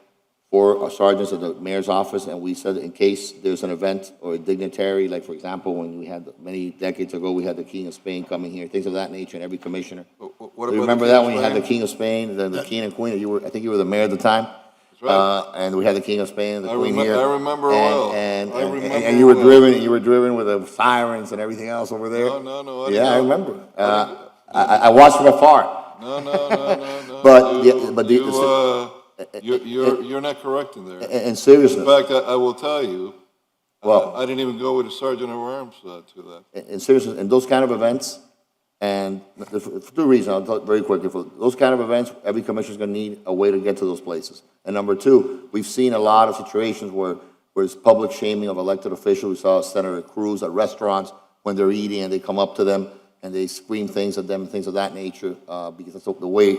sergeants at the mayor's office, and we said in case there's an event or a dignitary, like for example, when we had, many decades ago, we had the King of Spain coming here, things of that nature, and every commissioner. What You about the remember King that of when you had the Spain? King of Spain, then the King and Queen, I think you were the mayor at the time? That's right. And we had the King of Spain and the I Queen remem- here. I remember well. And I remember and you were well. you were driven with the sirens and everything else over there. No. Yeah, I remember. I watched from afar. No. But the- You're not correct in there. In seriousness. In fact, I will tell you, Well- I didn't even go with the sergeant of arms to that. In seriousness, in those kind of events, and for 2 reasons, I'll talk very quickly. For those kind of events, every commissioner's gonna need a way to get to those places. And number 2, we've seen a lot of situations where it's public shaming of elected officials. We saw Senator Cruz at restaurants when they're eating and they come up to them and they scream things at them, things of that nature, because that's the way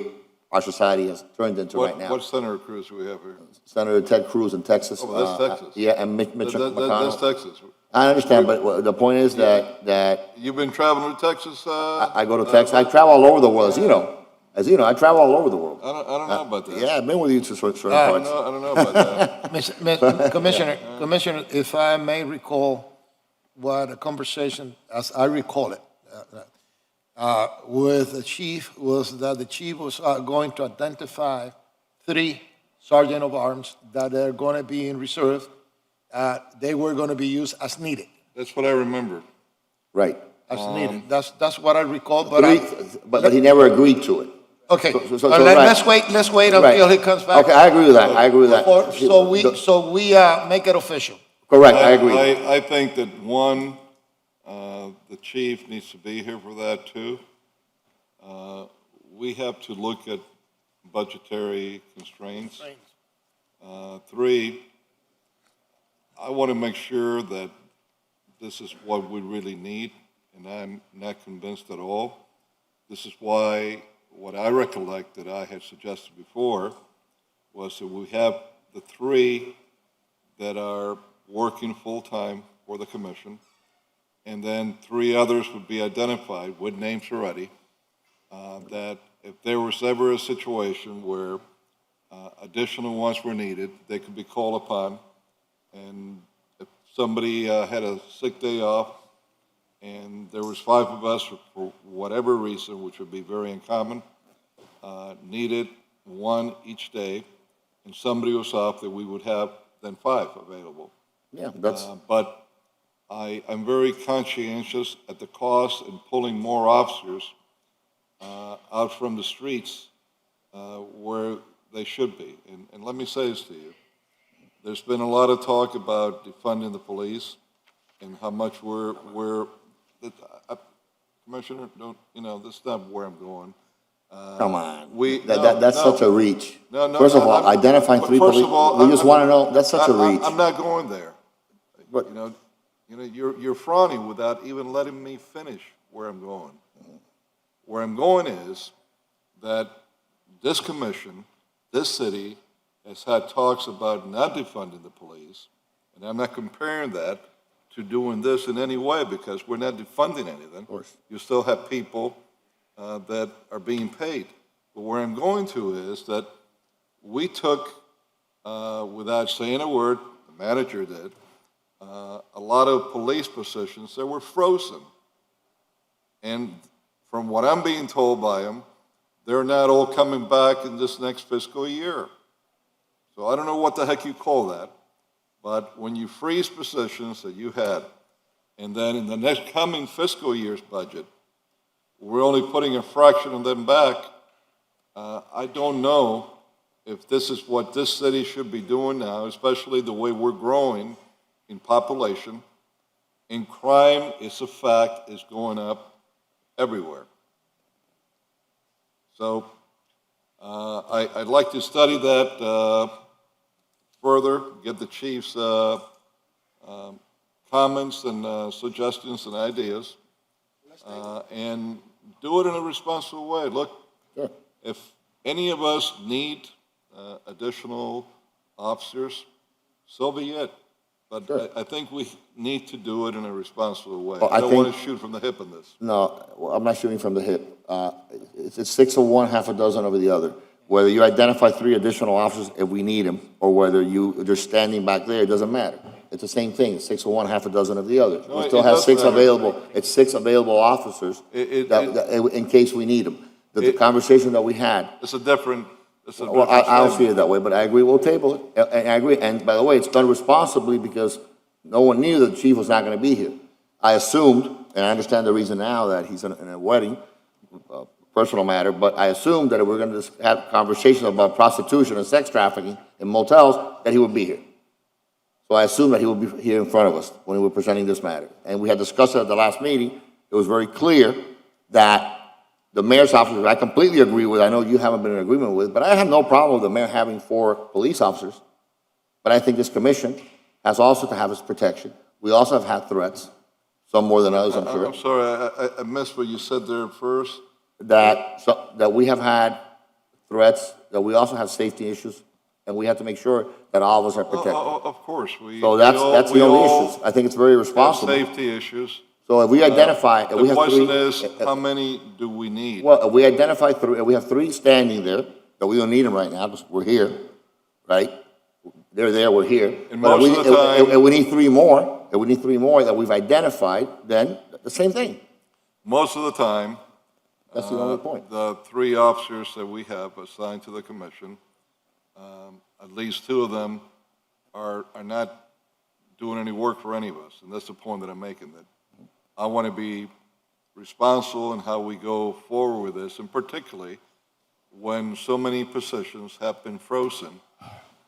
our society has turned into right now. What Senator Cruz do we have here? Senator Ted Cruz in Texas. Oh, that's Texas. Yeah, and Mitch That's McConnell. Texas. I understand, but the point is that You've been traveling to Texas? I go to Texas. I travel all over the world, as you know. I travel all over the world. I don't know about that. Yeah, I've been with you to certain I parts. don't know about that. Commissioner, if I may recall what a conversation, as I recall it, with the chief, was that the chief was going to identify 3 sergeant of arms that are going to be in reserve. They were going to be used as needed, That's what I remember. Right. as needed. That's what I recall, but But he never agreed to it. okay. So Well, right. let's wait until he comes back. Okay, I agree with that. I agree with that. So we make it official. Correct, I agree. I think that one, the chief needs to be here for that too. We have to look at budgetary constraints. 3, I want to make sure that this is what we really need, and I'm not convinced at all. This is why, what I recollect that I had suggested before was that we have the 3 that are working full-time for the commission, and then 3 others would be identified with names already, that if there was ever a situation where additional ones were needed, they could be called upon, and if somebody had a sick day off, and there was 5 of us, for whatever reason, which would be very uncommon, needed 1 each day, and somebody was off, that we would have then 5 available. Yeah, that's, But I'm very conscientious at the cost in pulling more officers out from the streets where they should be. And let me say this to you. There's been a lot of talk about defunding the police and how much Commissioner, don't, this is not where I'm going. come on. No, That's no. such a reach. No, First of no, all, I'm- identifying 3 first police, of all, we just I'm- want to know, that's such a reach. I'm not going there. But- You're frowning without even letting me finish where I'm going. Where I'm going is that this commission, this city, has had talks about not defunding the police, and I'm not comparing that to doing this in any way, because we're not defunding anything. Of course. You still have people that are being paid. But where I'm going to is that we took, without saying a word, the manager did, a lot of police positions that were frozen. And from what I'm being told by them, they're not all coming back in this next fiscal year. So I don't know what the heck you call that, but when you freeze positions that you had, and then in the next coming fiscal year's budget, we're only putting a fraction of them back, I don't know if this is what this city should be doing now, especially the way we're growing in population, and crime, it's a fact, is going up everywhere. So I'd like to study that further, get the chief's comments and suggestions and ideas, and do it in a responsible way. Look, Sure. if any of us need additional officers, so be it. But Sure. I think we need to do it in a responsible way. Well, I I don't want to think- shoot from the hip on this. No, well, I'm not shooting from the hip. It's 6 of one, half a dozen of the other. Whether you identify 3 additional officers if we need them, or whether they're standing back there, it doesn't matter. It's the same thing, 6 of one, half a dozen of the other. No, We it still have does 6 matter. available, it's 6 available officers in case we need them. The conversation that we had, It's a different, well, I don't see it that way, but I agree, we'll table it. And I agree, and by the way, it's done responsibly because no one knew that the chief was not going to be here. I assumed, and I understand the reason now that he's in a wedding, personal matter, but I assumed that if we're going to have conversations about prostitution and sex trafficking in motels, that he would be here. So I assumed that he would be here in front of us when we were presenting this matter. And we had discussed it at the last meeting. It was very clear that the mayor's office, I completely agree with, I know you haven't been in agreement with, but I have no problem with the mayor having 4 police officers. But I think this commission has also to have its protection. We also have had threats, some more than others, I'm sure. I'm sorry, I missed what you said there first. That we have had threats, that we also have safety issues, and we have to make sure that all of us are protected. Of course, So that's the only issues. I think it's very have responsible. safety issues. So if we identify, if we The have 3. question is, how many do we need? Well, if we identify 3, if we have 3 standing there, that we don't need them right now, because we're here, right? They're there, we're here. And But if most of the time- if we need 3 more, if we need 3 more that we've identified, then the same thing. Most of the time, That's the only point. the 3 officers that we have assigned to the commission, at least 2 of them are not doing any work for any of us. And that's the point that I'm making, that I want to be responsible in how we go forward with this, and particularly when so many positions have been frozen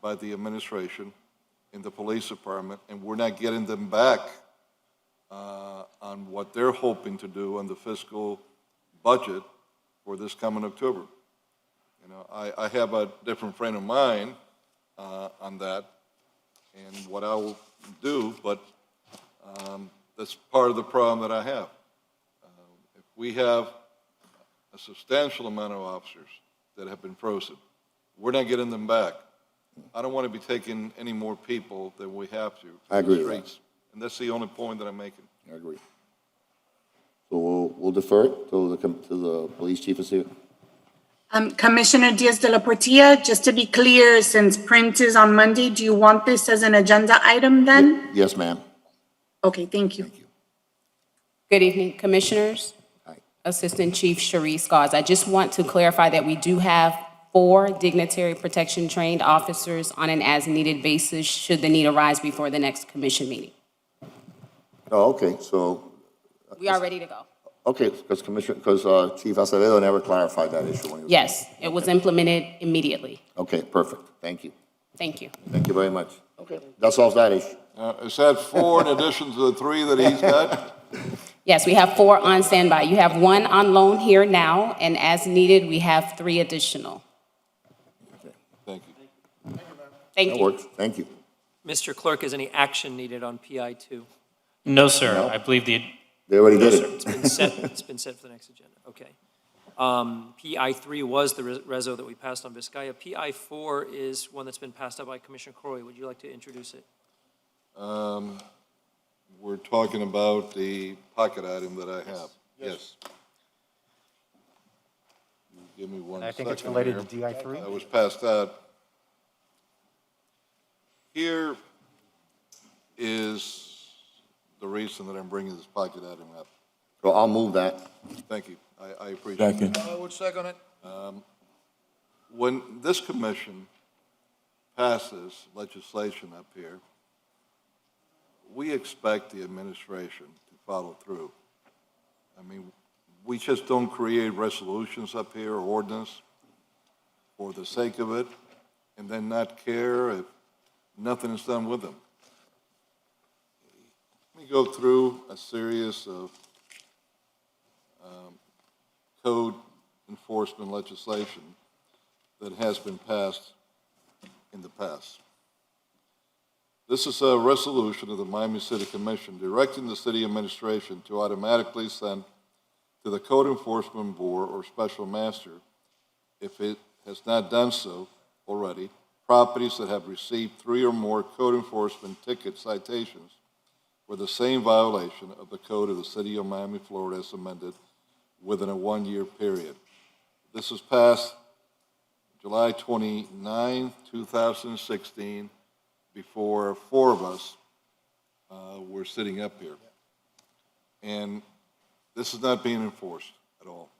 by the administration in the police department, and we're not getting them back on what they're hoping to do on the fiscal budget for this coming October. I have a different frame of mind on that and what I will do, but that's part of the problem that I have. If we have a substantial amount of officers that have been frozen, we're not getting them back. I don't want to be taking any more people than we have to I agree the with that. streets. And that's the only point that I'm making. I agree. So we'll defer it till the police chief is here. Commissioner Diaz de la Portilla, just to be clear, since print is on Monday, do you want this as an agenda item then? Yes, ma'am. Okay, thank you. Good evening, Commissioners. Assistant Chief Sharice Gauze. I just want to clarify that we do have 4 dignitary protection trained officers on an as-needed basis should the need arise before the next commission meeting. Oh, okay, so, We are ready to go. okay, because Chief Acevedo never clarified that issue when he was. Yes, it was implemented immediately. Okay, perfect. Thank you. Thank you. Thank you very much. Okay. That solves that issue. Is that 4 in addition to the 3 that he's got? Yes, we have 4 on standby. You have 1 on loan here now, and as needed, we have 3 additional. Thank you. Thank That you. works. Thank you. Mr. Clerk, is any action needed on PI2? No, sir. No. I believe the, They already No, did sir. it. It's been set, it's been set for the next agenda, okay. PI3 was the reso that we passed on Vizcaya. PI4 is one that's been passed up by Commissioner Croy. Would you like to introduce it? We're talking about the pocket item that I have. Yes. Give me one And I think it's second related here. to DI3? I was passed out. Here is the reason that I'm bringing this pocket item up. So I'll move that. Thank you. I appreciate it. Second. I would second it. When this commission passes legislation up here, we expect the administration to follow through. I mean, we just don't create resolutions up here or ordinance for the sake of it and then not care if nothing is done with them. Let me go through a series of code enforcement legislation that has been passed in the past. This is a resolution of the Miami City Commission directing the city administration to automatically send to the Code Enforcement Board or Special Master, if it has not done so already, properties that have received 3 or more code enforcement ticket citations for the same violation of the Code of the City of Miami, Florida, as amended within a 1-year period. This was passed July 29, 2016, before 4 of us were sitting up here. And this is not being enforced at all.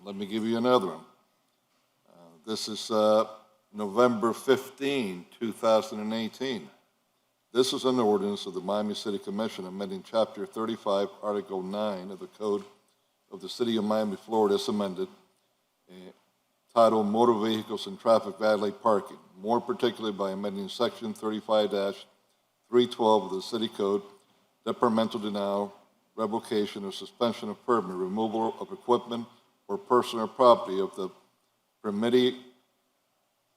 Let me give you another one. This is November 15, 2018. This is an ordinance of the Miami City Commission amending Chapter 35, Article 9 of the Code of the City of Miami, Florida, as amended, titled Motor Vehicles and Traffic Valet Parking, more particularly by amending Section 35-312 of the City Code, detrimental denial, revocation, or suspension of permit, removal of equipment or person or property of the permittee,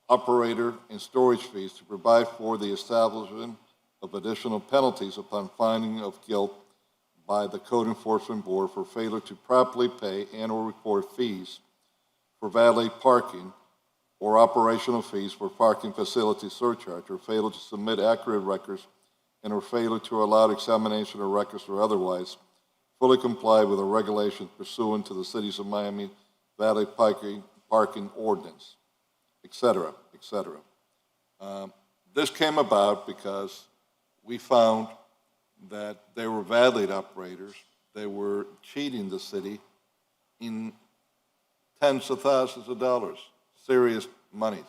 operator, and storage fees to provide for the establishment of additional penalties upon finding of guilt by the Code Enforcement Board for failure to properly pay and/or report fees for valet parking or operational fees for parking facility surcharge, or failure to submit accurate records and or failure to allow examination of records or otherwise fully comply with the regulations pursuant to the Cities of Miami valet parking ordinance, et cetera, et cetera. This came about because we found that there were valet operators that were cheating the city in tens of thousands of dollars, serious monies.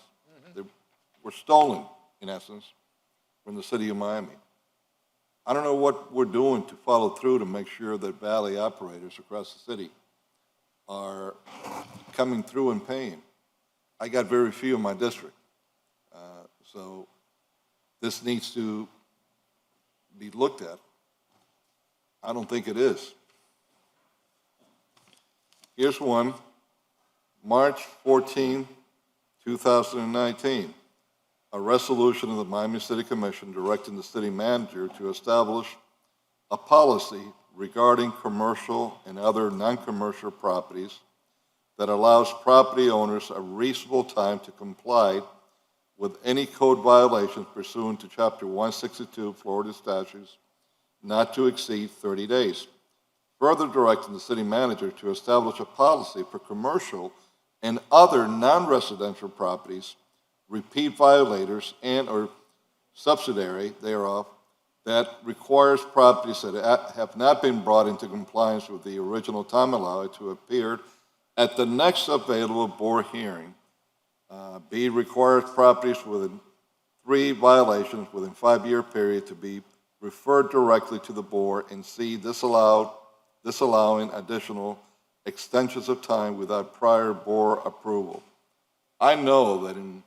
They were stolen, in essence, from the city of Miami. I don't know what we're doing to follow through to make sure that valet operators across the city are coming through and paying. I got very few in my district. So this needs to be looked at. I don't think it is. Here's one, March 14, 2019. A resolution of the Miami City Commission directing the city manager to establish a policy regarding commercial and other non-commercial properties that allows property owners a reasonable time to comply with any code violations pursuant to Chapter 162 Florida statutes not to exceed 30 days. Further directing the city manager to establish a policy for commercial and other non-residential properties, repeat violators and or subsidiary thereof, that requires properties that have not been brought into compliance with the original time allowed to appear at the next available board hearing. B, requires properties within 3 violations within 5-year period to be referred directly to the board, and C, disallowing additional extensions of time without prior board approval. I know that in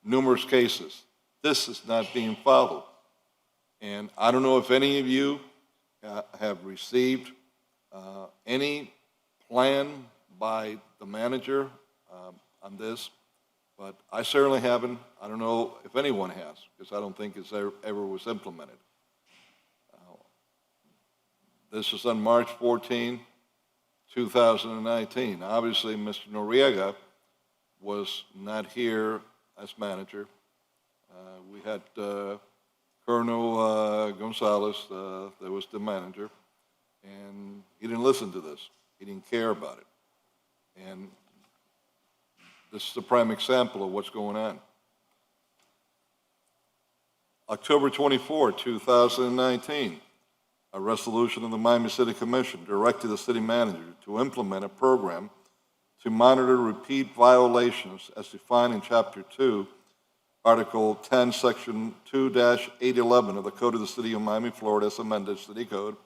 numerous cases, this is not being followed. And I don't know if any of you have received any plan by the manager on this, but I certainly haven't. I don't know if anyone has, because I don't think it's ever was implemented. This is on March 14, 2019. Obviously, Mr. Noriega was not here as manager. We had Colonel Gonzalez, that was the manager, and he didn't listen to this. He didn't care about it. And this is a prime example of what's going on. October 24, 2019, a resolution of the Miami City Commission directed the city manager to implement a program to monitor repeat violations as defined in Chapter 2, Article 10, Section 2-811 of the Code of the City of Miami, Florida, as amended City Code,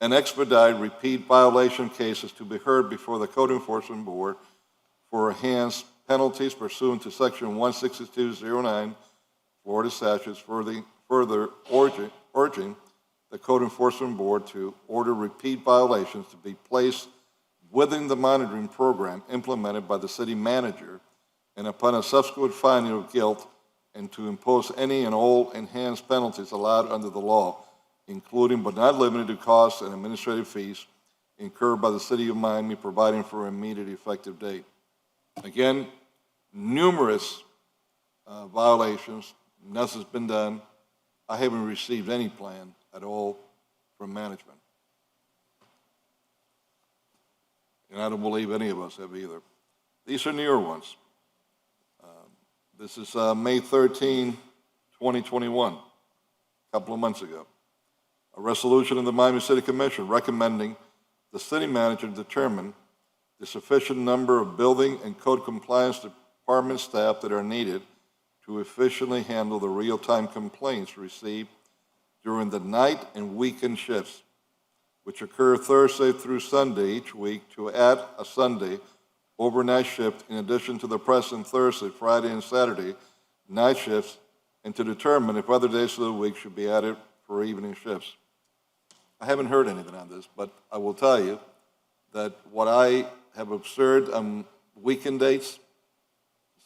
and expedite repeat violation cases to be heard before the Code Enforcement Board for enhanced penalties pursuant to Section 16209 Florida statutes, further urging the Code Enforcement Board to order repeat violations to be placed within the monitoring program implemented by the city manager, and upon a subsequent finding of guilt, and to impose any and all enhanced penalties allowed under the law, including but not limited to costs and administrative fees incurred by the City of Miami, providing for an immediate effective date. Again, numerous violations, nothing's been done. I haven't received any plan at all from management. And I don't believe any of us have either. These are newer ones. This is May 13, 2021, a couple of months ago. A resolution of the Miami City Commission recommending the city manager determine the sufficient number of building and code compliance department staff that are needed to efficiently handle the real-time complaints received during the night and weekend shifts, which occur Thursday through Sunday each week, to add a Sunday overnight shift in addition to the present Thursday, Friday, and Saturday night shifts, and to determine if other days of the week should be added for evening shifts. I haven't heard anything on this, but I will tell you that what I have observed on weekend dates,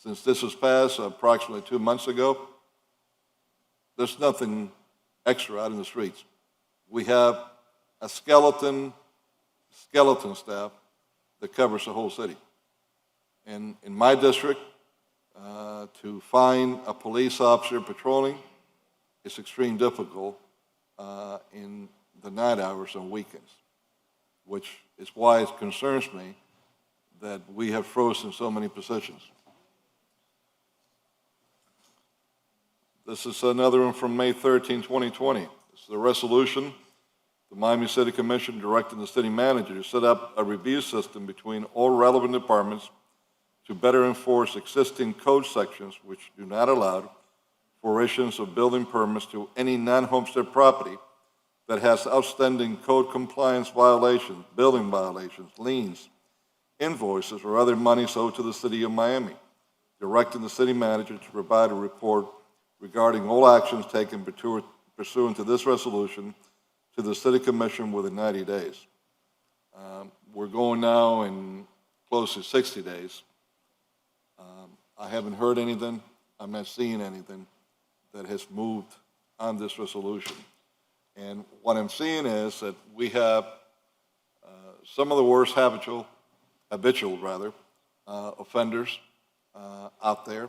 since this was passed approximately 2 months ago, there's nothing extra out in the streets. We have a skeleton staff that covers the whole city. And in my district, to find a police officer patrolling is extremely difficult in the night hours and weekends, which is why it concerns me that we have frozen so many positions. This is another one from May 13, 2020. This is a resolution, the Miami City Commission directing the city manager to set up a review system between all relevant departments to better enforce existing code sections which do not allow for issuance of building permits to any non-homestead property that has outstanding code compliance violations, building violations, liens, invoices, or other monies owed to the City of Miami, directing the city manager to provide a report regarding all actions taken pursuant to this resolution to the City Commission within 90 days. We're going now in close to 60 days. I haven't heard anything. I'm not seeing anything that has moved on this resolution. And what I'm seeing is that we have some of the worst habitual offenders out there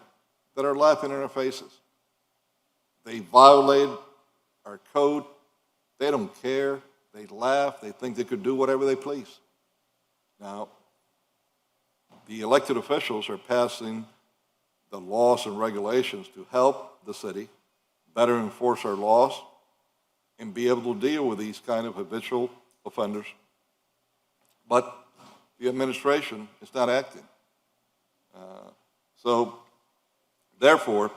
that are laughing in our faces. They violate our code. They don't care. They laugh. They think they could do whatever they please. Now, the elected officials are passing the laws and regulations to help the city better enforce our laws and be able to deal with these kind of habitual offenders. But the administration is not acting. So therefore,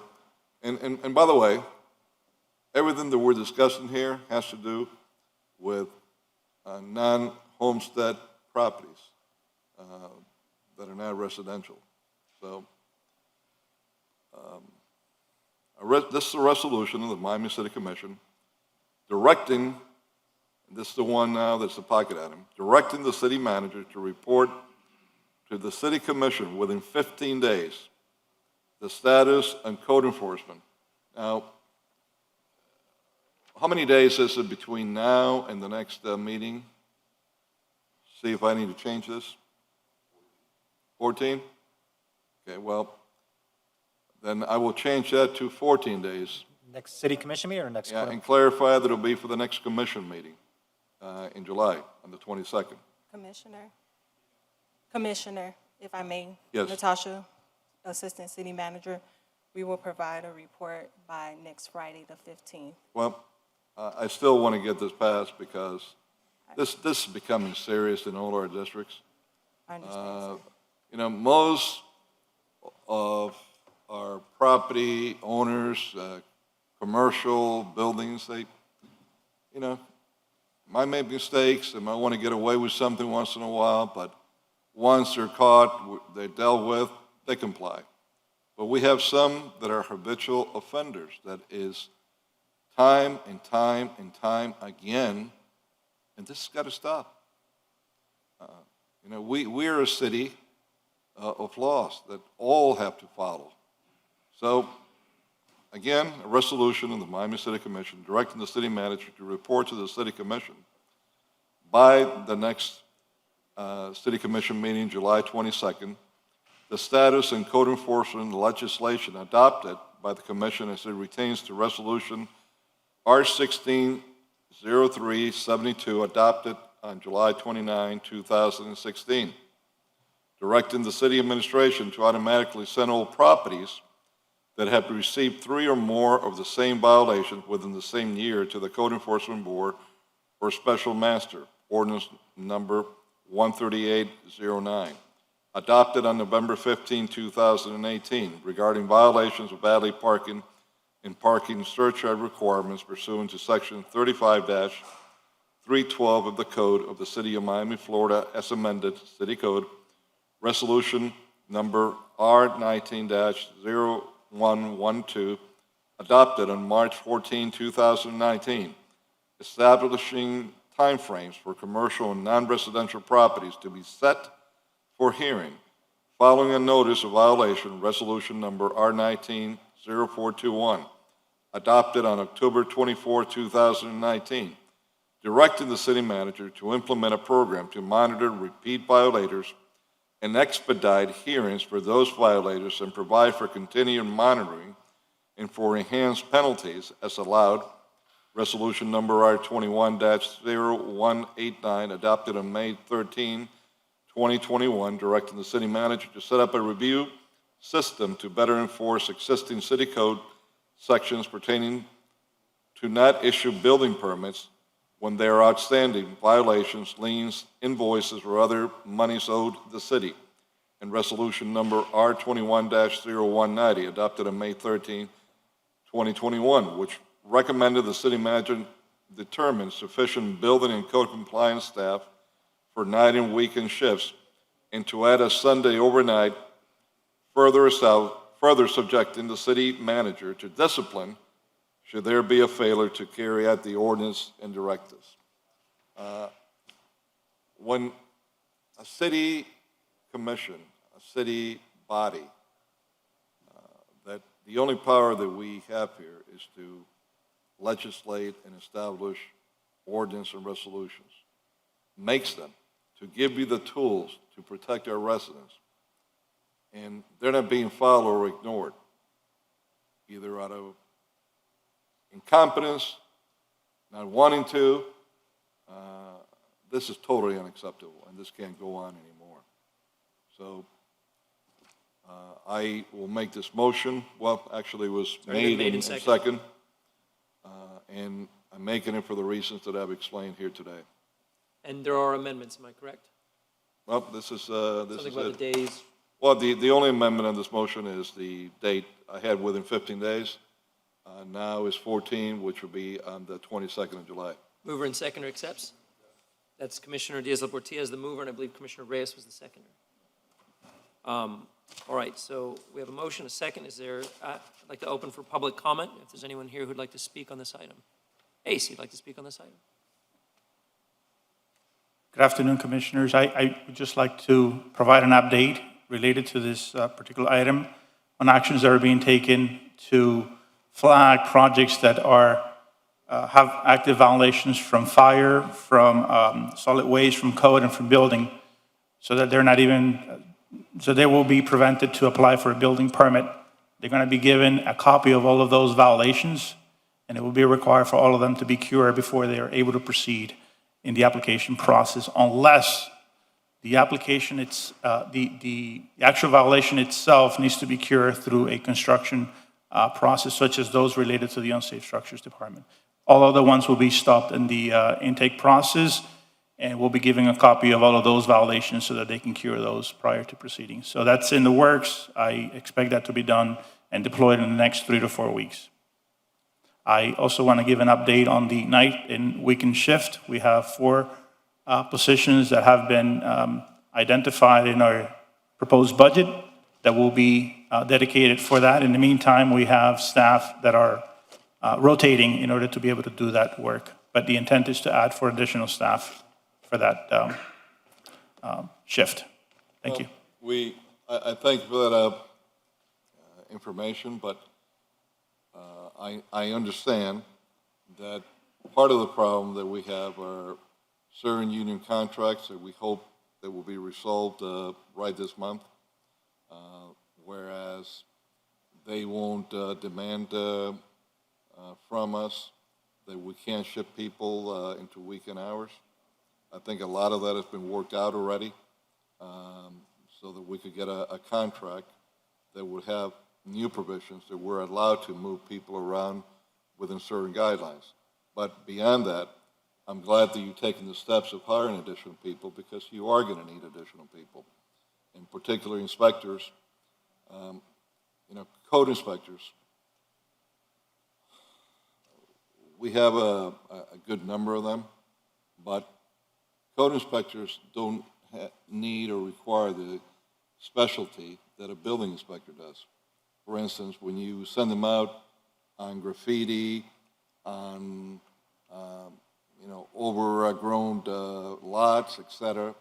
and by the way, everything that we're discussing here has to do with non-homestead properties that are not residential. So this is a resolution of the Miami City Commission directing, and this is the one now that's the pocket item, directing the city manager to report to the City Commission within 15 days the status and code enforcement. Now, how many days is it between now and the next meeting? See if I need to change this. 14? Okay, well, then I will change that to 14 days. Next city commission meeting or next? Yeah, and clarify that it'll be for the next commission meeting in July, on the 22nd. Commissioner, if I may. Yes. Natasha, Assistant City Manager, we will provide a report by next Friday, the 15th. Well, I still want to get this passed because this is becoming serious in all our districts. I understand. You know, most of our property owners, commercial buildings, they, you know, might make mistakes, they might want to get away with something once in a while, but once they're caught, they're dealt with, they comply. But we have some that are habitual offenders, that is time and time and time again, and this has got to stop. You know, we're a city of laws that all have to follow. So, again, a resolution of the Miami City Commission directing the city manager to report to the City Commission by the next City Commission meeting, July 22nd, the status and code enforcement legislation adopted by the Commission as it retains to Resolution R-160372 adopted on July 29, 2016, directing the city administration to automatically send all properties that have received 3 or more of the same violations within the same year to the Code Enforcement Board or Special Master, ordinance number 13809, adopted on November 15, 2018, regarding violations of valet parking and parking surcharge requirements pursuant to Section 35-312 of the Code of the City of Miami, Florida, as amended, City Code, Resolution number R19-0112, adopted on March 14, 2019, establishing timeframes for commercial and non-residential properties to be set for hearing following a notice of violation, Resolution number R19-0421, adopted on October 24, 2019, directing the city manager to implement a program to monitor repeat violators and expedite hearings for those violators and provide for continued monitoring and for enhanced penalties as allowed. Resolution number R21-0189, adopted on May 13, 2021, directing the city manager to set up a review system to better enforce existing city code sections pertaining to not issue building permits when there are outstanding violations, liens, invoices, or other monies owed the city. And resolution number R21-0190, adopted on May 13, 2021, which recommended the city manager determine sufficient building and code compliance staff for night and weekend shifts, and to add a Sunday overnight, further subjecting the city manager to discipline should there be a failure to carry out the ordinance and directives. When a city commission, a city body, that the only power that we have here is to legislate and establish ordinance and resolutions, makes them to give you the tools to protect our residents, and they're not being followed or ignored, either out of incompetence, not wanting to. This is totally unacceptable, and this can't go on anymore. So I will make this motion. Well, actually, it was made and second. And I'm making it for the reasons that I've explained here today. And there are amendments, am I correct? Well, this is Something about it. the days. Well, the only amendment on this motion is the date I had within 15 days. Now is 14, which would be on the 22nd of July. Mover and seconder accepts? That's Commissioner Diaz-Portillo as the mover, and I believe Commissioner Reyes was the seconder. All right, so we have a motion, a second. Is there, I'd like to open for public comment, if there's anyone here who'd like to speak on this item. Ace, you'd like to speak on this item? Good afternoon, Commissioners. I would just like to provide an update related to this particular item on actions that are being taken to flag projects that are have active violations from fire, from solid waste, from code, and from building, so that they're not even, so they will be prevented to apply for a building permit. They're going to be given a copy of all of those violations, and it will be required for all of them to be cured before they are able to proceed in the application process, unless the application, the actual violation itself needs to be cured through a construction process, such as those related to the Unsafe Structures Department. All other ones will be stopped in the intake process, and we'll be giving a copy of all of those violations so that they can cure those prior to proceeding. So that's in the works. I expect that to be done and deployed in the next 3 to 4 weeks. I also want to give an update on the night and weekend shift. We have 4 positions that have been identified in our proposed budget that will be dedicated for that. In the meantime, we have staff that are rotating in order to be able to do that work. But the intent is to add 4 additional staff for that shift. Thank you. I thank you for that information, but I understand that part of the problem that we have are certain union contracts that we hope that will be resolved right this month, whereas they won't demand from us that we can't ship people into weekend hours. I think a lot of that has been worked out already, so that we could get a contract that would have new provisions that we're allowed to move people around within certain guidelines. But beyond that, I'm glad that you've taken the steps of hiring additional people, because you are going to need additional people, in particular inspectors, code inspectors. We have a good number of them, but code inspectors don't need or require the specialty that a building inspector does. For instance, when you send them out on graffiti, on overgrown lots, etc.,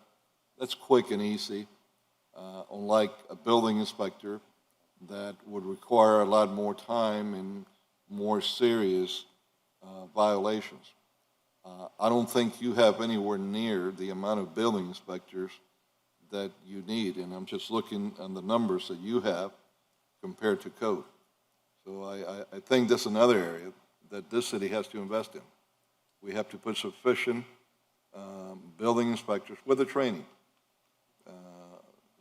that's quick and easy, unlike a building inspector that would require a lot more time and more serious violations. I don't think you have anywhere near the amount of building inspectors that you need, and I'm just looking on the numbers that you have compared to code. So I think that's another area that this city has to invest in. We have to put sufficient building inspectors with the training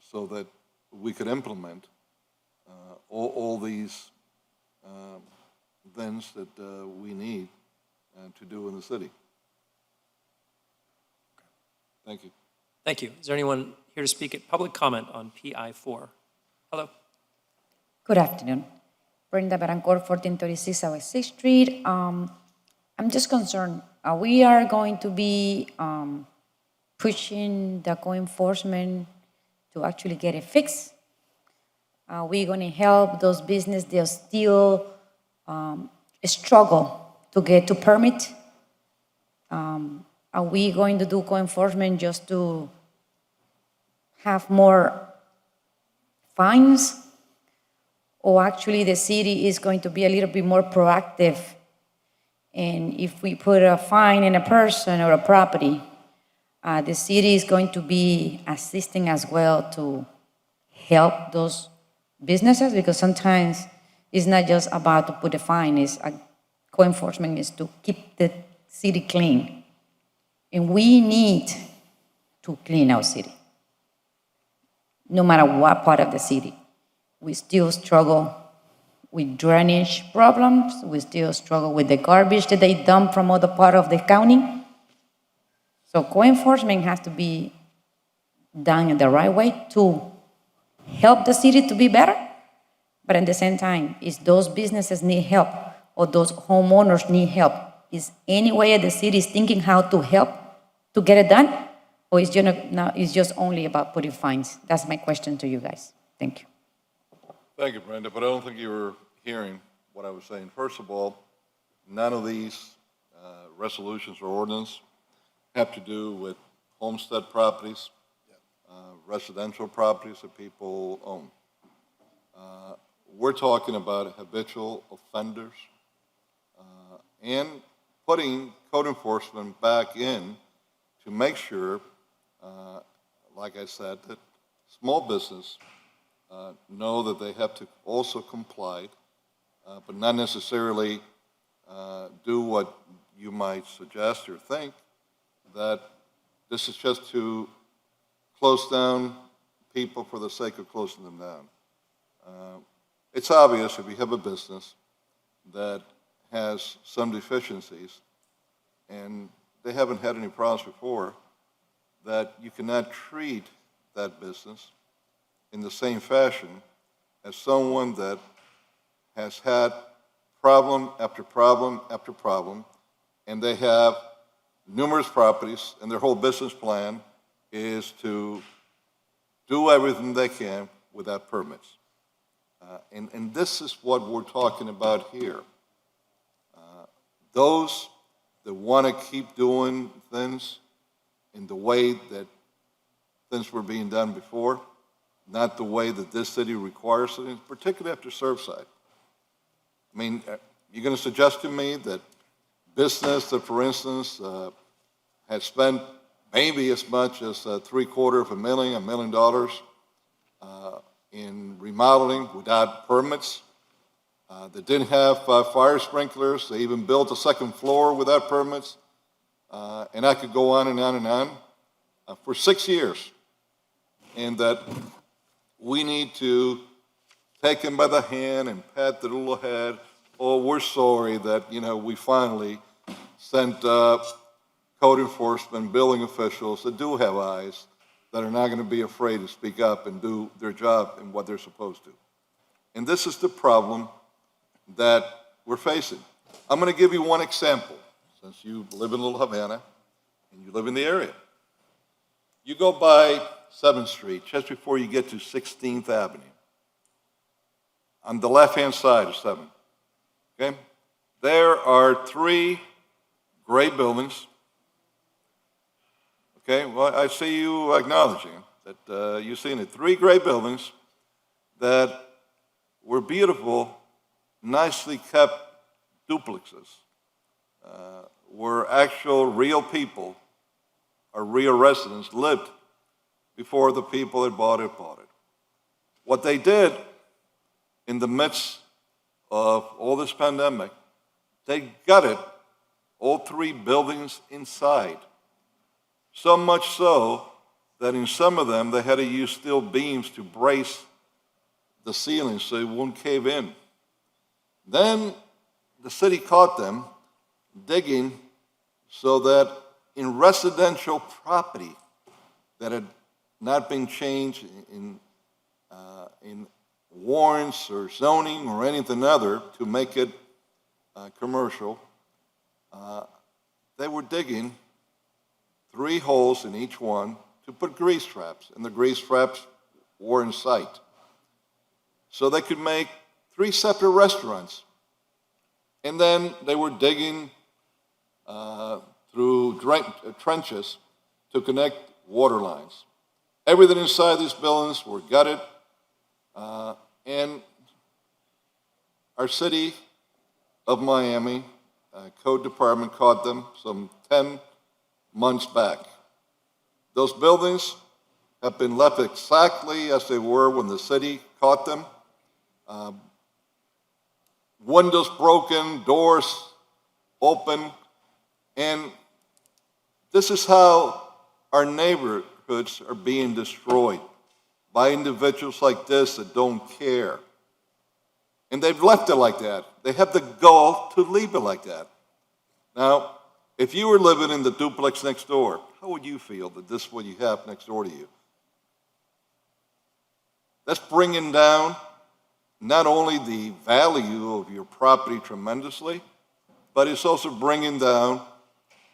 so that we could implement all these things that we need to do in the city. Thank you. Thank you. Is there anyone here to speak at public comment on PI4? Hello. Good afternoon. Brenda Betancourt, 1436 South 6th Street. I'm just concerned. We are going to be pushing the co-enforcement to actually get it fixed. We're going to help those businesses that still struggle to get to permit. Are we going to do co-enforcement just to have more fines? Or actually the city is going to be a little bit more proactive, and if we put a fine in a person or a property, the city is going to be assisting as well to help those businesses, because sometimes it's not just about to put a fine, it's co-enforcement is to keep the city clean. And we need to clean our city, no matter what part of the city. We still struggle with drainage problems. We still struggle with the garbage that they dump from other part of the county. So co-enforcement has to be done in the right way to help the city to be better. But at the same time, if those businesses need help or those homeowners need help, is any way the city is thinking how to help to get it done? Or is it's just only about putting fines? That's my question to you guys. Thank you. Thank you, Brenda, but I don't think you were hearing what I was saying. First of all, none of these resolutions or ordinance have to do with homestead properties, residential properties that people own. We're talking about habitual offenders and putting code enforcement back in to make sure, like I said, that small business know that they have to also comply, but not necessarily do what you might suggest or think, that this is just to close down people for the sake of closing them down. It's obvious if you have a business that has some deficiencies, and they haven't had any problems before, that you cannot treat that business in the same fashion as someone that has had problem after problem after problem, and they have numerous properties, and their whole business plan is to do everything they can without permits. And this is what we're talking about here. Those that want to keep doing things in the way that things were being done before, not the way that this city requires it, particularly after Surfside. I mean, you're going to suggest to me that business that, for instance, had spent maybe as much as $750,000, $1 million in remodeling without permits, that didn't have fire sprinklers, they even built a second floor without permits, and I could go on and on and on, for 6 years. And that we need to take him by the hand and pat the little head, oh, we're sorry that, we finally sent code enforcement, building officials that do have eyes, that are not going to be afraid to speak up and do their job and what they're supposed to. And this is the problem that we're facing. I'm going to give you one example, since you live in Little Havana and you live in the area. You go by 7th Street, just before you get to 16th Avenue, on the left-hand side of 7th, okay? There are 3 gray buildings. Okay, well, I see you acknowledging that you've seen it. 3 gray buildings that were beautiful, nicely kept duplexes, where actual real people or real residents lived before the people that bought it. What they did in the midst of all this pandemic, they gutted all 3 buildings inside. So much so that in some of them, they had to use steel beams to brace the ceiling so it wouldn't cave in. Then the city caught them digging so that in residential property that had not been changed in warrants or zoning or anything other to make it commercial, they were digging 3 holes in each one to put grease traps, and the grease traps were in sight. So they could make 3 separate restaurants. And then they were digging through trenches to connect water lines. Everything inside these buildings were gutted, and our city of Miami code department caught them some 10 months back. Those buildings have been left exactly as they were when the city caught them. Windows broken, doors open, and this is how our neighborhoods are being destroyed by individuals like this that don't care. And they've left it like that. They have the gall to leave it like that. Now, if you were living in the duplex next door, how would you feel that this is what you have next door to you? That's bringing down not only the value of your property tremendously, but it's also bringing down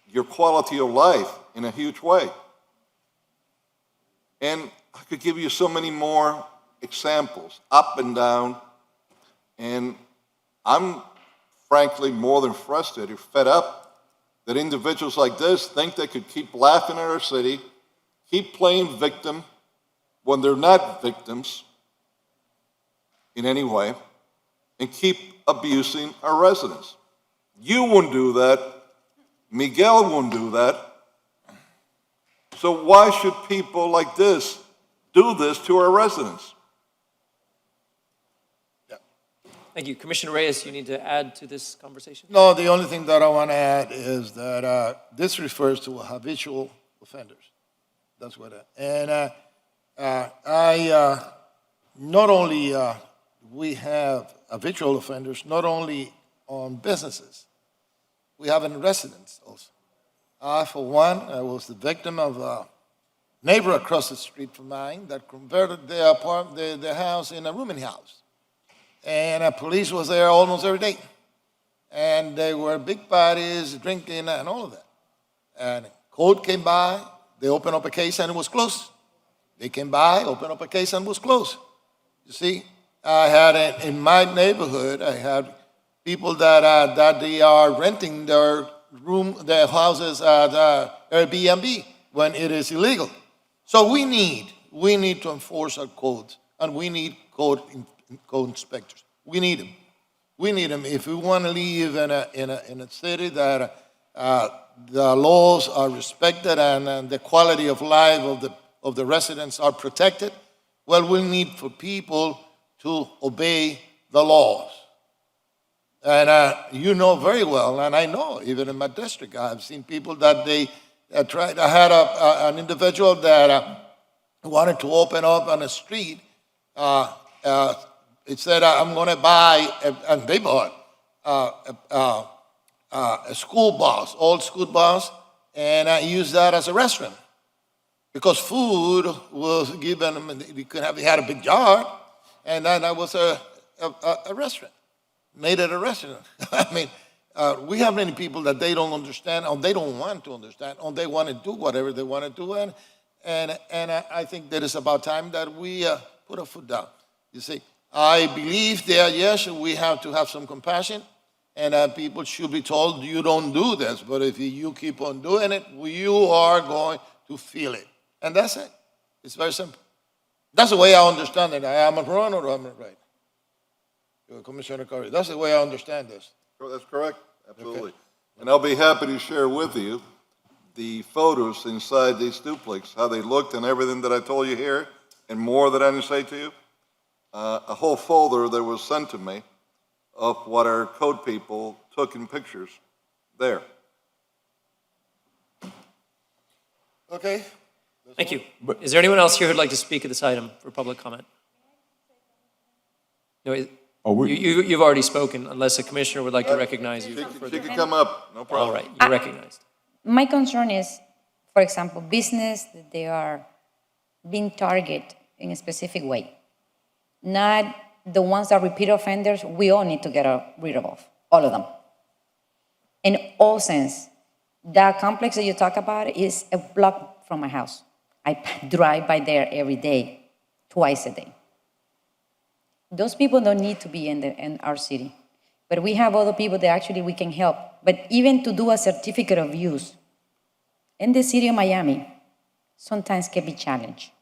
your quality of life in a huge way. And I could give you so many more examples, up and down, and I'm frankly more than frustrated, fed up, that individuals like this think they could keep laughing at our city, keep playing victim when they're not victims in any way, and keep abusing our residents. You wouldn't do that. Miguel wouldn't do that. So why should people like this do this to our residents? Thank you. Commissioner Reyes, you need to add to this conversation? No, the only thing that I want to add is that this refers to habitual offenders. That's what not only we have habitual offenders, not only on businesses, we have in residents also. I, for one, I was the victim of a neighbor across the street from mine that converted their house in a rooming house. And police was there almost every day. And there were big parties, drinking, and all of that. And code came by, they opened up a case and it was closed. They came by, opened up a case and it was closed. You see, I had, in my neighborhood, I had people that they are renting their houses at Airbnb when it is illegal. So we need to enforce our codes, and we need code inspectors. We need them. We need them if we want to live in a city that the laws are respected and the quality of life of the residents are protected. Well, we need for people to obey the laws. And you know very well, and I know even in my district, I've seen people that they tried. I had an individual that wanted to open up on a street. It said, I'm going to buy, and they bought a school bus, old school bus, and I used that as a restaurant. Because food was given them, they had a big yard, and then that was a restaurant. Made it a restaurant. I mean, we have many people that they don't understand, or they don't want to understand, or they want to do whatever they want to do, and I think that it's about time that we put a foot down. You see, I believe that, yes, we have to have some compassion, and people should be told, you don't do this, but if you keep on doing it, you are going to feel it. And that's it. It's very simple. That's the way I understand it. I am wrong or I'm right? Commissioner Curry, that's the way I understand this. That's correct, absolutely. Okay. And I'll be happy to share with you the photos inside these duplex, how they looked and everything that I told you here, and more that I didn't say to you. A whole folder that was sent to me of what our code people took in pictures there. Okay. Thank you. Is there anyone else here who'd like to speak at this item for public comment? No, you've already spoken, unless a commissioner would like to recognize you. She can come up, no problem. All right, you're recognized. My concern is, for example, business that they are being targeted in a specific way. Not the ones that are repeat offenders, we all need to get rid of, all of them. In all sense, that complex that you talk about is a block from my house. I drive by there every day, twice a day. Those people don't need to be in our city. But we have other people that actually we can help. But even to do a certificate of use in the city of Miami, sometimes can be challenged.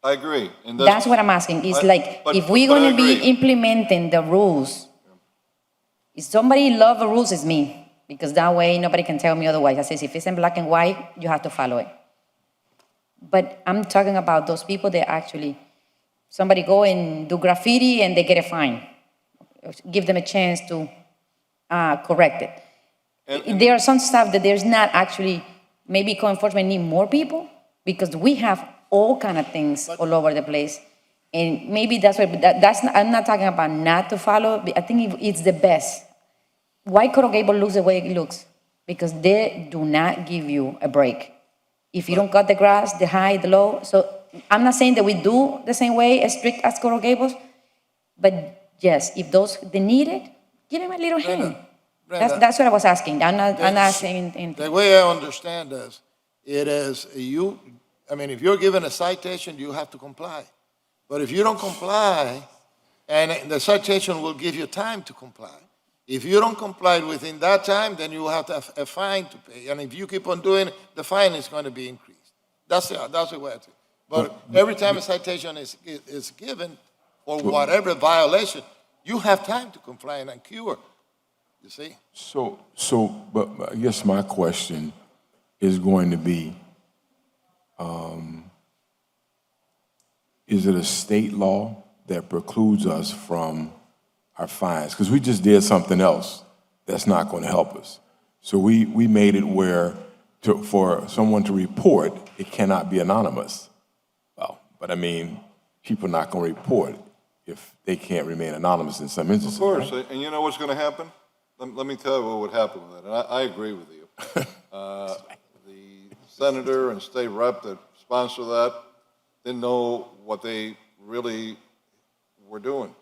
I agree. And That's what I'm asking. It's if we're going to be implementing the rules, if somebody loves the rules, it's me. Because that way, nobody can tell me otherwise. I say, if it's in black and white, you have to follow it. But I'm talking about those people that actually, somebody go and do graffiti and they get a fine. Give them a chance to correct it. And there are some stuff that there's not actually, maybe code enforcement need more people, because we have all kind of things all over the place. And maybe that's why, but that's not, I'm not talking about not to follow, but I think it's the best. Why Coral Gable looks the way it looks? Because they do not give you a break. If you don't cut the grass, the high, the low, so I'm not saying that we do the same way as strict as Coral Gables, but yes, if they need it, give them a little hand. Brenda, That's what I was asking. I'm not saying anything. The way I understand this, it is you, I mean, if you're given a citation, you have to comply. But if you don't comply, and the citation will give you time to comply. If you don't comply within that time, then you will have to have a fine to pay. And if you keep on doing it, the fine is going to be increased. That's the way I think. But every time a citation is given for whatever violation, you have time to comply and cure. You see? But I guess my question is going to be, is it a state law that precludes us from our fines? Because we just did something else that's not going to help us. So we made it where for someone to report, it cannot be anonymous. Well, but I mean, people are not going to report if they can't remain anonymous in some instances. Of course, right? and you know what's going to happen? Let me tell you what would happen with that, and I agree with you. The senator and state rep that sponsor that didn't know what they really were doing.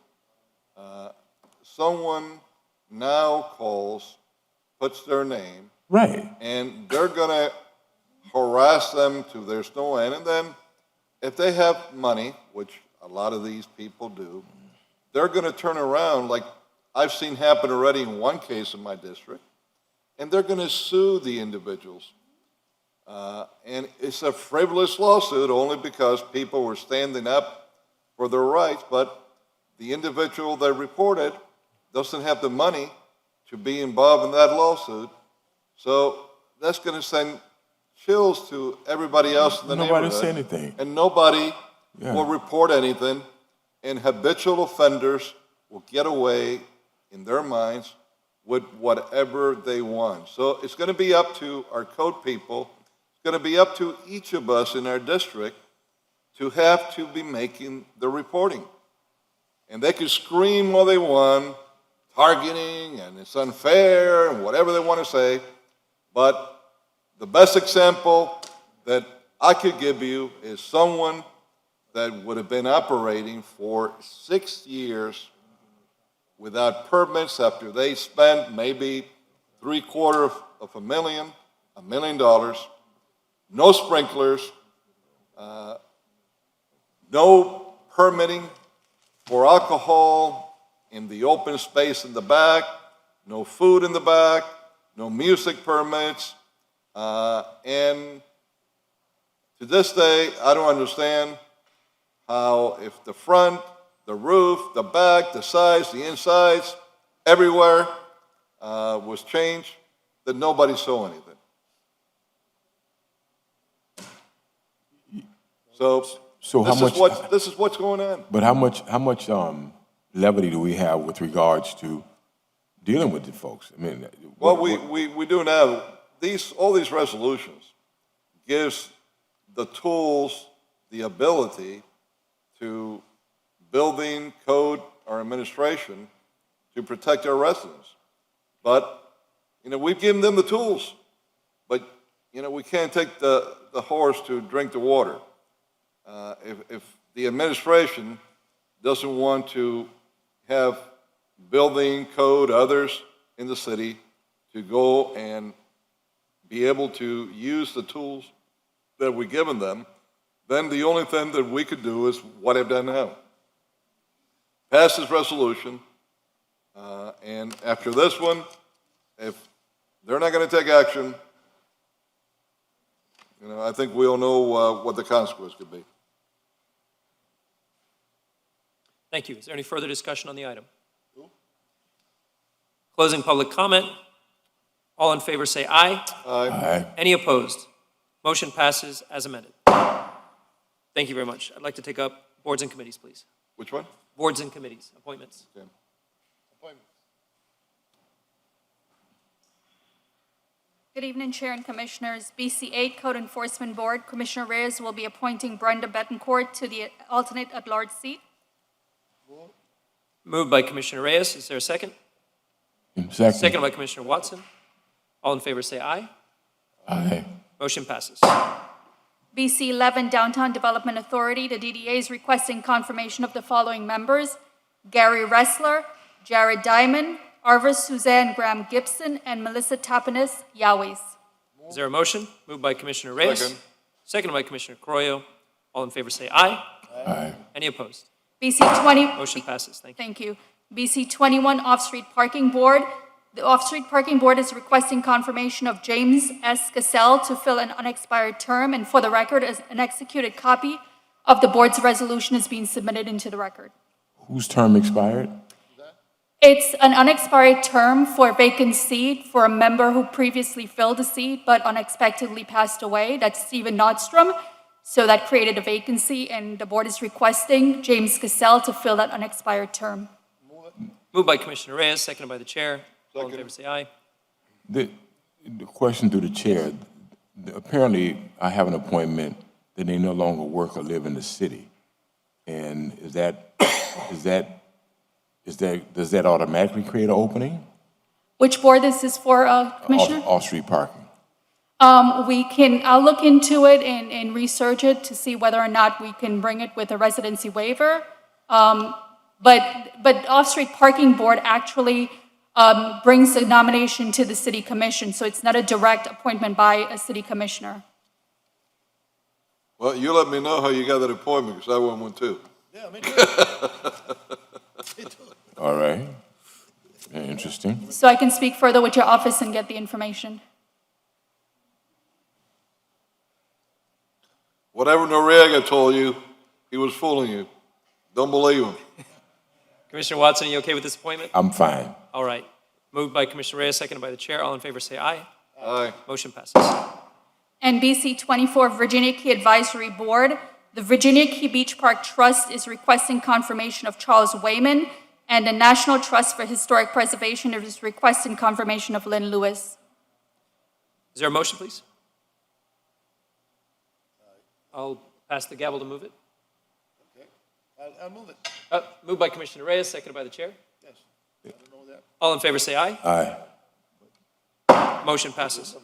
Someone now calls, puts their name, right, and they're going to harass them to there's no end. And then if they have money, which a lot of these people do, they're going to turn around, like I've seen happen already in one case in my district, and they're going to sue the individuals. And it's a frivolous lawsuit only because people were standing up for their rights, but the individual that reported doesn't have the money to be involved in that lawsuit. So that's going to send chills to everybody else in the neighborhood. Nobody will say anything. And nobody will report anything, and habitual offenders will get away in their minds with whatever they want. So it's going to be up to our code people, it's going to be up to each of us in our district to have to be making the reporting. And they can scream all they want, targeting, and it's unfair, and whatever they want to say, but the best example that I could give you is someone that would have been operating for 6 years without permits after they spent maybe $750,000, $1 million, no sprinklers, no permitting for alcohol in the open space in the back, no food in the back, no music permits, and to this day, I don't understand how if the front, the roof, the back, the sides, the insides, everywhere was changed, that nobody saw anything. So this is what's going on. But how much levity do we have with regards to dealing with the folks? I mean, well, we do now. All these resolutions gives the tools, the ability to building, code, or administration to protect our residents. But, we've given them the tools, but, we can't take the horse to drink the water. If the administration doesn't want to have building, code, others in the city to go and be able to use the tools that we've given them, then the only thing that we could do is what I've done now. Pass this resolution, and after this one, if they're not going to take action, I think we all know what the consequence could be. Thank you. Is there any further discussion on the item? Closing public comment. All in favor say aye. Aye. Any opposed? Motion passes as amended. Thank you very much. I'd like to take up boards and committees, please. Which one? Boards and committees, appointments. Good evening, Chair and Commissioners. BC8 Code Enforcement Board, Commissioner Reyes will be appointing Brenda Betancourt to the alternate at-large seat. Moved by Commissioner Reyes. Is there a second? Second. Second by Commissioner Watson. All in favor say aye. Aye. Motion passes. BC11 Downtown Development Authority, the DDA is requesting confirmation of the following members: Gary Ressler, Jared Diamond, Arvis Suzanne Graham Gibson, and Melissa Tapanis Yawis. Is there a motion? Moved by Commissioner Reyes. Second. Seconded by Commissioner Croyo. All in favor say aye. Aye. Any opposed? BC20. Motion passes. Thank you. Thank you. BC21 Off-Street Parking Board. The Off-Street Parking Board is requesting confirmation of James S. Cassell to fill an unexpired term, and for the record, an executed copy of the board's resolution is being submitted into the record. Whose term expired? It's an unexpired term for a vacant seat for a member who previously filled a seat but unexpectedly passed away. That's Stephen Nordstrom. So that created a vacancy, and the board is requesting James Cassell to fill that unexpired term. Moved by Commissioner Reyes, seconded by the chair. All in favor say aye. The question through the chair, apparently I have an appointment that they no longer work or live in the city. And does that automatically create an opening? Which board this is for, Commissioner? Off-street parking. I'll look into it and research it to see whether or not we can bring it with a residency waiver. But Off-Street Parking Board actually brings the nomination to the City Commission, so it's not a direct appointment by a City Commissioner. Well, you let me know how you got that appointment, because I want one too. Yeah, me too. All right. Interesting. So I can speak further with your office and get the information. Whatever Noriega told you, he was fooling you. Don't believe him. Commissioner Watson, are you okay with this appointment? I'm fine. All right. Moved by Commissioner Reyes, seconded by the chair. All in favor say aye. Aye. Motion passes. And BC 24 Virginia Key Advisory Board, the Virginia Key Beach Park Trust is requesting confirmation of Charles Wayman, and the National Trust for Historic Preservation is requesting confirmation of Lynn Lewis. Is there a motion, please? I'll pass the gavel to move it. Okay, I'll move it. Moved by Commissioner Reyes, seconded by the chair. Yes. I don't know that. All in favor say aye. Aye. Motion passes.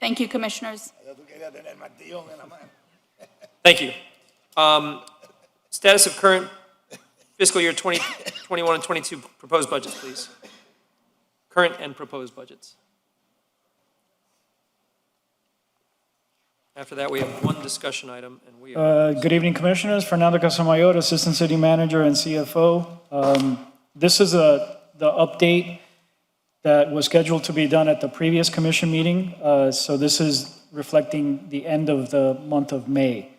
Thank you, Commissioners. Thank you. Status of current fiscal year 2021 and 22 proposed budgets, please. Current and proposed budgets. After that, we have one discussion item, and we are... Good evening, Commissioners. Fernando Casamayor, Assistant City Manager and CFO. This is the update that was scheduled to be done at the previous commission meeting. So this is reflecting the end of the month of May.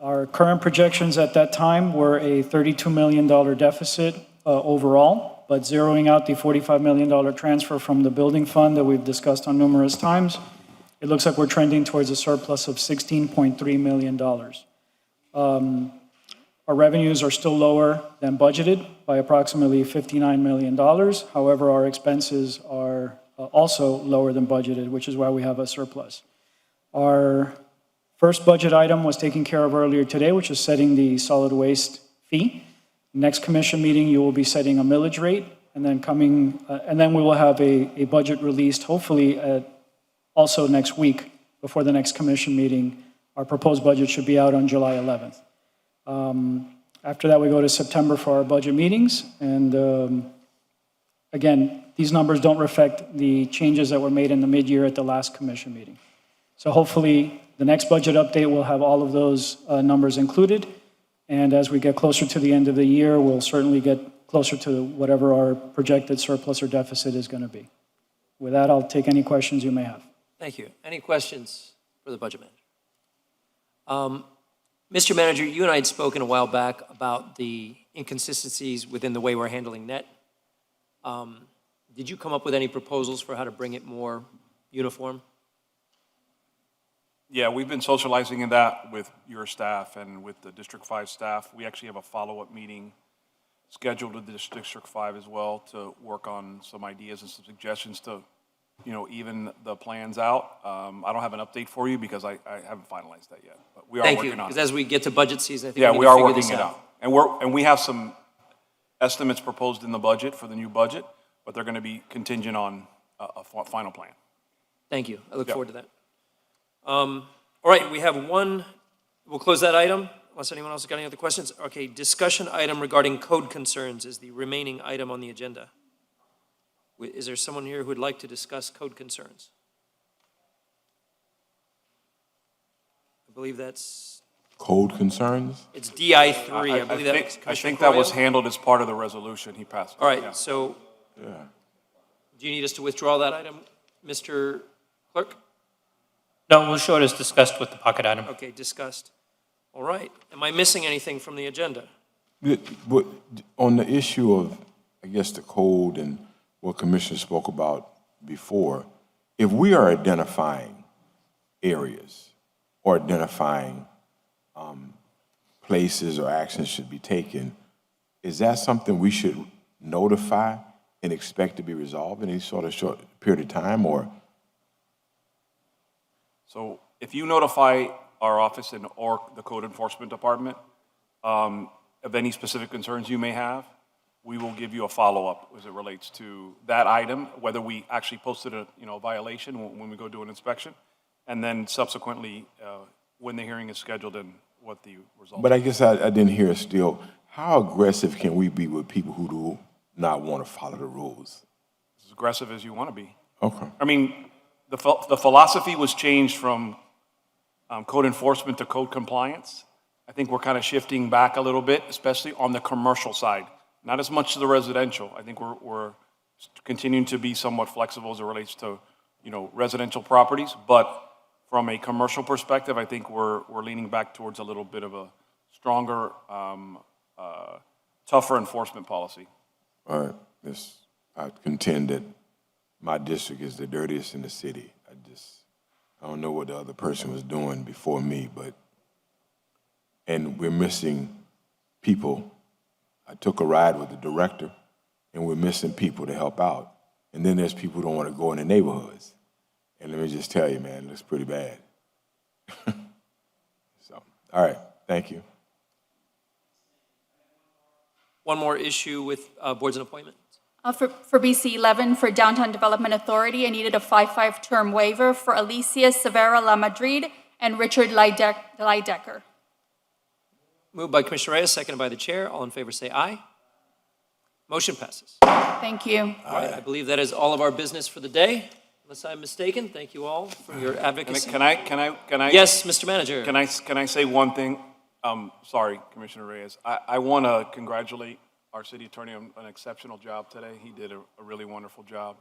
Our current projections at that time were a $32 million deficit overall, but zeroing out the $45 million transfer from the building fund that we've discussed on numerous times, it looks like we're trending towards a surplus of $16.3 million. Our revenues are still lower than budgeted by approximately $59 million. However, our expenses are also lower than budgeted, which is why we have a surplus. Our first budget item was taken care of earlier today, which is setting the solid waste fee. Next commission meeting, you will be setting a millage rate, and then we will have a budget released, hopefully also next week before the next commission meeting. Our proposed budget should be out on July 11th. After that, we go to September for our budget meetings. And again, these numbers don't reflect the changes that were made in the mid-year at the last commission meeting. So hopefully, the next budget update will have all of those numbers included. And as we get closer to the end of the year, we'll certainly get closer to whatever our projected surplus or deficit is going to be. With that, I'll take any questions you may have. Thank you. Any questions for the budget manager? Mr. Manager, you and I had spoken a while back about the inconsistencies within the way we're handling net. Did you come up with any proposals for how to bring it more uniform? Yeah, we've been socializing in that with your staff and with the District 5 staff. We actually have a follow-up meeting scheduled with the District 5 as well to work on some ideas and some suggestions to even the plans out. I don't have an update for you because I haven't finalized that yet, but we are Thank you, working on because it. as we get to budget season, I think Yeah, we we need to are figure working this it out. out. And we have some estimates proposed in the budget for the new budget, but they're going to be contingent on a final plan. Thank you. I look Yep. forward to that. All right, we have one, we'll close that item, unless anyone else has got any other questions. Okay, discussion item regarding code concerns is the remaining item on the agenda. Is there someone here who would like to discuss code concerns? I believe that's, Code concerns? it's DI 3. I believe that was I Commissioner think that was Correa. handled as part of the resolution he passed. All Yeah. right, so Yeah. do you need us to withdraw that item, Mr. Clerk? No, we'll show it as discussed with the pocket item. Okay, discussed. All right. Am I missing anything from the agenda? But on the issue of, I guess, the code and what Commissioner spoke about before, if we are identifying areas or identifying places or actions should be taken, is that something we should notify and expect to be resolved in any sort of short period of time, or? So if you notify our office or the code enforcement department of any specific concerns you may have, we will give you a follow-up as it relates to that item, whether we actually posted a violation when we go do an inspection, and then subsequently when the hearing is scheduled and what the result. But I guess I didn't hear still, how aggressive can we be with people who do not want to follow the rules? As aggressive as you want to be. Okay. I mean, the philosophy was changed from code enforcement to code compliance. I think we're kind of shifting back a little bit, especially on the commercial side. Not as much to the residential. I think we're continuing to be somewhat flexible as it relates to, residential properties. But from a commercial perspective, I think we're leaning back towards a little bit of a stronger, tougher enforcement policy. All right, I contend that my district is the dirtiest in the city. I don't know what the other person was doing before me, and we're missing people. I took a ride with the director, and we're missing people to help out. And then there's people who don't want to go in the neighborhoods. And let me just tell you, man, it looks pretty bad. So, all right, thank you. One more issue with boards and appointments. For BC 11, for Downtown Development Authority, I needed a 5-5 term waiver for Alicia Severa La Madrid and Richard Lydecker. Moved by Commissioner Reyes, seconded by the chair. All in favor say aye. Motion passes. Thank you. All right, I believe that is all of our business for the day, unless I'm mistaken. Thank you all for your advocacy. Can I? Yes, Mr. Manager. Can I say one thing? Sorry, Commissioner Reyes. I want to congratulate our city attorney on an exceptional job today. He did a really wonderful job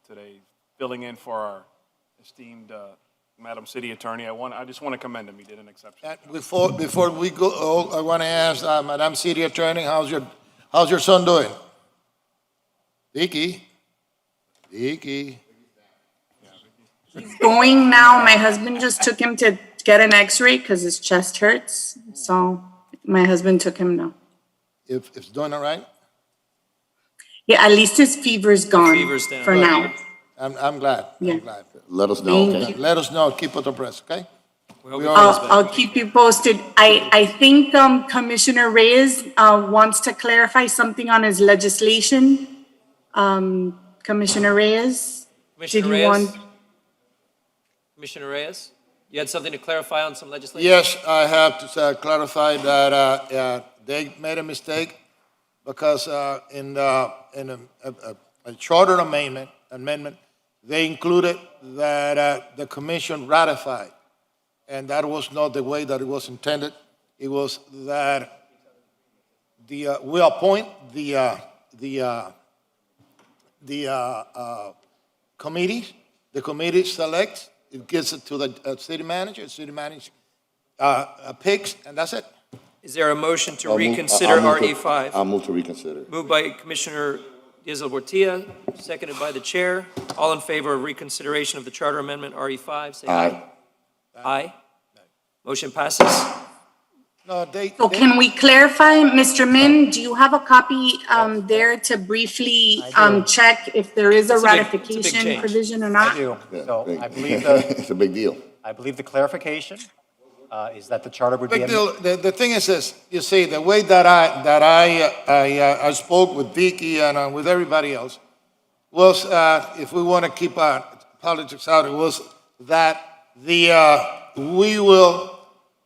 today, filling in for our esteemed Madam City Attorney. I just want to commend him. He did an exceptional job. Before we go, I want to ask Madam City Attorney, how's your son doing? Vicky. Going now, my husband just took him to get an x-ray because his chest hurts. So my husband took him now. If it's doing all right? Yeah, at least his fever's gone Fever's down. for now. I'm glad. Yeah. I'm glad. Let us know, Thank okay? you. Let us know. Keep us abreast, okay? I'll keep you posted. I think Commissioner Reyes wants to clarify something on his legislation. Commissioner Reyes? Commissioner Did you Reyes? want- Commissioner Reyes, you had something to clarify on some legislation? Yes, I have to clarify that they made a mistake because in a charter amendment, they included that the commission ratified. And that was not the way that it was intended. It was that we appoint the committee. The committee selects, it gives it to the city manager picks, and that's it. Is there a motion to I'll move- reconsider I'll move to- RE5? I'll move to reconsider. Moved by Commissioner Diaz-Portilla, seconded by the chair. All in favor of reconsideration of the charter amendment RE5, say aye. Aye. Motion passes. No, So can we clarify, Mr. Min, do you have a copy there to briefly check if there is a It's a big ratification change. provision or I not? do. Yeah, So big. I believe It's a big deal. I believe the clarification is that the charter would be. Big deal. The thing is this, you see, the way that I spoke with Vicky and with everybody else was, if we want to keep our politics out, it was that we will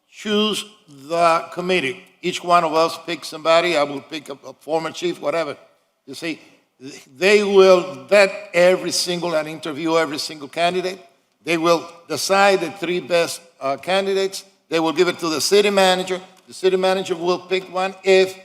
choose the committee. Each one of us pick somebody. I will pick a former chief, whatever. You see, they will vet every single and interview every single candidate. They will decide the three best candidates. They will give it to the city manager. The city manager will pick one if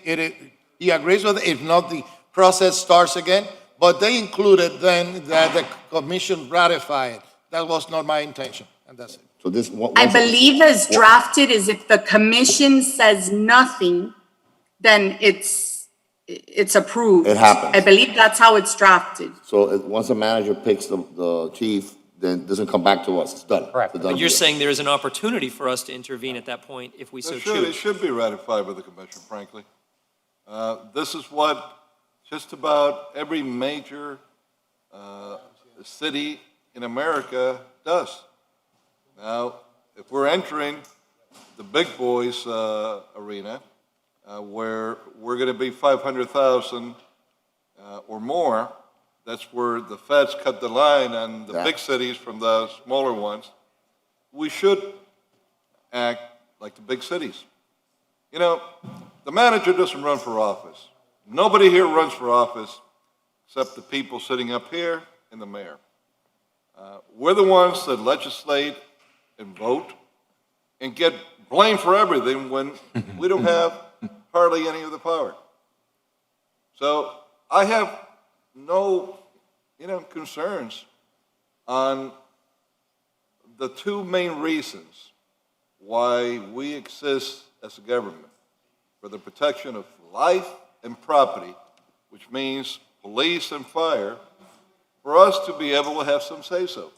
he agrees with it. If not, the process starts again. But they included then that the commission ratify it. That was not my intention, and that's it. So this. I believe as drafted is if the commission says nothing, then it's approved. It happens. I believe that's how it's drafted. So once the manager picks the chief, then it doesn't come back to us. It's done. Correct. It's a done But you're deal. saying there is an opportunity for us to intervene at that point if we so It choose. should be ratified by the commission, frankly. This is what just about every major city in America does. Now, if we're entering the big boys arena, where we're going to be 500,000 or more, that's where the feds cut the line on the big cities from the smaller ones. We should act like the big cities. You know, the manager doesn't run for office. Nobody here runs for office except the people sitting up here and the mayor. We're the ones that legislate and vote and get blamed for everything when we don't have hardly any of the power. So I have no, concerns on the two main reasons why we exist as a government, for the protection of life and property, which means police and fire, for us to be able to have some say-so.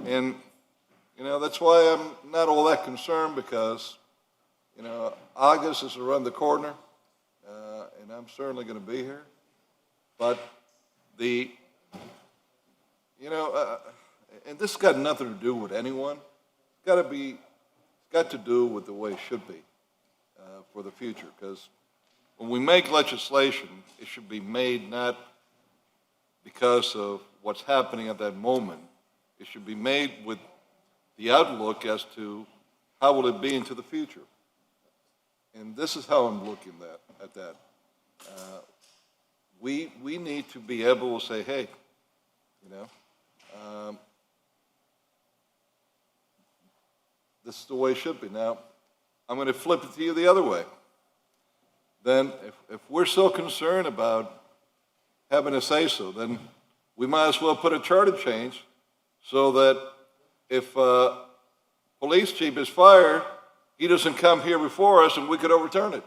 And, that's why I'm not all that concerned because, August is around the corner, and I'm certainly going to be here. But and this got nothing to do with anyone. It's got to do with the way it should be for the future. Because when we make legislation, it should be made not because of what's happening at that moment. It should be made with the outlook as to how will it be into the future. And this is how I'm looking at that. We need to be able to say, hey, this is the way it should be. Now, I'm going to flip it to you the other way. Then, if we're so concerned about having a say-so, then we might as well put a charter change so that if police chief is fired, he doesn't come here before us and we could overturn it.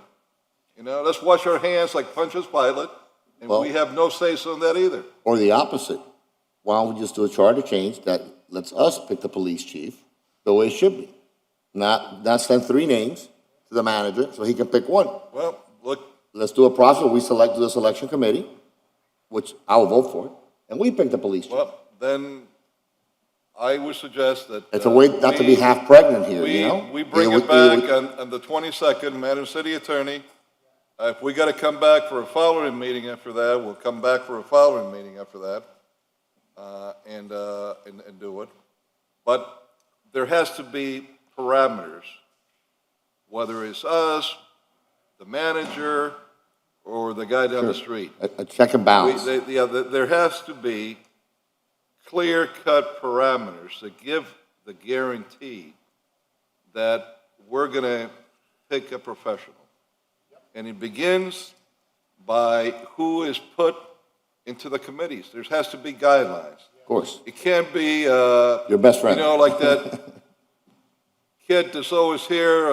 Let's wash our hands like Pontius Pilate, and we have no say-so in that either. Or the opposite. Why don't we just do a charter change that lets us pick the police chief the way it should be? Not send three names to the manager so he can pick one. Well, look. Let's do a process where we select the selection committee, which I will vote for, and we pick the police chief. Well, then I would suggest that. It's a way not to be half pregnant here, We bring it back on the 22nd, Madam City Attorney. If we got to come back for a following meeting after that, we'll come back for a following meeting after that and do it. But there has to be parameters, whether it's us, the manager, or the guy down the street. A check and balance. There has to be clear-cut parameters that give the guarantee that we're going to pick a professional. And it begins by who is put into the committees. There has to be guidelines. Of course. It can't be, your best friend. like that kid that's always here,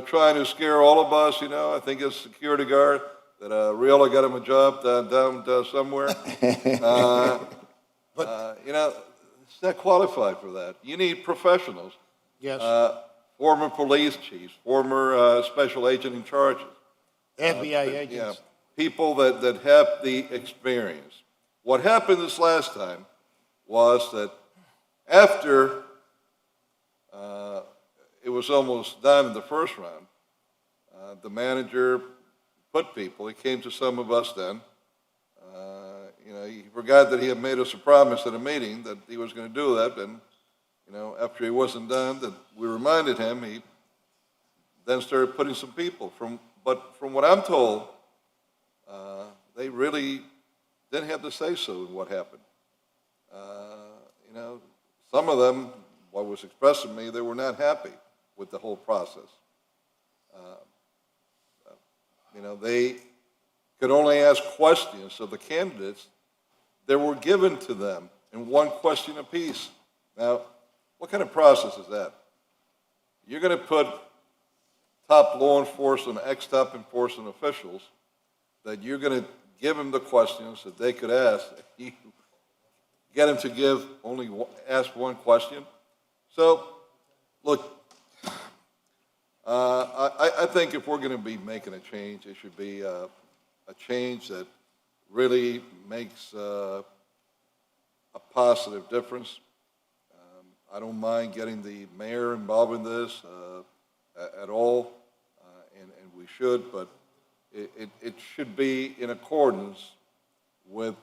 trying to scare all of us, I think it's security guard that Riola got him a job down somewhere. It's not qualified for that. You need professionals. Yes. former police chiefs, former special agent in charges. FBI Yeah, agents. people that have the experience. What happened this last time was that after it was almost done in the first round, the manager put people, he came to some of us then, he forgot that he had made us a promise at a meeting that he was going to do that, and, after he wasn't done, that we reminded him, he then started putting some people. But from what I'm told, they really didn't have to say so in what happened. Some of them, what was expressed to me, they were not happy with the whole process. They could only ask questions of the candidates that were given to them in one question apiece. Now, what kind of process is that? You're going to put top law enforcement, ex-top enforcement officials, that you're going to give them the questions that they could ask. You get them to ask one question. So, look, I think if we're going to be making a change, it should be a change that really makes a positive difference. I don't mind getting the mayor involved in this at all, and we should, but it should be in accordance with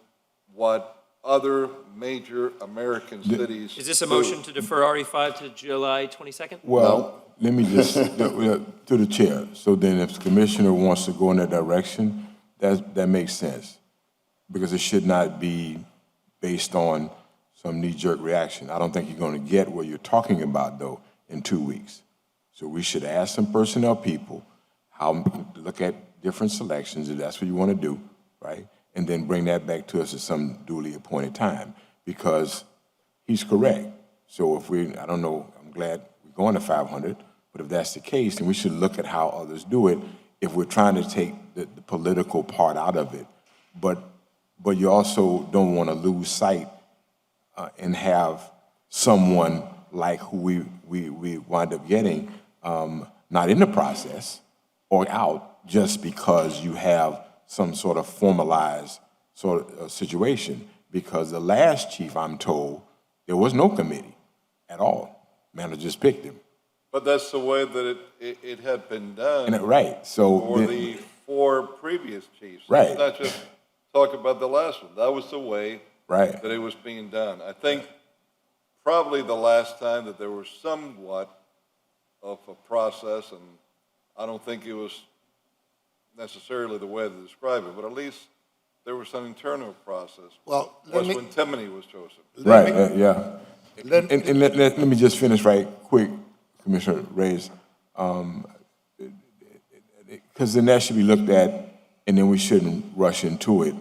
what other major American cities. Is this a do. motion to defer RE5 to July 22nd? Well, let me just, to the chair. So then if the commissioner wants to go in that direction, that makes sense. Because it should not be based on some knee-jerk reaction. I don't think you're going to get what you're talking about, though, in 2 weeks. So we should ask some personnel people how to look at different selections, if that's what you want to do, right? And then bring that back to us at some duly appointed time, because he's correct. So if I don't know, I'm glad we're going to 500, but if that's the case, then we should look at how others do it if we're trying to take the political part out of it. But you also don't want to lose sight and have someone like who we wind up getting not in the process or out just because you have some sort of formalized sort of situation. Because the last chief, I'm told, there was no committee at all. Managers picked him. But that's the way that it had been done. Right. So for the 4 previous chiefs. Right. Let's not just talk about the last one. That was the way Right. that it was being done. I think probably the last time that there was somewhat of a process, and I don't think it was necessarily the way to describe it, but at least there was some internal process. Well, was when Timoney was chosen. Right, yeah. And let me just finish right quick, Commissioner Reyes. Because then that should be looked at, and then we shouldn't rush into it,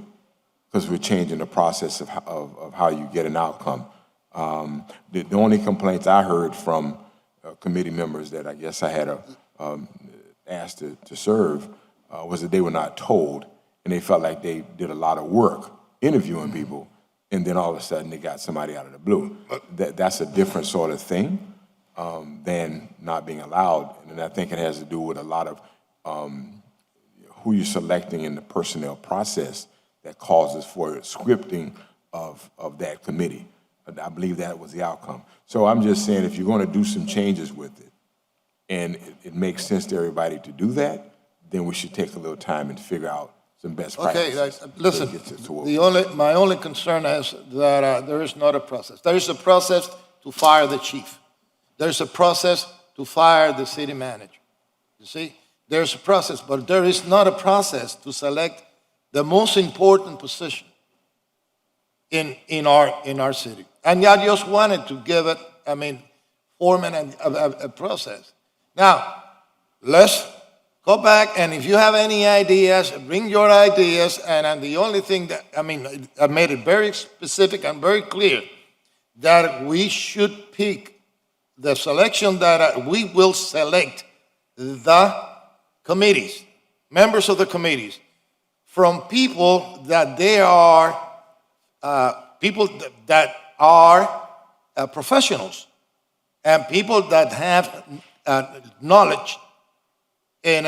because we're changing the process of how you get an outcome. The only complaints I heard from committee members that I guess I had asked to serve was that they were not told, and they felt like they did a lot of work interviewing people, and then all of a sudden they got somebody out of the blue. That's a different sort of thing than not being allowed, and I think it has to do with a lot of who you're selecting in the personnel process that causes for scripting of that committee. I believe that was the outcome. So I'm just saying, if you're going to do some changes with it, and it makes sense to everybody to do that, then we should take a little time and figure out some best practices. Okay, listen, my only concern is that there is not a process. There is a process to fire the chief. There's a process to fire the city manager. You see, there's a process, but there is not a process to select the most important position in our city. And I just wanted to give it, form a process. Now, let's go back, and if you have any ideas, bring your ideas, and the only thing that, I made it very specific and very clear that we should pick the selection that we will select the committees, members of the committees, from people that they are professionals and people that have knowledge. And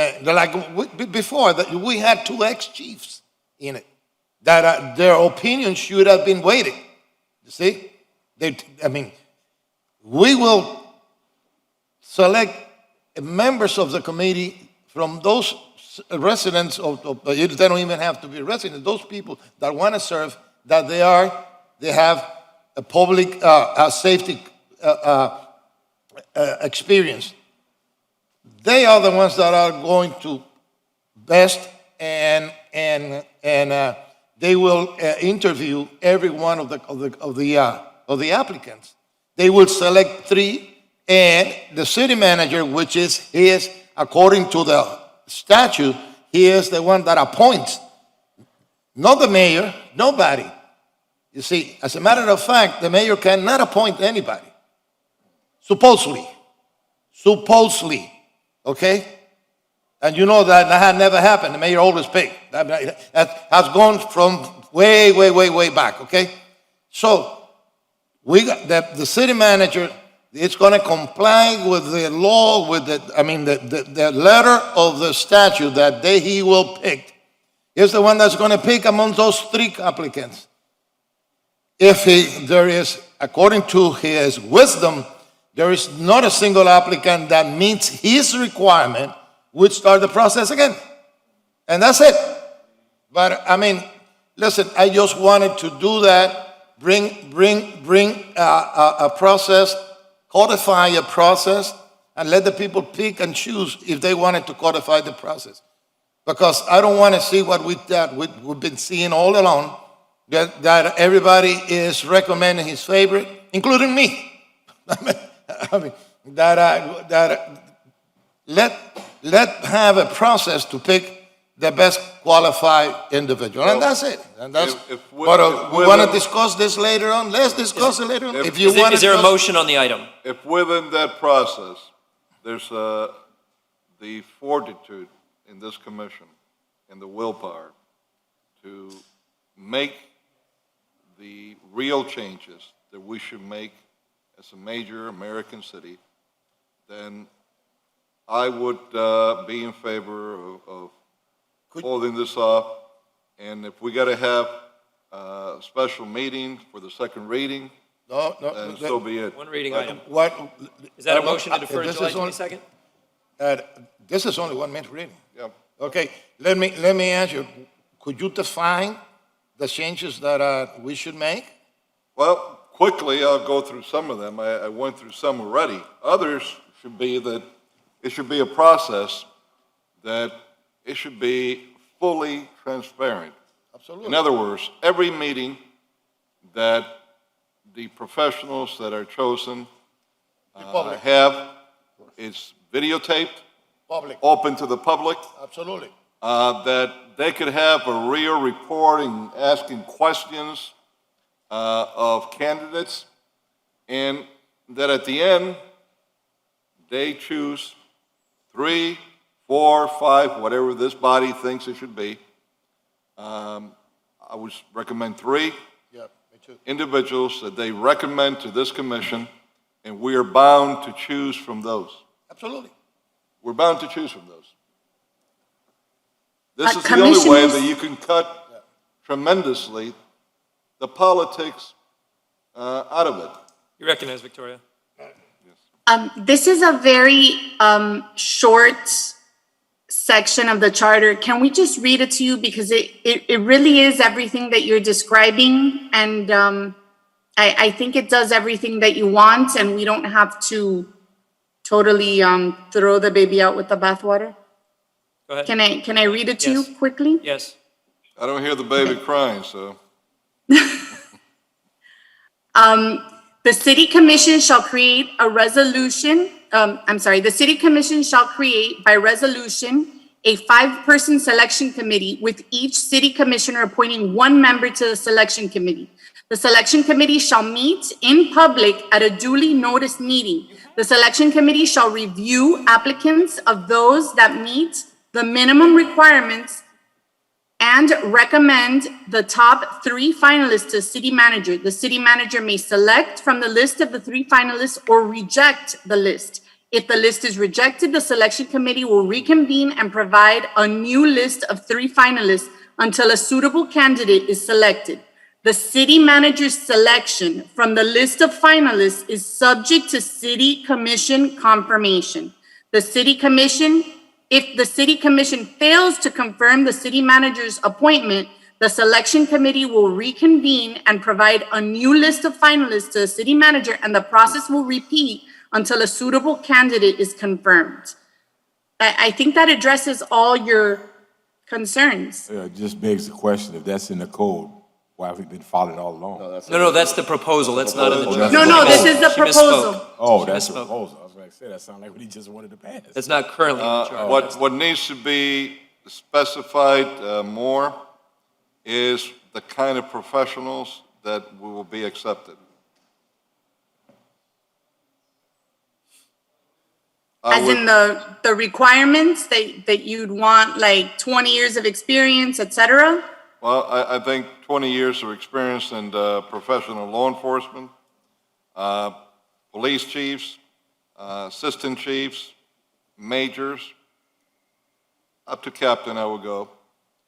before, that we had 2 ex-chiefs in it, that their opinion should have been weighted. You see? We will select members of the committee from those residents they don't even have to be residents, those people that want to serve, that they have a public safety experience. They are the ones that are going to best, and they will interview every one of the applicants. They will select 3, and the city manager, which is his, according to the statute, he is the one that appoints, not the mayor, nobody. You see, as a matter of fact, the mayor cannot appoint anybody. Supposedly, okay? And you know that had never happened. The mayor always paid. That has gone from way back, okay? So, we got the city manager is going to comply with the law, with the letter of the statute that he will pick. Is the one that's going to pick among those 3 applicants. If there is, according to his wisdom, there is not a single applicant that meets his requirement, would start the process again. And that's it. But listen, I just wanted to do that. Bring a process, codify a process, and let the people pick and choose if they wanted to codify the process. Because I don't want to see what we've been seeing all along, that everybody is recommending his favorite, including me. Let have a process to pick the best qualified individual, and that's it. And that's what we want to discuss this later on. Let's discuss it later on. Is there a motion on the item? If within that process, there's the fortitude in this commission and the willpower to make the real changes that we should make as a major American city, then I would be in favor of holding this off. And if we got to have a special meeting for the second reading, then so be it. One reading item. Is that a motion to defer to July 22nd? This is only 1 minute reading. Yeah. Okay, let me ask you, could you define the changes that we should make? Well, quickly, I'll go through some of them. I went through some already. Others should be that it should be a process that it should be fully transparent. Absolutely. In other words, every meeting that the professionals that are chosen have, it's videotaped, open to the public. Absolutely. That they could have a real reporting, asking questions of candidates, and that at the end, they choose 3, 4, 5, whatever this body thinks it should be. I would recommend 3 individuals that they recommend to this commission, and we are bound to choose from those. Absolutely. We're bound to choose from those. This is the only way that you can cut tremendously the politics out of it. You recognize, Victoria. This is a very short section of the charter. Can we just read it to you? Because it really is everything that you're describing. And I think it does everything that you want, and we don't have to totally throw the baby out with the bathwater. Go ahead. Can I read it to you quickly? Yes. I don't hear the baby crying, so. The city commission shall create a resolution, the city commission shall create by resolution a 5-person selection committee with each city commissioner appointing 1 member to the selection committee. The selection committee shall meet in public at a duly noticed meeting. The selection committee shall review applicants of those that meet the minimum requirements and recommend the top 3 finalists to city manager. The city manager may select from the list of the 3 finalists or reject the list. If the list is rejected, the selection committee will reconvene and provide a new list of 3 finalists until a suitable candidate is selected. The city manager's selection from the list of finalists is subject to city commission confirmation. If the city commission fails to confirm the city manager's appointment, the selection committee will reconvene and provide a new list of finalists to the city manager, and the process will repeat until a suitable candidate is confirmed. I think that addresses all your concerns. It just begs the question, if that's in the code, why have we been followed all along? No, that's the proposal, that's not in the draft. No, this is the She misspoke. proposal. Oh, She that's the misspoke. proposal. I was going to say, that sounded like what he just wanted to pass. That's not currently in the draft. What needs to be specified more is the kind of professionals that will be accepted. As in the requirements that you'd want, like 20 years of experience, et cetera? Well, I think 20 years of experience in professional law enforcement, police chiefs, assistant chiefs, majors, up to captain I would go,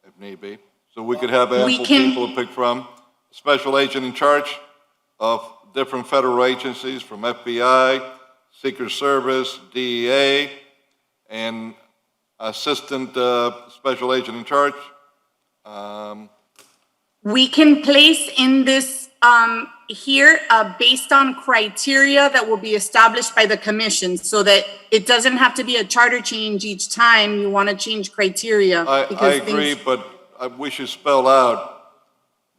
if need be. So we could have ample people to pick from. Special agent in charge of different federal agencies, from FBI, Secret Service, DEA, and assistant special agent in charge. We can place in this here based on criteria that will be established by the commission, so that it doesn't have to be a charter change each time you want to change criteria. I because agree, things- but we should spell out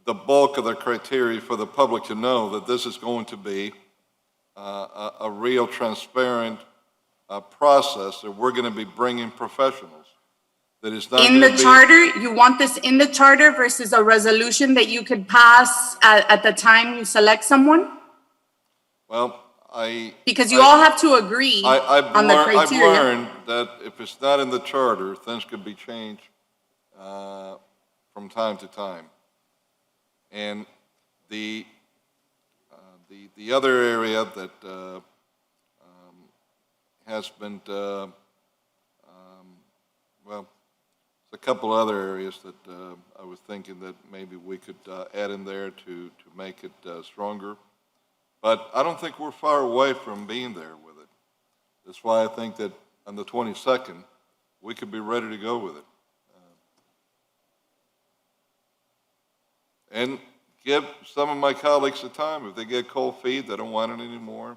the bulk of the criteria for the public to know that this is going to be a real transparent process, that we're going to be bringing professionals. That is not In going the to be. charter, you want this in the charter versus a resolution that you could pass at the time you select someone? Well, Because you all have to agree on the I've criteria. learned that if it's not in the charter, things could be changed from time to time. And the other area that has been, well, a couple other areas that I was thinking that maybe we could add in there to make it stronger. But I don't think we're far away from being there with it. That's why I think that on the 22nd, we could be ready to go with it. And give some of my colleagues the time. If they get cold feet, they don't want it anymore,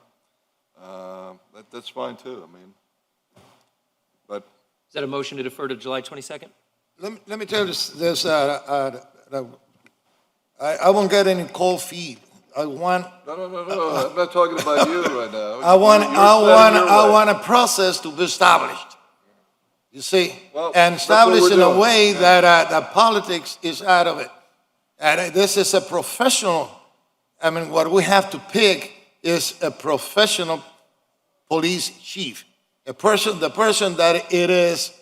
that's fine too, I mean. But Is that a motion to defer to July 22nd? Let me tell you this, I won't get any cold feet. I want, no, I'm not talking about you right now. I want You're a process to be established. You see, Well, and that's what established we're in a doing. way that politics is out of it. And this is a professional, I mean, what we have to pick is a professional police chief. The person that it is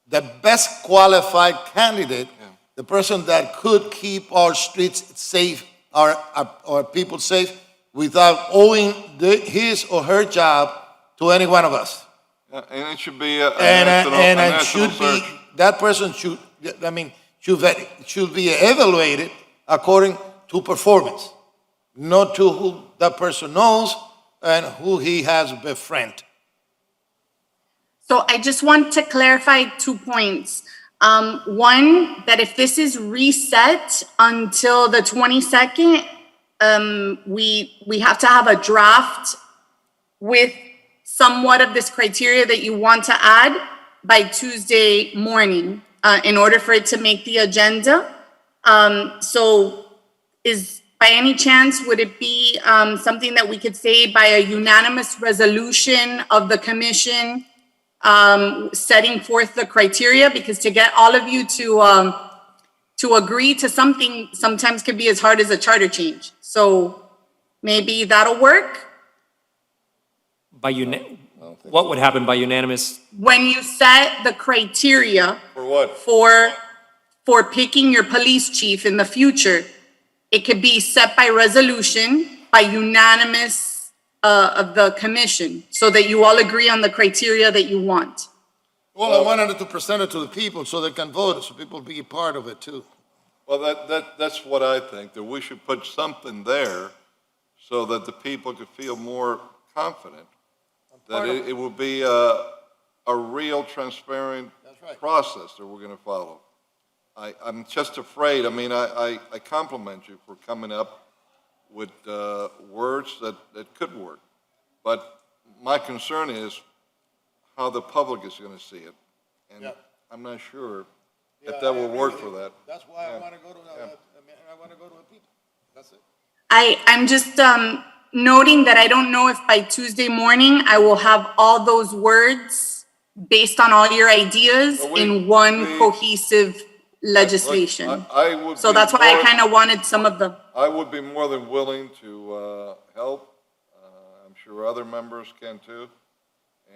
the best qualified candidate, the person that could keep our streets safe, our people safe, without owing his or her job to any one of us. And it should be a national search. That person should be evaluated according to performance, not to who that person knows and who he has befriended. So I just want to clarify 2 points. One, that if this is reset until the 22nd, we have to have a draft with somewhat of this criteria that you want to add by Tuesday morning in order for it to make the agenda. So by any chance, would it be something that we could say by a unanimous resolution of the commission setting forth the criteria? Because to get all of you to agree to something sometimes can be as hard as a charter change. So maybe that'll work? What would happen by unanimous? When you set the criteria For what? for picking your police chief in the future, it could be set by resolution, by unanimous of the commission, so that you all agree on the criteria that you want. Well, I wanted to present it to the people so they can vote, so people be part of it too. Well, that's what I think, that we should put something there so that the people could feel more confident that it will be a real transparent process that we're going to follow. I'm just afraid, I mean, I compliment you for coming up with words that could work. But my concern is how the public is going to see it. And I'm not sure if that will work for that. That's why I want to go to the people. That's it. I'm just noting that I don't know if by Tuesday morning I will have all those words based on all your ideas in one cohesive legislation. I would So be that's why I more- kind of wanted some of the, I would be more than willing to help. I'm sure other members can too.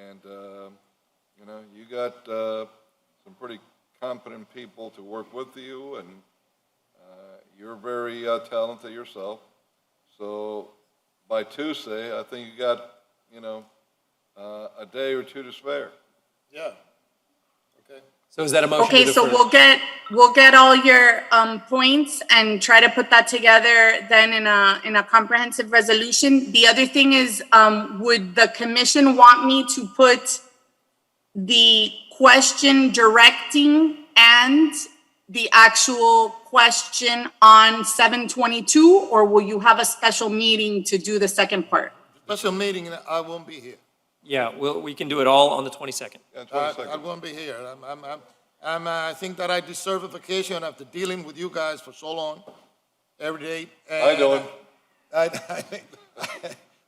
And, you know, you got some pretty competent people to work with you, and you're very talented yourself. So by Tuesday, I think you got, you know, a day or two to spare. Yeah. Okay. So is that a motion to okay, defer? so we'll get all your points and try to put that together then in a comprehensive resolution. The other thing is, would the commission want me to put the question directing and the actual question on 722, or will you have a special meeting to do the second part? Special meeting, I won't be here. Yeah, we can do it all on the 22nd. Yeah, I 22nd. won't be here. I think that I deserve a vacation after dealing with you guys for so long, every day. I don't.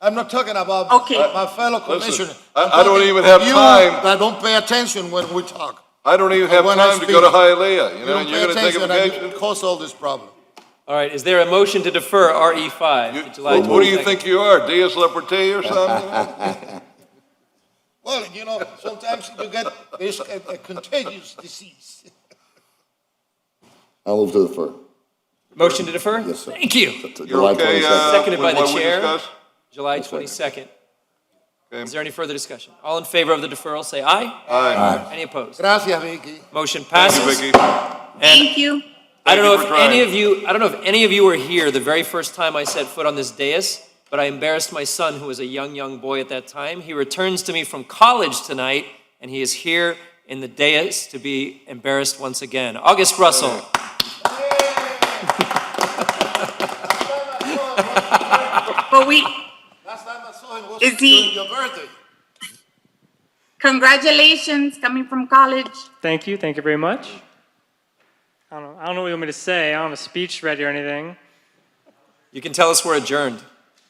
I'm not talking about Okay. my fellow Listen, commissioner. I don't even have You time. that don't pay attention when we talk. I don't even have When I time to go to speak. Hialeah, you know, don't and pay you're going to take a attention, and vacation? you cause all this problem. All right, is there a motion to defer RE5 to July 22nd? Who do you think you are, Diaz Leperti or something? Well, you know, sometimes you get this a contagious disease. I'll move to the defer. Motion to defer? Yes, sir. Thank you. You're July okay, 22nd. Seconded by with the what we chair. discussed? July 22nd. Okay. Is there any further discussion? All in favor of the deferral, say aye. Aye. Any opposed? Gracias, Vicky. Motion Thank passes. you, Vicky. Thank you. I don't know Thank if you for any trying. of you, I don't know if any of you were here the very first time I set foot on this dais, but I embarrassed my son, who was a young boy at that time. He returns to me from college tonight, and he is here in the dais to be embarrassed once again. August Russell. But Last time I saw him was Is he- your birthday. congratulations coming from college. Thank you very much. I don't know what you want me to say. I don't have a speech ready or anything. You can tell us we're adjourned.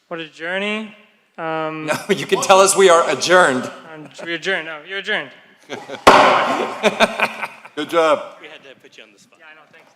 What a journey. No, you can tell us we are adjourned. You're adjourned. No, you're adjourned. Good job. We had to put you on the spot. Yeah, I know, thanks.